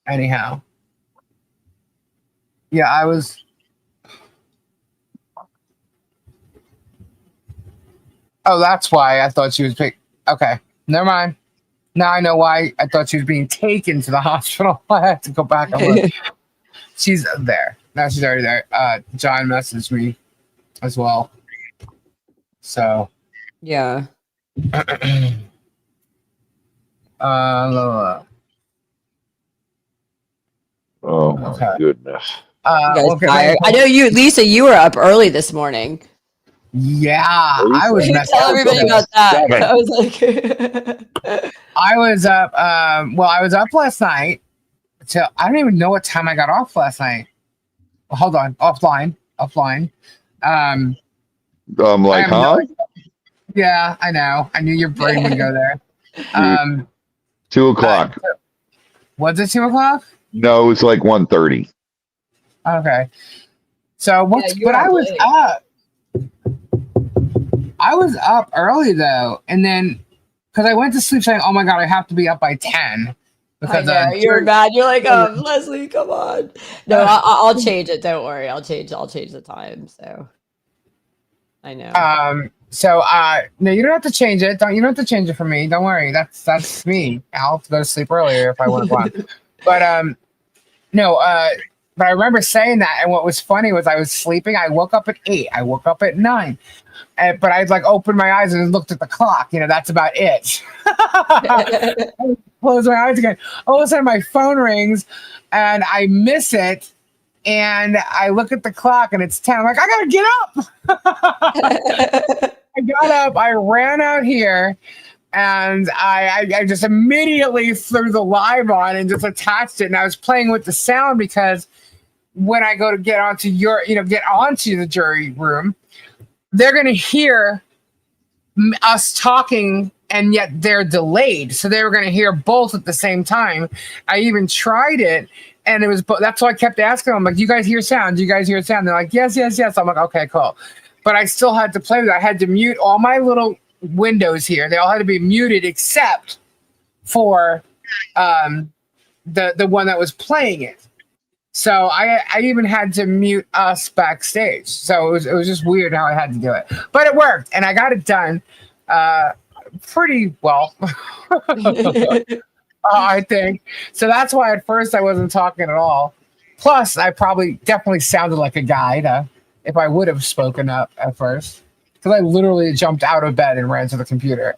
Anyhow. Yeah, I was. Oh, that's why I thought she was picked. Okay, never mind. Now I know why I thought she was being taken to the hospital. I had to go back and look. She's there. Now she's already there. John messaged me as well. So. Yeah. Oh Okay. my goodness. I know you, Lisa, you were up early this morning. Yeah, I was messing Tell everybody about that. I was like, I was up. Well, I was up last night till I don't even know what time I got off last night. Well, hold on, offline. I'm like, huh? Yeah, I know. I knew your brain would go there. 2 o'clock. Was it 2 o'clock? No, it's like 1:30. Okay. So but I was late. up. I was up early though, and then because I went to sleep saying, "Oh my God, I have to be up by 10." Because you were mad. You're like, Leslie, come on. No, I'll change it. Don't worry. I'll change the time. So I know. So no, you don't have to change it. You don't have to change it for me. Don't worry. That's me. I'll have to go to sleep earlier if I want to go on. But no, but I remember saying that, and what was funny was I was sleeping. I woke up at 8. I woke up at 9. But I like opened my eyes and looked at the clock. That's about it. Close my eyes again. All of a sudden, my phone rings, and I miss it. And I look at the clock, and it's 10. I'm like, I gotta get up. I got up. I ran out here, and I just immediately threw the live on and just attached it. And I was playing with the sound because when I go to get onto the jury room, they're going to hear us talking, and yet they're delayed. So they were going to hear both at the same time. I even tried it, and it was, that's why I kept asking them, like, do you guys hear sound? Do you guys hear sound? They're like, yes, yes, yes. I'm like, okay, cool. But I still had to play with it. I had to mute all my little windows here. They all had to be muted except for the one that was playing it. So I even had to mute us backstage. So it was just weird how I had to do it. But it worked, and I got it done pretty well. I think. So that's why at first I wasn't talking at all. Plus, I definitely sounded like a guy if I would have spoken up at first. Because I literally jumped out of bed and ran to the computer.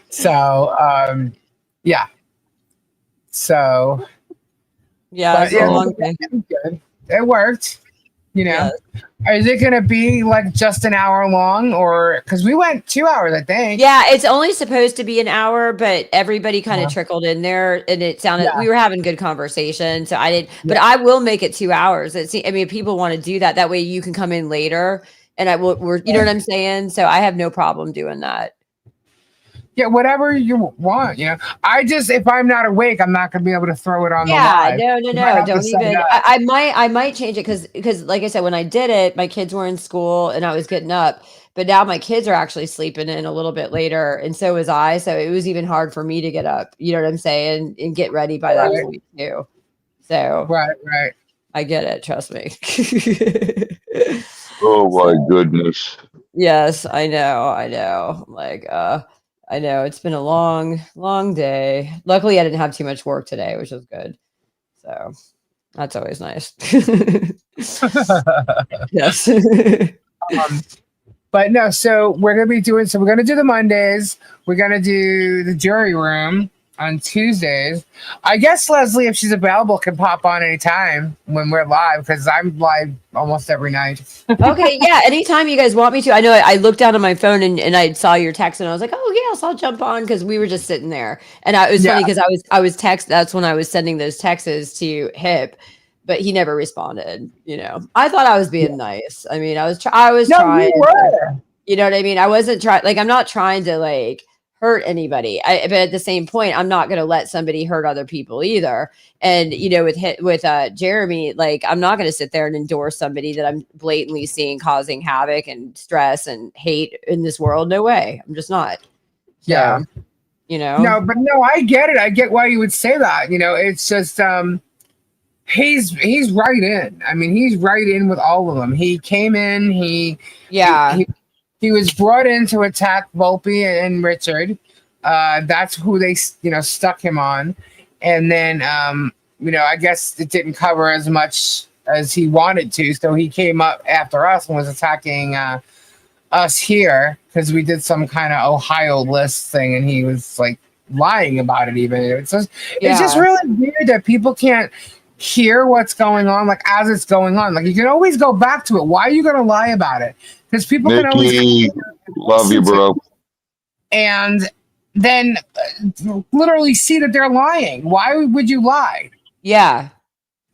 So, yeah. So, yeah, it's a long thing. Good. It worked. Is it going to be like just an hour long, or because we went 2 hours, I think? Yeah, it's only supposed to be an hour, but everybody kind of trickled in there, and it sounded we were having good conversation. So I did, but I will make it 2 hours. If people want to do that, that way you can come in later, and I will. You know what I'm saying? So I have no problem doing that. Yeah, whatever you want, I just, if I'm not awake, I'm not going to be able to throw it on the live. No. Don't even. I might change it because, like I said, when I did it, my kids were in school and I was getting up. But now my kids are actually sleeping in a little bit later, and so was I. So it was even hard for me to get up. You know what I'm saying, and get ready by that point too. So right. I get it. Trust me. Oh my goodness. Yes, I know. Like, I know it's been a long, long day. Luckily, I didn't have too much work today, which was good. So that's always nice. Yes. But no, so we're going to do the Mondays. We're going to do the jury room on Tuesdays. I guess Leslie, if she's available, can pop on anytime when we're live, because I'm live almost every night. Okay, yeah, anytime you guys want me to. I know I looked down on my phone and I saw your text, and I was like, oh yes, I'll jump on, because we were just sitting there. And it was funny because I was that's when I was sending those texts to Hip, but he never responded. I thought I was being nice. I mean, I was trying. You were. You know what I mean? I wasn't trying, like, I'm not trying to like hurt anybody. But at the same point, I'm not going to let somebody hurt other people either. And, with Jeremy, like, I'm not going to sit there and endorse somebody that I'm blatantly seeing causing havoc and stress and hate in this world. No way. I'm just not. So, No, I get it. I get why you would say that. It's just, he's right in. I mean, he's right in with all of them. He came in, he was brought in to attack Volpe and Richard. That's who they, stuck him on. And then, I guess it didn't cover as much as he wanted to. So he came up after us and was attacking us here because we did some kind of Ohio list thing, and he was like lying about it even. It's just really weird that people can't hear what's going on, like as it's going on. Like, you can always go back to it. Why are you going to lie about it? Because people Mickey, can always love you, bro. And then literally see that they're lying. Why would you lie? Yeah.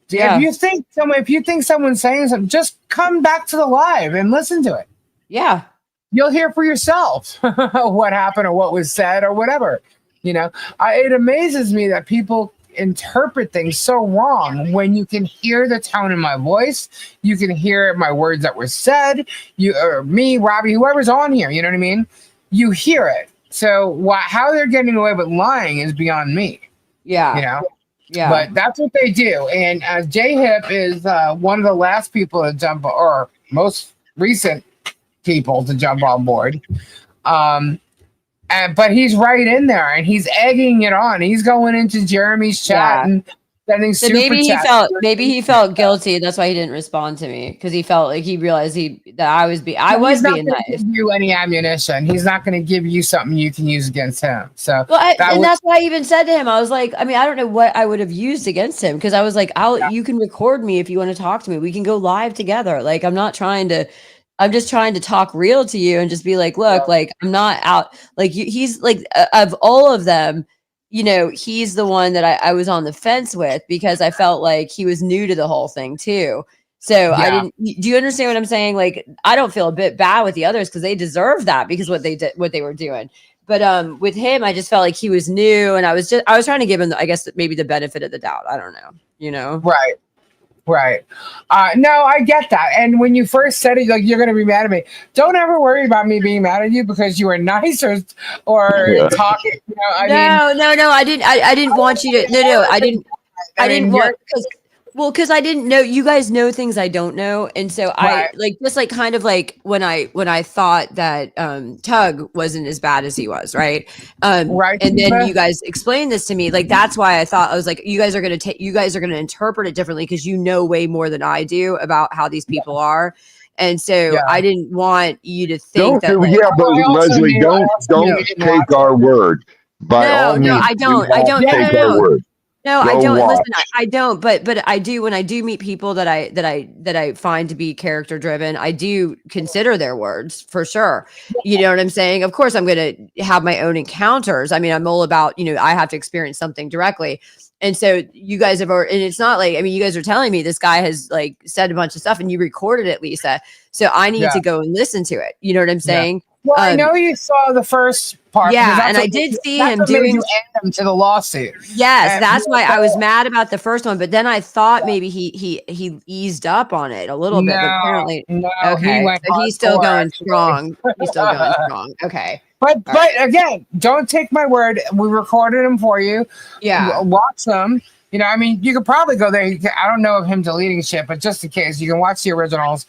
If you think someone's saying something, just come back to the live and listen to it. Yeah. You'll hear for yourself what happened or what was said or whatever. It amazes me that people interpret things so wrong when you can hear the tone in my voice, you can hear my words that were said, you or me, Robbie, whoever's on here, you know what I mean? You hear it. So how they're getting away with lying is beyond me. Yeah. Yeah. But that's what they do. And J-Hip is one of the last people to jump, or most recent people to jump on board. But he's right in there, and he's egging it on. He's going into Jeremy's chat and sending super chats. Maybe he felt guilty. That's why he didn't respond to me, because he felt like he realized that I was being nice. Give you any ammunition? He's not going to give you something you can use against him. So that's why I even said to him, I was like, I mean, I don't know what I would have used against him, because I was like, you can record me if you want to talk to me. We can go live together. Like, I'm not trying to I'm just trying to talk real to you and just be like, look, like I'm not out. Like he's like of all of them, he's the one that I was on the fence with because I felt like he was new to the whole thing too. So I didn't. Do you understand what I'm saying? Like I don't feel a bit bad with the others because they deserve that because what they were doing. But with him, I just felt like he was new, and I was trying to give him, I guess, maybe the benefit of the doubt. I don't know. Right. Right. No, I get that. And when you first said it, like, you're going to be mad at me. Don't ever worry about me being mad at you because you were nice or talking. No. I didn't. I didn't want you to. No. I didn't. I didn't want because I didn't know you guys know things I don't know, and so I like just like kind of like when I thought that Tug wasn't as bad as he was, right? Right. And then you guys explained this to me, like that's why I thought I was like, you guys are gonna interpret it differently because you know way more than I do about how these people are. And so I didn't want you to think but Leslie, don't take our word. By all means, I don't. Take our word. No, I don't. Listen, I don't. But I do when I do meet people that I find to be character driven. I do consider their words for sure. You know what I'm saying? Of course, I'm going to have my own encounters. I mean, I'm all about I have to experience something directly. And so you guys have, and it's not like, I mean, you guys are telling me this guy has like said a bunch of stuff and you recorded it, Lisa. So I need to go and listen to it. You know what I'm saying? Well, I know you saw the first part. Yeah, and I did see him doing him to the lawsuit. Yes, that's why I was mad about the first one. But then I thought maybe he eased up on it a little bit. But apparently, okay, so he's still going strong. He's still going strong. Okay. But again, don't take my word. We recorded them for you. Yeah. Watch them. I mean, you could probably go there. I don't know of him deleting shit, but just in case, you can watch the originals.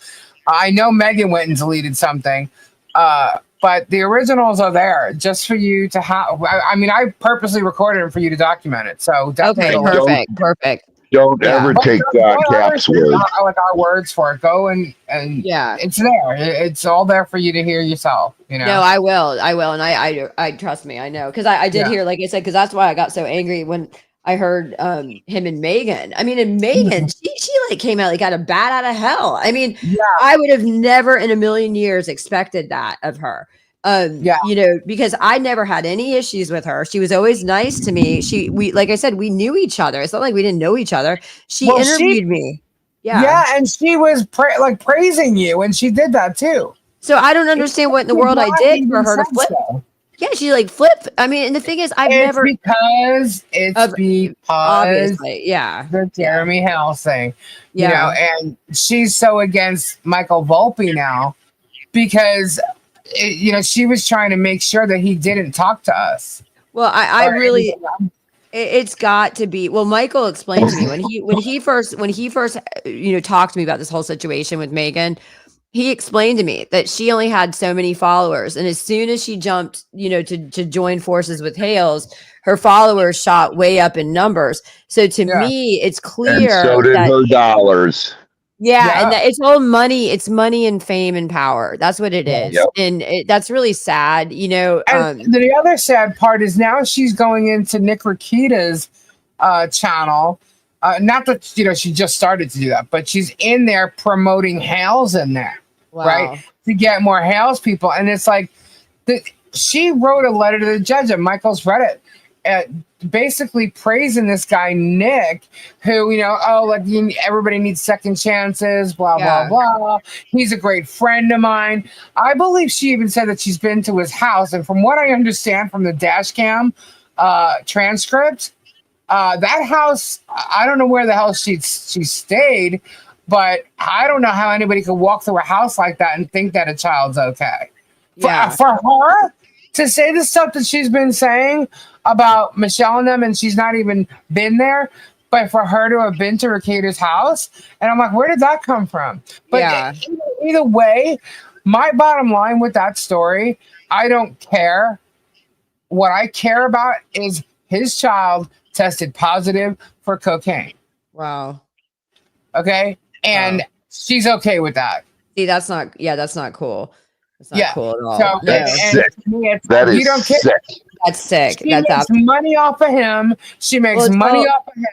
I know Megan went and deleted something. But the originals are there just for you to have. I mean, I purposely recorded them for you to document it. So definitely perfect. Don't ever take Cap's word. Like our words for it. Go and it's there. It's all there for you to hear yourself. No, I will, and I trust me. I know because I did hear, like I said, because that's why I got so angry when I heard him and Megan. I mean, and Megan, she like came out like got a bat out of hell. I mean, I would have never in a million years expected that of her. Because I never had any issues with her. She was always nice to me. We like I said, we knew each other. It's not like we didn't know each other. She interviewed me. Yeah, and she was praising you, and she did that too. So I don't understand what in the world I did for her to flip. Yeah, she like flipped. I mean, and the thing is, it's because obviously, the Jeremy Hales thing, and she's so against Michael Volpe now because she was trying to make sure that he didn't talk to us. Well, I really, it's got to be. Well, Michael explained to me when he first talked to me about this whole situation with Megan. He explained to me that she only had so many followers. And as soon as she jumped, to join forces with Hales, her followers shot way up in numbers. So to me, it's clear. And so did her dollars. Yeah. And it's all money. It's money and fame and power. That's what it is. Yep. And that's really sad, And the other sad part is now she's going into Nick Rakita's channel. Not that, she just started to do that, but she's in there promoting Hales in there. Wow. Right, to get more Hales people. And it's like she wrote a letter to the judge, and Michael's read it, basically praising this guy Nick, who everybody needs second chances, blah blah blah. He's a great friend of mine. I believe she even said that she's been to his house, and from what I understand from the dash cam transcript, that house, I don't know where the hell she stayed. But I don't know how anybody could walk through a house like that and think that a child's okay. For her to say the stuff that she's been saying about Michelle and them, and she's not even been there, but for her to have been to Rakita's house, and I'm like, where did that come from? But either way, my bottom line with that story, I don't care. What I care about is his child tested positive for cocaine. Wow. Okay. And she's okay with that. See, that's not cool. It's not cool at all. So No. That's sick. to me, it's That like, is you don't care. sick. That's sick. She That's makes money off of him. She makes money off of him.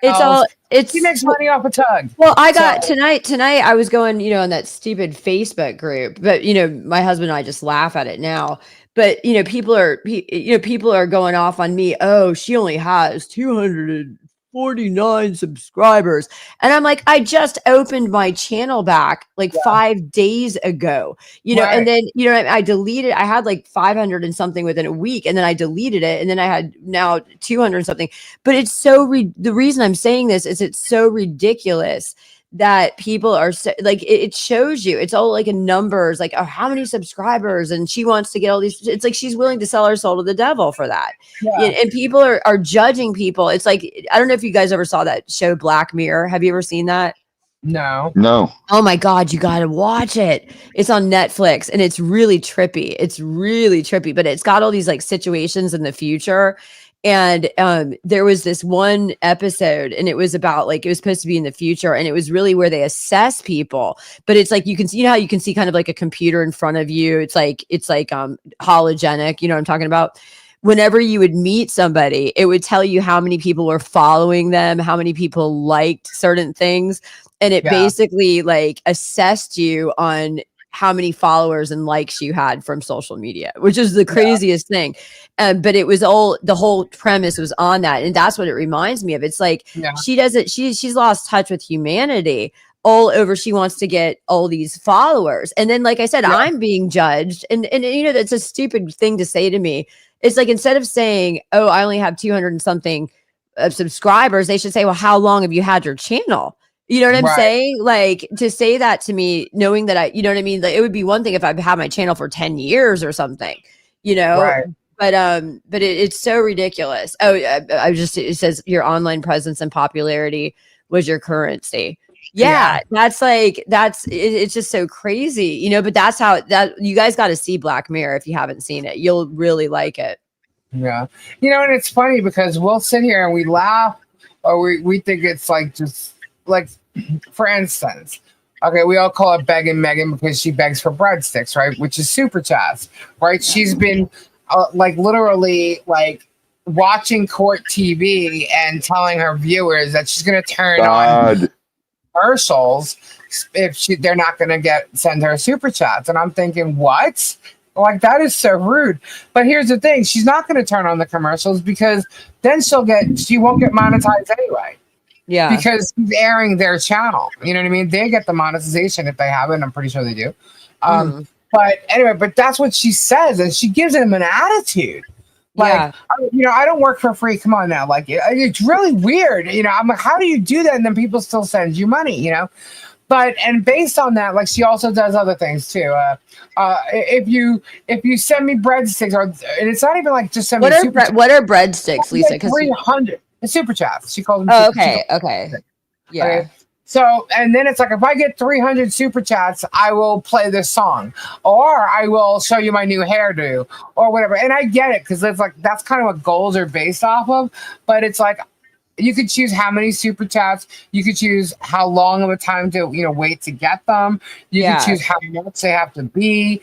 She makes money off of Tug. Well, I got tonight I was going, on that stupid Facebook group, but my husband and I just laugh at it now. But people are going off on me. Oh, she only has 249 subscribers. And I'm like, I just opened my channel back like 5 days ago, and then, I deleted, I had like 500 and something within a week, and then I deleted it. And then I had now 200 something, but it's so, the reason I'm saying this is it's so ridiculous that people are like, it shows you, it's all like in numbers, like, oh, how many subscribers, and she wants to get all these, it's like she's willing to sell her soul to the devil for that. And people are judging people. It's like, I don't know if you guys ever saw that show Black Mirror. Have you ever seen that? No. Oh my God, you gotta watch it. It's on Netflix and it's really trippy. But it's got all these like situations in the future. And there was this one episode, and it was about like, it was supposed to be in the future, and it was really where they assess people. But it's like, you can see, how you can see kind of like a computer in front of you. It's like hologenic, what I'm talking about? Whenever you would meet somebody, it would tell you how many people were following them, how many people liked certain things. And it basically like assessed you on how many followers and likes you had from social media, which is the craziest thing. But it was the whole premise was on that. And that's what it reminds me of. It's like, she's lost touch with humanity all over. She wants to get all these followers. And then, like I said, I'm being judged. And that's a stupid thing to say to me. It's like, instead of saying, oh, I only have 200 and something subscribers, they should say, well, how long have you had your channel? You know what I'm saying? Like, to say that to me, knowing that you know what I mean? Like, it would be one thing if I've had my channel for 10 years or something, but it's so ridiculous. Oh, it says your online presence and popularity was your currency. It's just so crazy, but that's how you guys got to see Black Mirror. If you haven't seen it, you'll really like it. Yeah. And it's funny because we'll sit here and we laugh, or we think it's like, just like, for instance, okay, we all call it begging Megan because she begs for breadsticks, right? Which is super chats, right? She's been like literally like watching court TV and telling her viewers that she's going to turn on commercials if they're not going to send her super chats. And I'm thinking, what? Like, that is so rude. But here's the thing. She's not going to turn on the commercials because then she won't get monetized anyway. Yeah. Because he's airing their channel. You know what I mean? They get the monetization if they have it. I'm pretty sure they do. But anyway, that's what she says. And she gives him an attitude. Like, I don't work for free. Come on now. Like, it's really weird. I'm like, how do you do that? And then people still send you money, But, and based on that, like, she also does other things too. If you send me breadsticks, and it's not even like just send me what are breadsticks, Lisa? 300. It's super chats. She calls them. Oh, okay. Yeah. Okay. So, and then it's like, if I get 300 super chats, I will play this song, or I will show you my new hairdo, or whatever. And I get it, because it's like, that's kind of what goals are based off of. But it's like, you could choose how many super chats. You could choose how long of a time to, wait to get them. You can choose how much they have to be.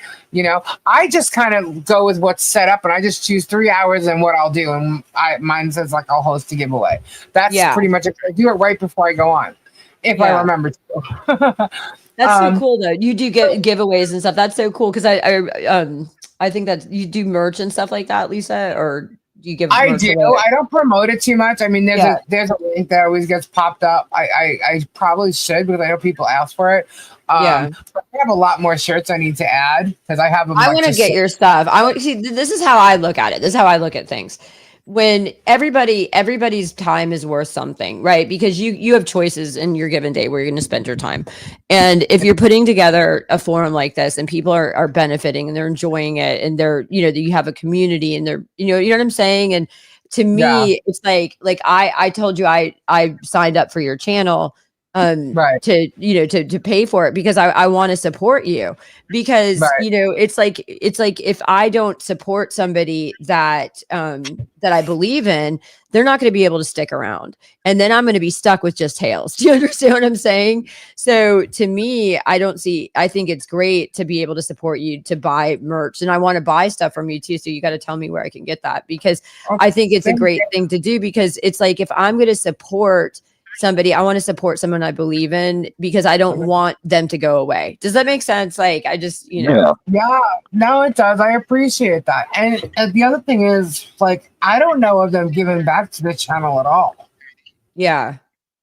I just kind of go with what's set up, and I just choose 3 hours and what I'll do. And mine says like, I'll host a giveaway. That's pretty much it. I do it right before I go on, if I remember to. That's so cool though. You do get giveaways and stuff. That's so cool, because I think that you do merch and stuff like that, Lisa, or do you give? I do. Away? I don't promote it too much. I mean, there's a link that always gets popped up. I probably should, because I know people ask for it. But I have a lot more shirts I need to add, because I have. I want to get your stuff. I want to see. This is how I look at it. This is how I look at things. When everybody's time is worth something, right? Because you have choices in your given day where you're going to spend your time. And if you're putting together a forum like this and people are benefiting and they're enjoying it, and they're, you have a community, and they're, you know what I'm saying? And to me, it's like I told you, I signed up for your channel Right. to to pay for it, because I want to support you, because Right. it's like if I don't support somebody that that I believe in, they're not going to be able to stick around, and then I'm going to be stuck with just Hales. Do you understand what I'm saying? So to me, I think it's great to be able to support you, to buy merch, and I want to buy stuff from you too, so you got to tell me where I can get that, because I think it's a great thing to do, because it's like, if I'm going to support somebody, I want to support someone I believe in, because I don't want them to go away. Does that make sense? Like, I just, Yeah. Yeah, no, it does. I appreciate that. And the other thing is, like, I don't know of them giving back to the channel at all. yeah,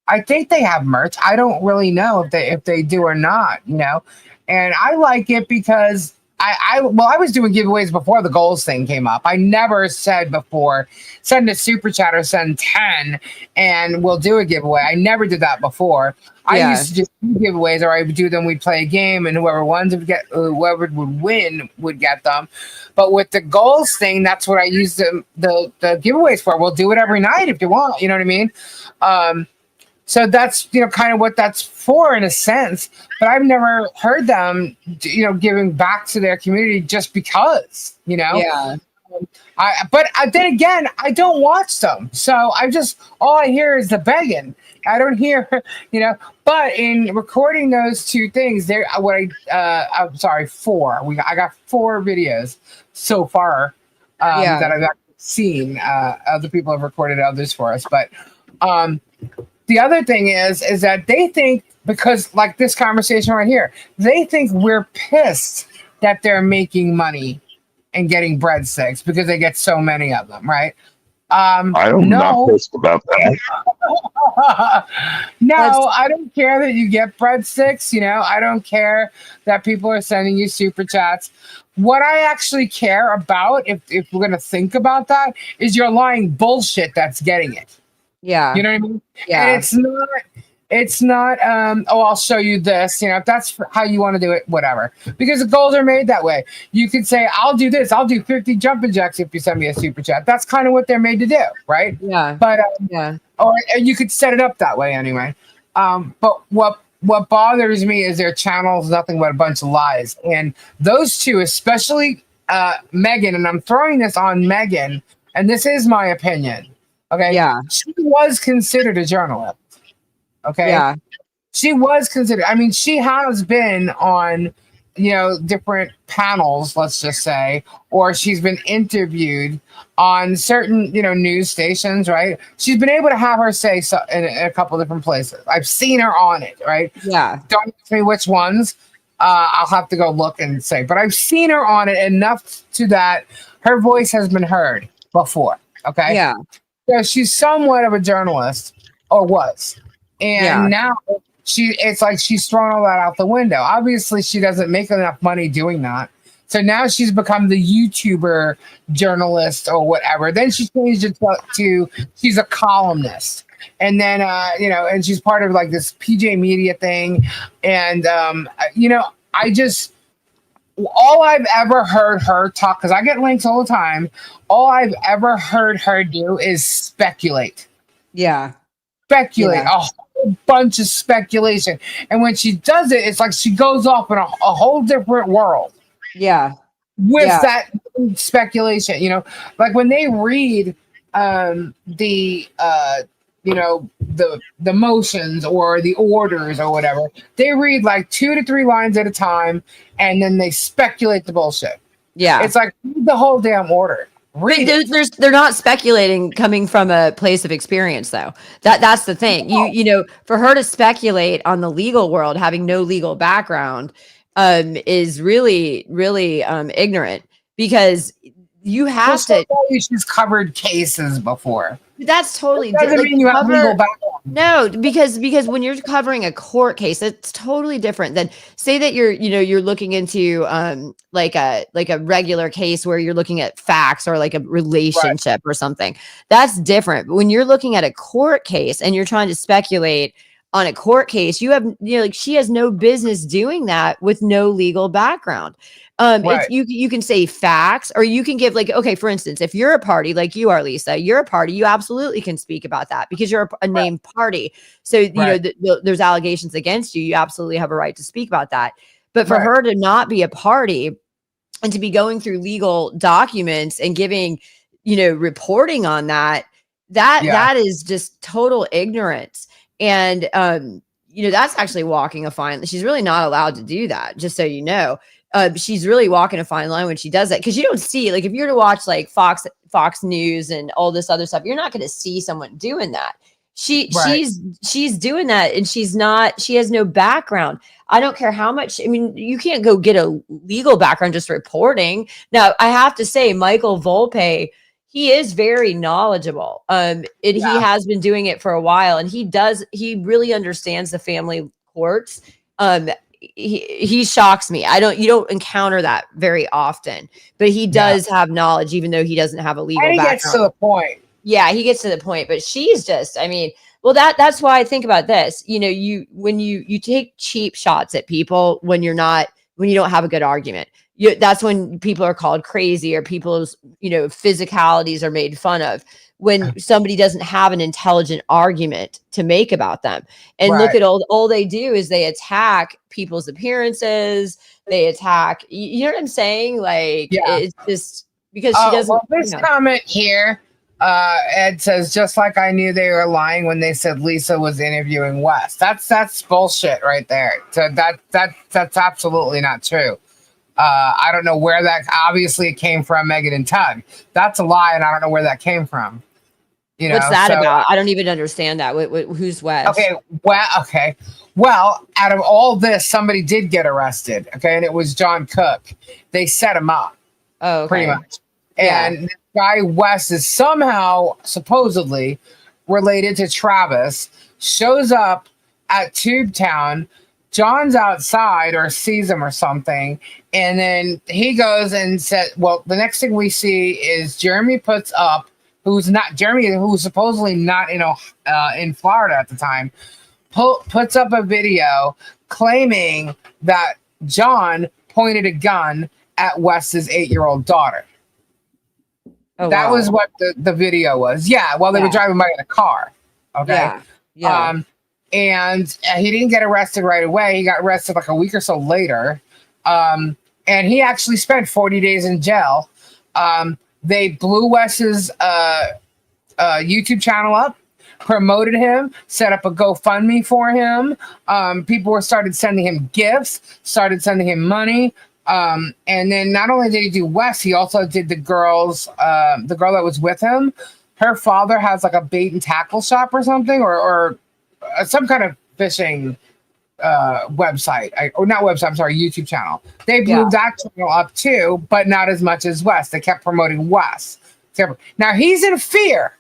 I think they have merch. I don't really know if they do or not, And I like it because I was doing giveaways before the goals thing came up. I never said before, send a super chat or send 10 and we'll do a giveaway. I never did that before. I used to just do giveaways, or I would do them, we'd play a game, and whoever would win would get them. But with the goals thing, that's what I use the giveaways for. We'll do it every night if you want, you know what I mean? So that's, kind of what that's for in a sense, but I've never heard them, giving back to their community just because, yeah, but then again, I don't watch them. So all I hear is the begging. I don't hear, but in recording those two things there, I'm sorry, 4, I got 4 videos so far, that I've actually seen. Other people have recorded others for us, but, the other thing is that they think, because like this conversation right here, they think we're pissed that they're making money and getting breadsticks because they get so many of them, right? I'm not pissed about that. No, I don't care that you get breadsticks. I don't care that people are sending you super chats. What I actually care about, if we're going to think about that, is your lying bullshit that's getting it. yeah, You know what I mean? yeah, And it's not, I'll show you this, if that's how you want to do it, whatever. Because the goals are made that way. You could say, I'll do this. I'll do 50 jumping jacks if you send me a super chat. That's kind of what they're made to do, right? yeah, But, yeah, or you could set it up that way anyway. But what bothers me is their channel's nothing but a bunch of lies. And those two, especially Megan, and I'm throwing this on Megan, and this is my opinion. Okay. yeah, She was considered a journalist. Okay. yeah, She was considered. I mean, she has been on, different panels, let's just say, or she's been interviewed on certain, news stations, right? She's been able to have her say so in a couple different places. I've seen her on it, right? yeah, Don't ask me which ones. I'll have to go look and say, but I've seen her on it enough to that her voice has been heard before. Okay. yeah, So she's somewhat of a journalist, or was. And now it's like she's thrown all that out the window. Obviously, she doesn't make enough money doing that. So now she's become the YouTuber journalist or whatever. Then she changed it to she's a columnist. And then, and she's part of like this PJ Media thing. And, I just, all I've ever heard her talk, because I get links all the time, all I've ever heard her do is speculate. yeah, Speculate. Yeah. A whole bunch of speculation. And when she does it, it's like she goes off in a whole different world yeah, with Yeah. that speculation. Like when they read the motions or the orders or whatever, they read like 2 to 3 lines at a time, and then they speculate the bullshit. yeah. It's like, read the whole damn order. Read it. They're not speculating coming from a place of experience, though. That's the thing. For her to speculate on the legal world, having no legal background, is really, really ignorant, because you have to. She's covered cases before. That's totally Doesn't mean you have legal background. No, because when you're covering a court case, it's totally different than, say that you're looking into like a regular case where you're looking at facts, or like a relationship or something. That's different. But when you're looking at a court case and you're trying to speculate on a court case. You have, like she has no business doing that with no legal background. It's you can say facts, or you can give, like, okay, for instance, if you're a party like you are, Lisa, you're a party, you absolutely can speak about that because you're a named party. So, you know, there's allegations against you. You absolutely have a right to speak about that. But for her to not be a party and to be going through legal documents and giving, reporting on that is just total ignorance. And, that's actually walking a fine. She's really not allowed to do that, just so you know. She's really walking a fine line when she does that, because you don't see, like, if you're to watch like Fox News and all this other stuff, you're not going to see someone doing that. She's doing that, and she has no background. I don't care how much. I mean, you can't go get a legal background just reporting. Now, I have to say, Michael Volpe, he is very knowledgeable. He has been doing it for a while, and he really understands the family courts. He shocks me. You don't encounter that very often, but he does have knowledge, even though he doesn't have a legal background. He gets to the point. Yeah, he gets to the point, but she's just, I mean, well, that's why I think about this. When you take cheap shots at people when you don't have a good argument, that's when people are called crazy, or people's, physicalities are made fun of, when somebody doesn't have an intelligent argument to make about them. And look at all they do is they attack people's appearances. They attack, you know what I'm saying? Like, it's just because she doesn't. Well, this comment here, Ed says, just like I knew they were lying when they said Lisa was interviewing Wes. That's bullshit right there. So that's absolutely not true. I don't know where that, obviously it came from Megan and Tug. That's a lie, and I don't know where that came from. What's that about? I don't even understand that. Who's Wes? Okay. Well, out of all this, somebody did get arrested. Okay. And it was John Cook. They set him up. Oh, okay. Pretty much. And this guy Wes is somehow supposedly related to Travis, shows up at Tubetown. John's outside or sees him or something. And then he goes and said, well, the next thing we see is Jeremy puts up, who's supposedly not in Florida at the time, puts up a video claiming that John pointed a gun at Wes's 8-year-old daughter. Oh, that was what the video was. Yeah, while they were driving by in a car. Okay. Yeah. And he didn't get arrested right away. He got arrested like a week or so later. And he actually spent 40 days in jail. They blew Wes's YouTube channel up, promoted him, set up a GoFundMe for him. People started sending him gifts, started sending him money. And then not only did he do Wes, he also did the girl that was with him. Her father has like a bait and tackle shop or something, or some kind of fishing website, YouTube channel. They blew that channel up too, but not as much as Wes. They kept promoting Wes. Now he's in fear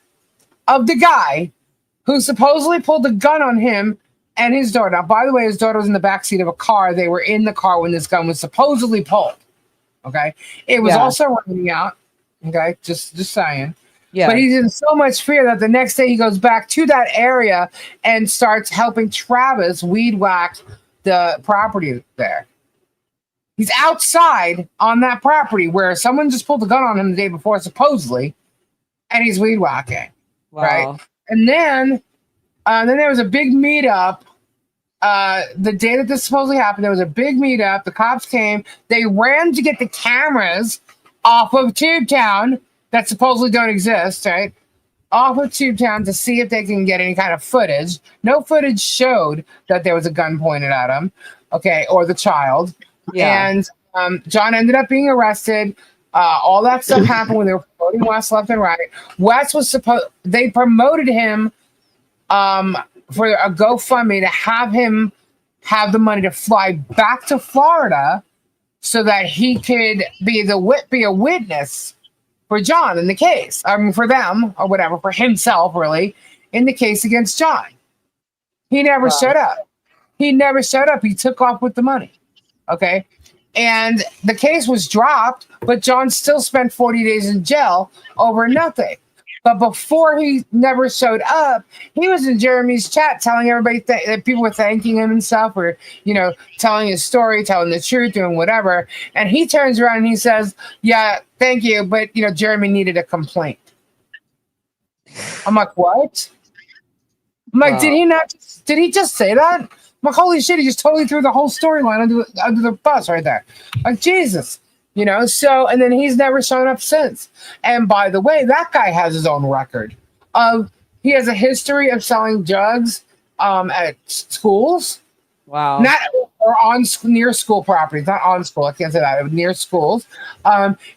of the guy who supposedly pulled a gun on him and his daughter. Now, by the way, his daughter was in the backseat of a car. They were in the car when this gun was supposedly pulled. Okay. It was also raining out. Okay. Just saying. Yeah. But he's in so much fear that the next day he goes back to that area and starts helping Travis weed whack the property there. He's outside on that property where someone just pulled a gun on him the day before, supposedly, and he's weed whacking. Wow. Right. And then there was a big meetup. The day that this supposedly happened, there was a big meetup. The cops came. They ran to get the cameras off of Tubetown that supposedly don't exist, right? Off of Tubetown to see if they can get any kind of footage. No footage showed that there was a gun pointed at him, okay, or the child. Yeah. And John ended up being arrested. All that stuff happened when they were promoting Wes left and right. Wes was they promoted him for a GoFundMe to have him have the money to fly back to Florida so that he could be a witness for John in the case. I mean, for them or whatever, for himself really, in the case against John. He never showed up. He took off with the money. Okay. And the case was dropped, but John still spent 40 days in jail over nothing. But before he never showed up, he was in Jeremy's chat telling everybody that people were thanking him and stuff, or, telling his story, telling the truth, doing whatever. And he turns around and he says, yeah, thank you. But, Jeremy needed a complaint. I'm like, what? I'm like, Wow. did he just say that? I'm like, holy shit, he just totally threw the whole storyline under the bus right there. Like, Jesus. So, and then he's never shown up since. And by the way, that guy has his own record he has a history of selling drugs at schools. Wow. Not or near school properties, not on school. I can't say that. Near schools.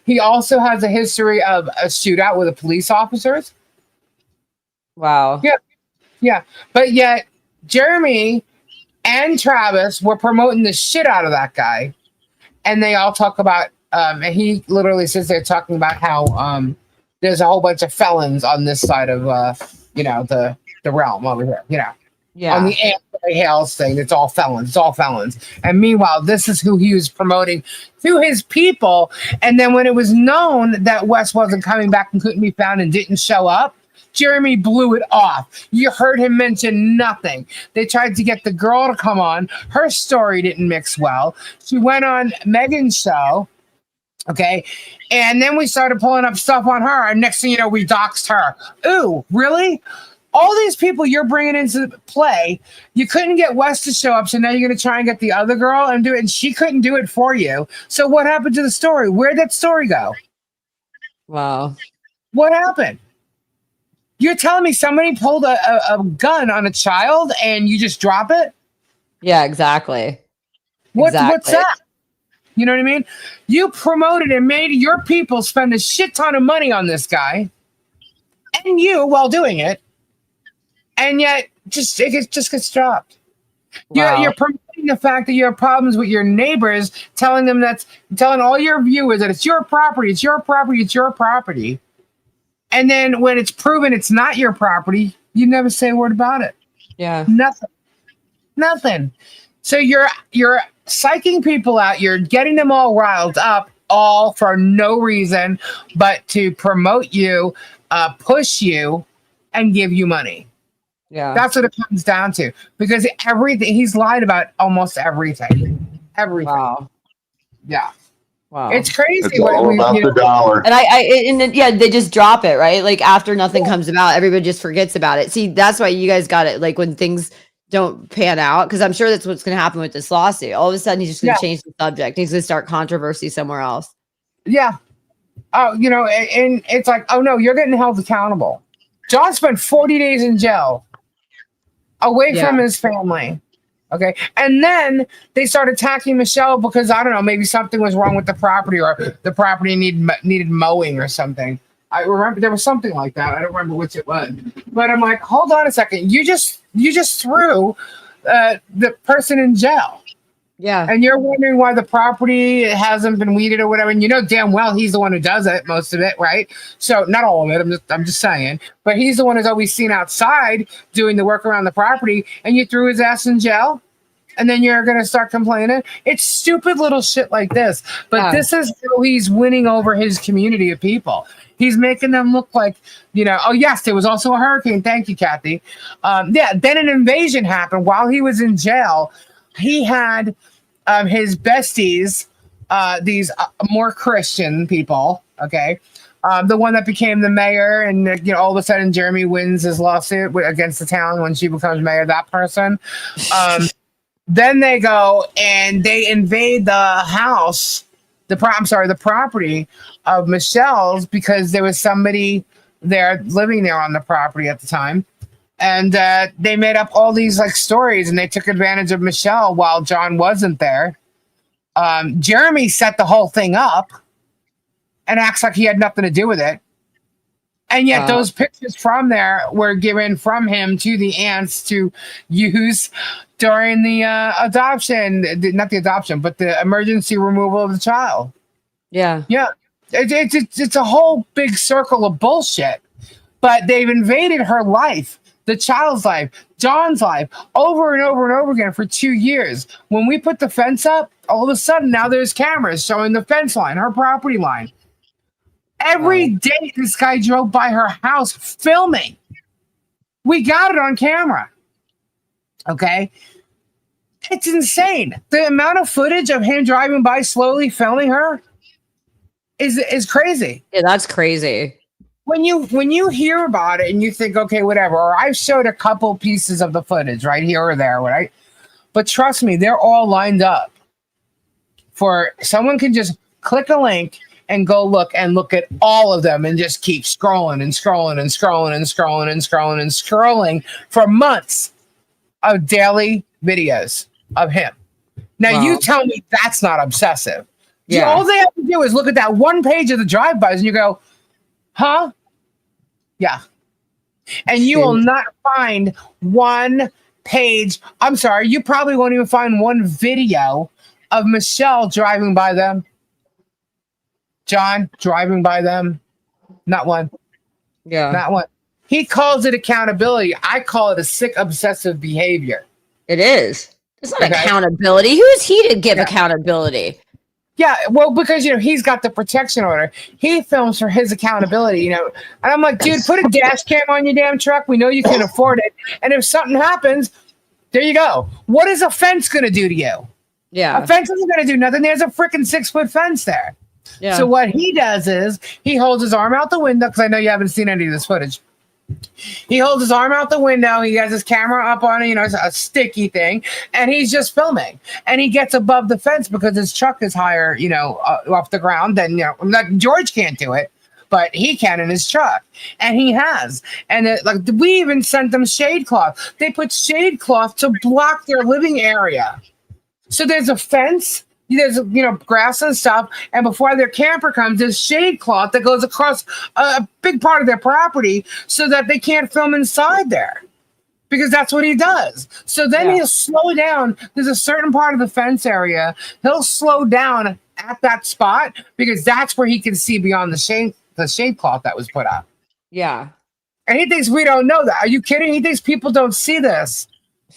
He also has a history of a shootout with the police officers. Wow. Yeah. But yet Jeremy and Travis were promoting the shit out of that guy. And they all talk about and he literally sits there talking about how there's a whole bunch of felons on this side of the realm over here, Yeah. on the Hales thing. It's all felons. And meanwhile, this is who he was promoting to his people. And then when it was known that Wes wasn't coming back and couldn't be found and didn't show up, Jeremy blew it off. You heard him mention nothing. They tried to get the girl to come on. Her story didn't mix well. She went on Megan's show. Okay. And then we started pulling up stuff on her. And next thing you know, we doxed her. Ooh, really? All these people you're bringing into play, you couldn't get Wes to show up. So now you're going to try and get the other girl and do it. And she couldn't do it for you. So what happened to the story? Where'd that story go? Wow. What happened? You're telling me somebody pulled a gun on a child and you just drop it? Yeah, exactly. What's that? You know what I mean? You promoted and made your people spend a shit ton of money on this guy and you while doing it. And yet it just gets dropped. Wow. You're promoting the fact that you have problems with your neighbors, telling all your viewers that it's your property. And then when it's proven it's not your property, you never say a word about it. Yeah. Nothing. So you're psyching people out. You're getting them all riled up, all for no reason but to promote you, push you, and give you money. Yeah. That's what it comes down to. Because he's lied about almost everything. Everything. Wow. Yeah. Wow. It's crazy. It's all about the dollar. And then they just drop it, right? Like after nothing comes about, everybody just forgets about it. See, that's why you guys got it. Like when things don't pan out, because I'm sure that's what's going to happen with this lawsuit. All of a sudden, he's just going to change the subject. He's going to start controversy somewhere else. Yeah. Oh, and it's like, oh no, you're getting held accountable. John spent 40 days in jail away from his family. Okay. And then they started attacking Michelle because, I don't know, maybe something was wrong with the property or the property needed mowing or something. I remember there was something like that. I don't remember which it was. But I'm like, hold on a second. You just threw the person in jail. Yeah. And you're wondering why the property hasn't been weeded or whatever. And you know damn well he's the one who does it, most of it, right? So not all of it, I'm just saying. But he's the one who's always seen outside doing the work around the property, and you threw his ass in jail. And then you're going to start complaining. It's stupid little shit like this. But this is how he's winning over his community of people. He's making them look like, oh, yes, there was also a hurricane. Thank you, Kathy. Then an invasion happened while he was in jail. He had his besties, these more Christian people, okay? The one that became the mayor, and all of a sudden Jeremy wins his lawsuit against the town when she becomes mayor, that person. Then they go and they invade the house, the property of Michelle's, because there was somebody there living there on the property at the time. And they made up all these stories, and they took advantage of Michelle while John wasn't there. Jeremy set the whole thing up and acts like he had nothing to do with it. And yet those pictures from there were given from him to the aunts to use during the adoption, not the adoption, but the emergency removal of the child. Yeah. Yeah. It's a whole big circle of bullshit. But they've invaded her life, the child's life, John's life, over and over and over again for 2 years. When we put the fence up, all of a sudden now there's cameras showing the fence line, her property line. Every day this guy drove by her house filming. We got it on camera. Okay. It's insane. The amount of footage of him driving by slowly filming her is crazy. Yeah, that's crazy. When you hear about it and you think, okay, whatever, or I've showed a couple pieces of the footage right here or there, right? But trust me, they're all lined up for someone can just click a link and go look at all of them and just keep scrolling and scrolling and scrolling and scrolling and scrolling and scrolling for months of daily videos of him. Now you tell me that's not obsessive. Yeah. All they have to do is look at that one page of the drive-bys and you go, huh? Yeah. And you will not find one page. I'm sorry, you probably won't even find one video of Michelle driving by them. John driving by them. Not one. Yeah. Not one. He calls it accountability. I call it a sick obsessive behavior. It is. It's not accountability. Who is he to give accountability? Yeah, well, because he's got the protection order. He films for his accountability, And I'm like, dude, put a dash cam on your damn truck. We know you can afford it. And if something happens, there you go. What is a fence gonna do to you? Yeah. A fence isn't gonna do nothing. There's a freaking 6-foot fence there. Yeah. So what he does is he holds his arm out the window, because I know you haven't seen any of this footage. He holds his arm out the window. He has his camera up on it, a sticky thing, and he's just filming. And he gets above the fence because his truck is higher, off the ground than, George can't do it, but he can in his truck. And he has. And we even sent them shade cloth. They put shade cloth to block their living area. So there's a fence. There's grass and stuff, and before their camper comes, there's shade cloth that goes across a big part of their property so that they can't film inside there, because that's what he does. So then he'll slow down. There's a certain part of the fence area he'll slow down at that spot because that's where he can see beyond the shade cloth that was put up. Yeah, and he thinks we don't know that. Are you kidding? He thinks people don't see this,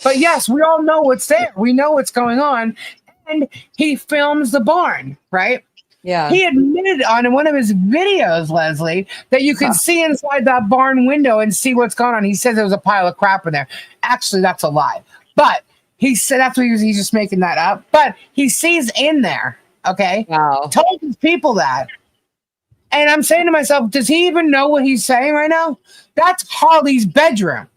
but yes, we all know what's there. We know what's going on. And he films the barn, right? Yeah. He admitted on one of his videos, Leslie, that you could see inside that barn window and see what's going on. He says there was a pile of crap in there. Actually, that's a lie. But he said that's what he's just making that up. But he sees in there, okay? Wow. Told his people that. And I'm saying to myself, does he even know what he's saying right now? That's Harley's bedroom.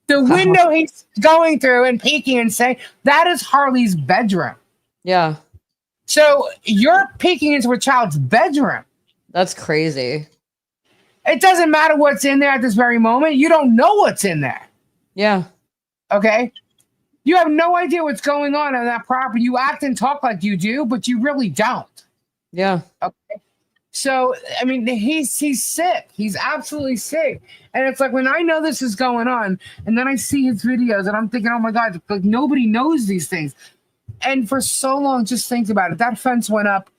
The window he's going through and peeking and saying, that is Harley's bedroom. Yeah. So you're peeking into a child's bedroom. That's crazy. It doesn't matter what's in there at this very moment. You don't know what's in there. Yeah. Okay? You have no idea what's going on that property. You act and talk like you do, but you really don't. Yeah. Okay? So, I mean, he's sick. He's absolutely sick. And it's like when I know this is going on, and then I see his videos, and I'm thinking, oh my God, like nobody knows these things. And for so long, just think about it. That fence went up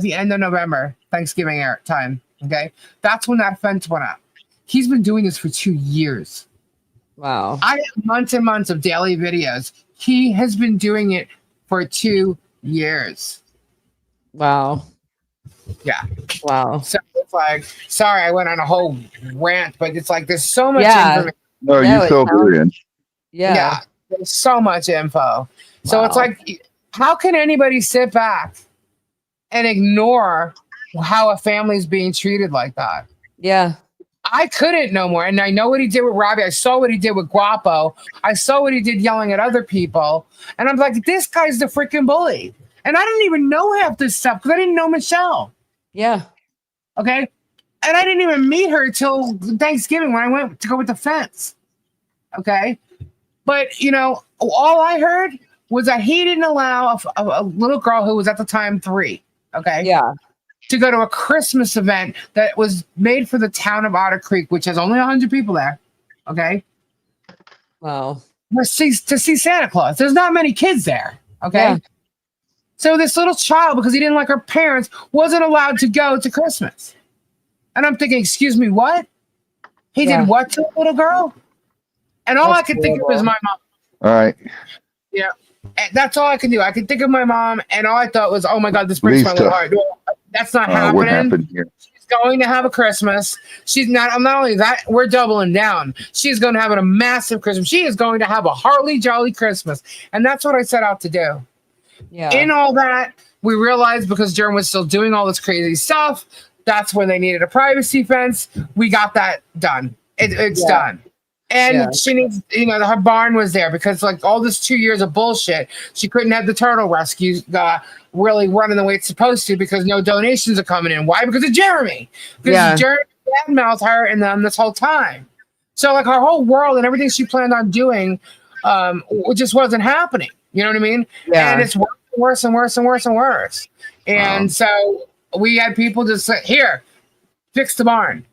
the end of November, Thanksgiving time. Okay, that's when that fence went up. He's been doing this for 2 years. Wow. I have months and months of daily videos. He has been doing it for 2 years. Wow. Yeah. Wow. So it's like, sorry, I went on a whole rant, but it's like there's so much information. No, Yeah, you feel brilliant. Yeah. There's so much info. So it's like, how can anybody sit back and ignore how a family's being treated like that? Yeah. I couldn't no more. And I know what he did with Robbie. I saw what he did with Guapo. I saw what he did yelling at other people. And I'm like, this guy's the freaking bully. And I didn't even know half this stuff because I didn't know Michelle. Yeah. Okay. And I didn't even meet her till Thanksgiving when I went to go with the fence. Okay. But, all I heard was that he didn't allow a little girl who was at the time 3. Okay. Yeah. To go to a Christmas event that was made for the town of Otter Creek, which has only 100 people there. Okay. Wow. To see Santa Claus. There's not many kids there. Okay. Yeah. So this little child, because he didn't like her parents, wasn't allowed to go to Christmas. And I'm thinking, excuse me, what? He did what to a little girl? And all I could think of was my mom. All right. Yeah. And that's all I can do. I could think of my mom, and all I thought was, oh my God, this breaks my little heart. That's not What happening. happened here? She's going to have a Christmas. She's not only that, we're doubling down. She's going to have a massive Christmas. She is going to have a Harley Jolly Christmas. And that's what I set out to do. Yeah. In all that, we realized because Jerm was still doing all this crazy stuff, that's when they needed a privacy fence. We got that done. It's done. And she needs, her barn was there because like all this 2 years of bullshit, she couldn't have the turtle rescue really running the way it's supposed to because no donations are coming in. Why? Because of Jeremy. Because Jeremy badmouthed her and them this whole time. So like her whole world and everything she planned on doing just wasn't happening. You know what I mean? Yeah. And it's worse and worse and worse and worse. And so we had people just say, here, fix the barn.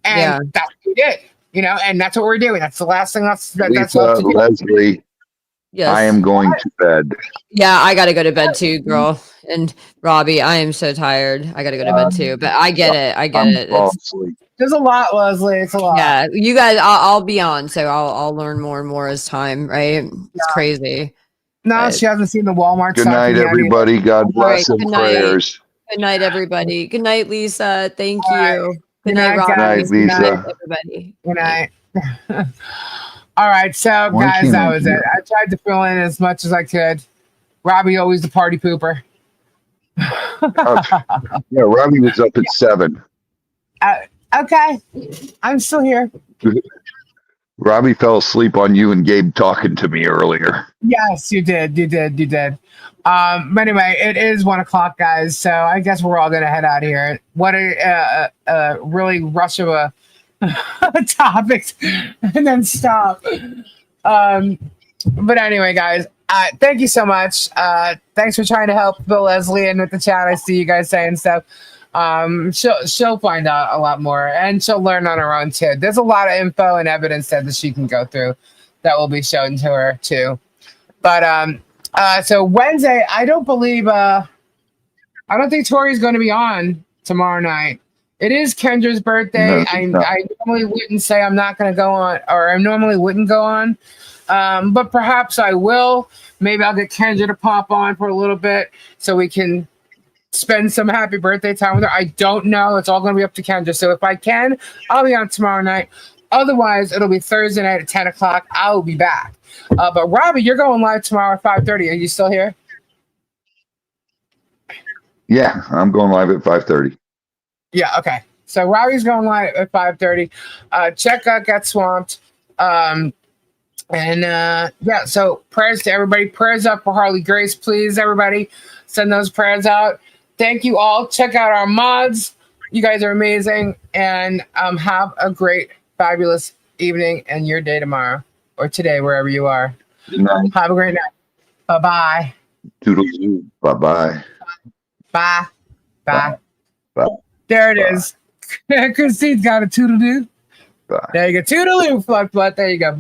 And that's what we did. And that's what we're doing. That's the last thing that's left to do. Leslie, yes. I am going to bed. Yeah, I got to go to bed too, girl. And Robbie, I am so tired. I got to go to bed too. But I get it. I get it. There's a lot, Leslie. It's a lot. Yeah, you guys. I'll be on, so I'll learn more and more as time. Right? It's crazy. No, she hasn't seen the Walmart. Good night, everybody. God bless and prayers. Good night, everybody. Good night, Lisa. Thank you. Good night, Robbie. Good night, Lisa. Good night, everybody. Good night. All right, so guys, that was it. I tried to fill in as much as I could. Robbie always the party pooper. Yeah, Robbie was up at 7. Okay, I'm still here. Robbie fell asleep on you and Gabe talking to me earlier. Yes, you did. But anyway, it is 1:00, guys. So I guess we're all gonna head out here. What a really rush of a topic, and then stop. But anyway, guys, thank you so much. Thanks for trying to help Bill Leslie in with the chat. I see you guys saying stuff. She'll find out a lot more, and she'll learn on her own too. There's a lot of info and evidence that she can go through that will be shown to her too. But so Wednesday, I don't think Tori's going to be on tomorrow night. It is Kendra's birthday. No, I normally wouldn't say I'm not going to go on, or I normally wouldn't go on. But perhaps I will. Maybe I'll get Kendra to pop on for a little bit so we can spend some happy birthday time with her. I don't know. It's all going to be up to Kendra. So if I can, I'll be on tomorrow night. Otherwise, it'll be Thursday night at 10:00. I will be back. But Robbie, you're going live tomorrow at 5:30. Are you still here? Yeah, I'm going live at 5:30. Yeah, okay. So Robbie's going live at 5:30. Check out Get Swamped. So prayers to everybody. Prayers up for Harley Grace, please, everybody. Send those prayers out. Thank you all. Check out our mods. You guys are amazing. And have a great, fabulous evening and your day tomorrow or today, wherever you are. Good night. Have a great night. Bye-bye. Toodaloo. Bye-bye. Bye. Bye. Bye. There it is. Christine's got a toodaloo. Bye. There you go. Toodaloo, Flood. There you go.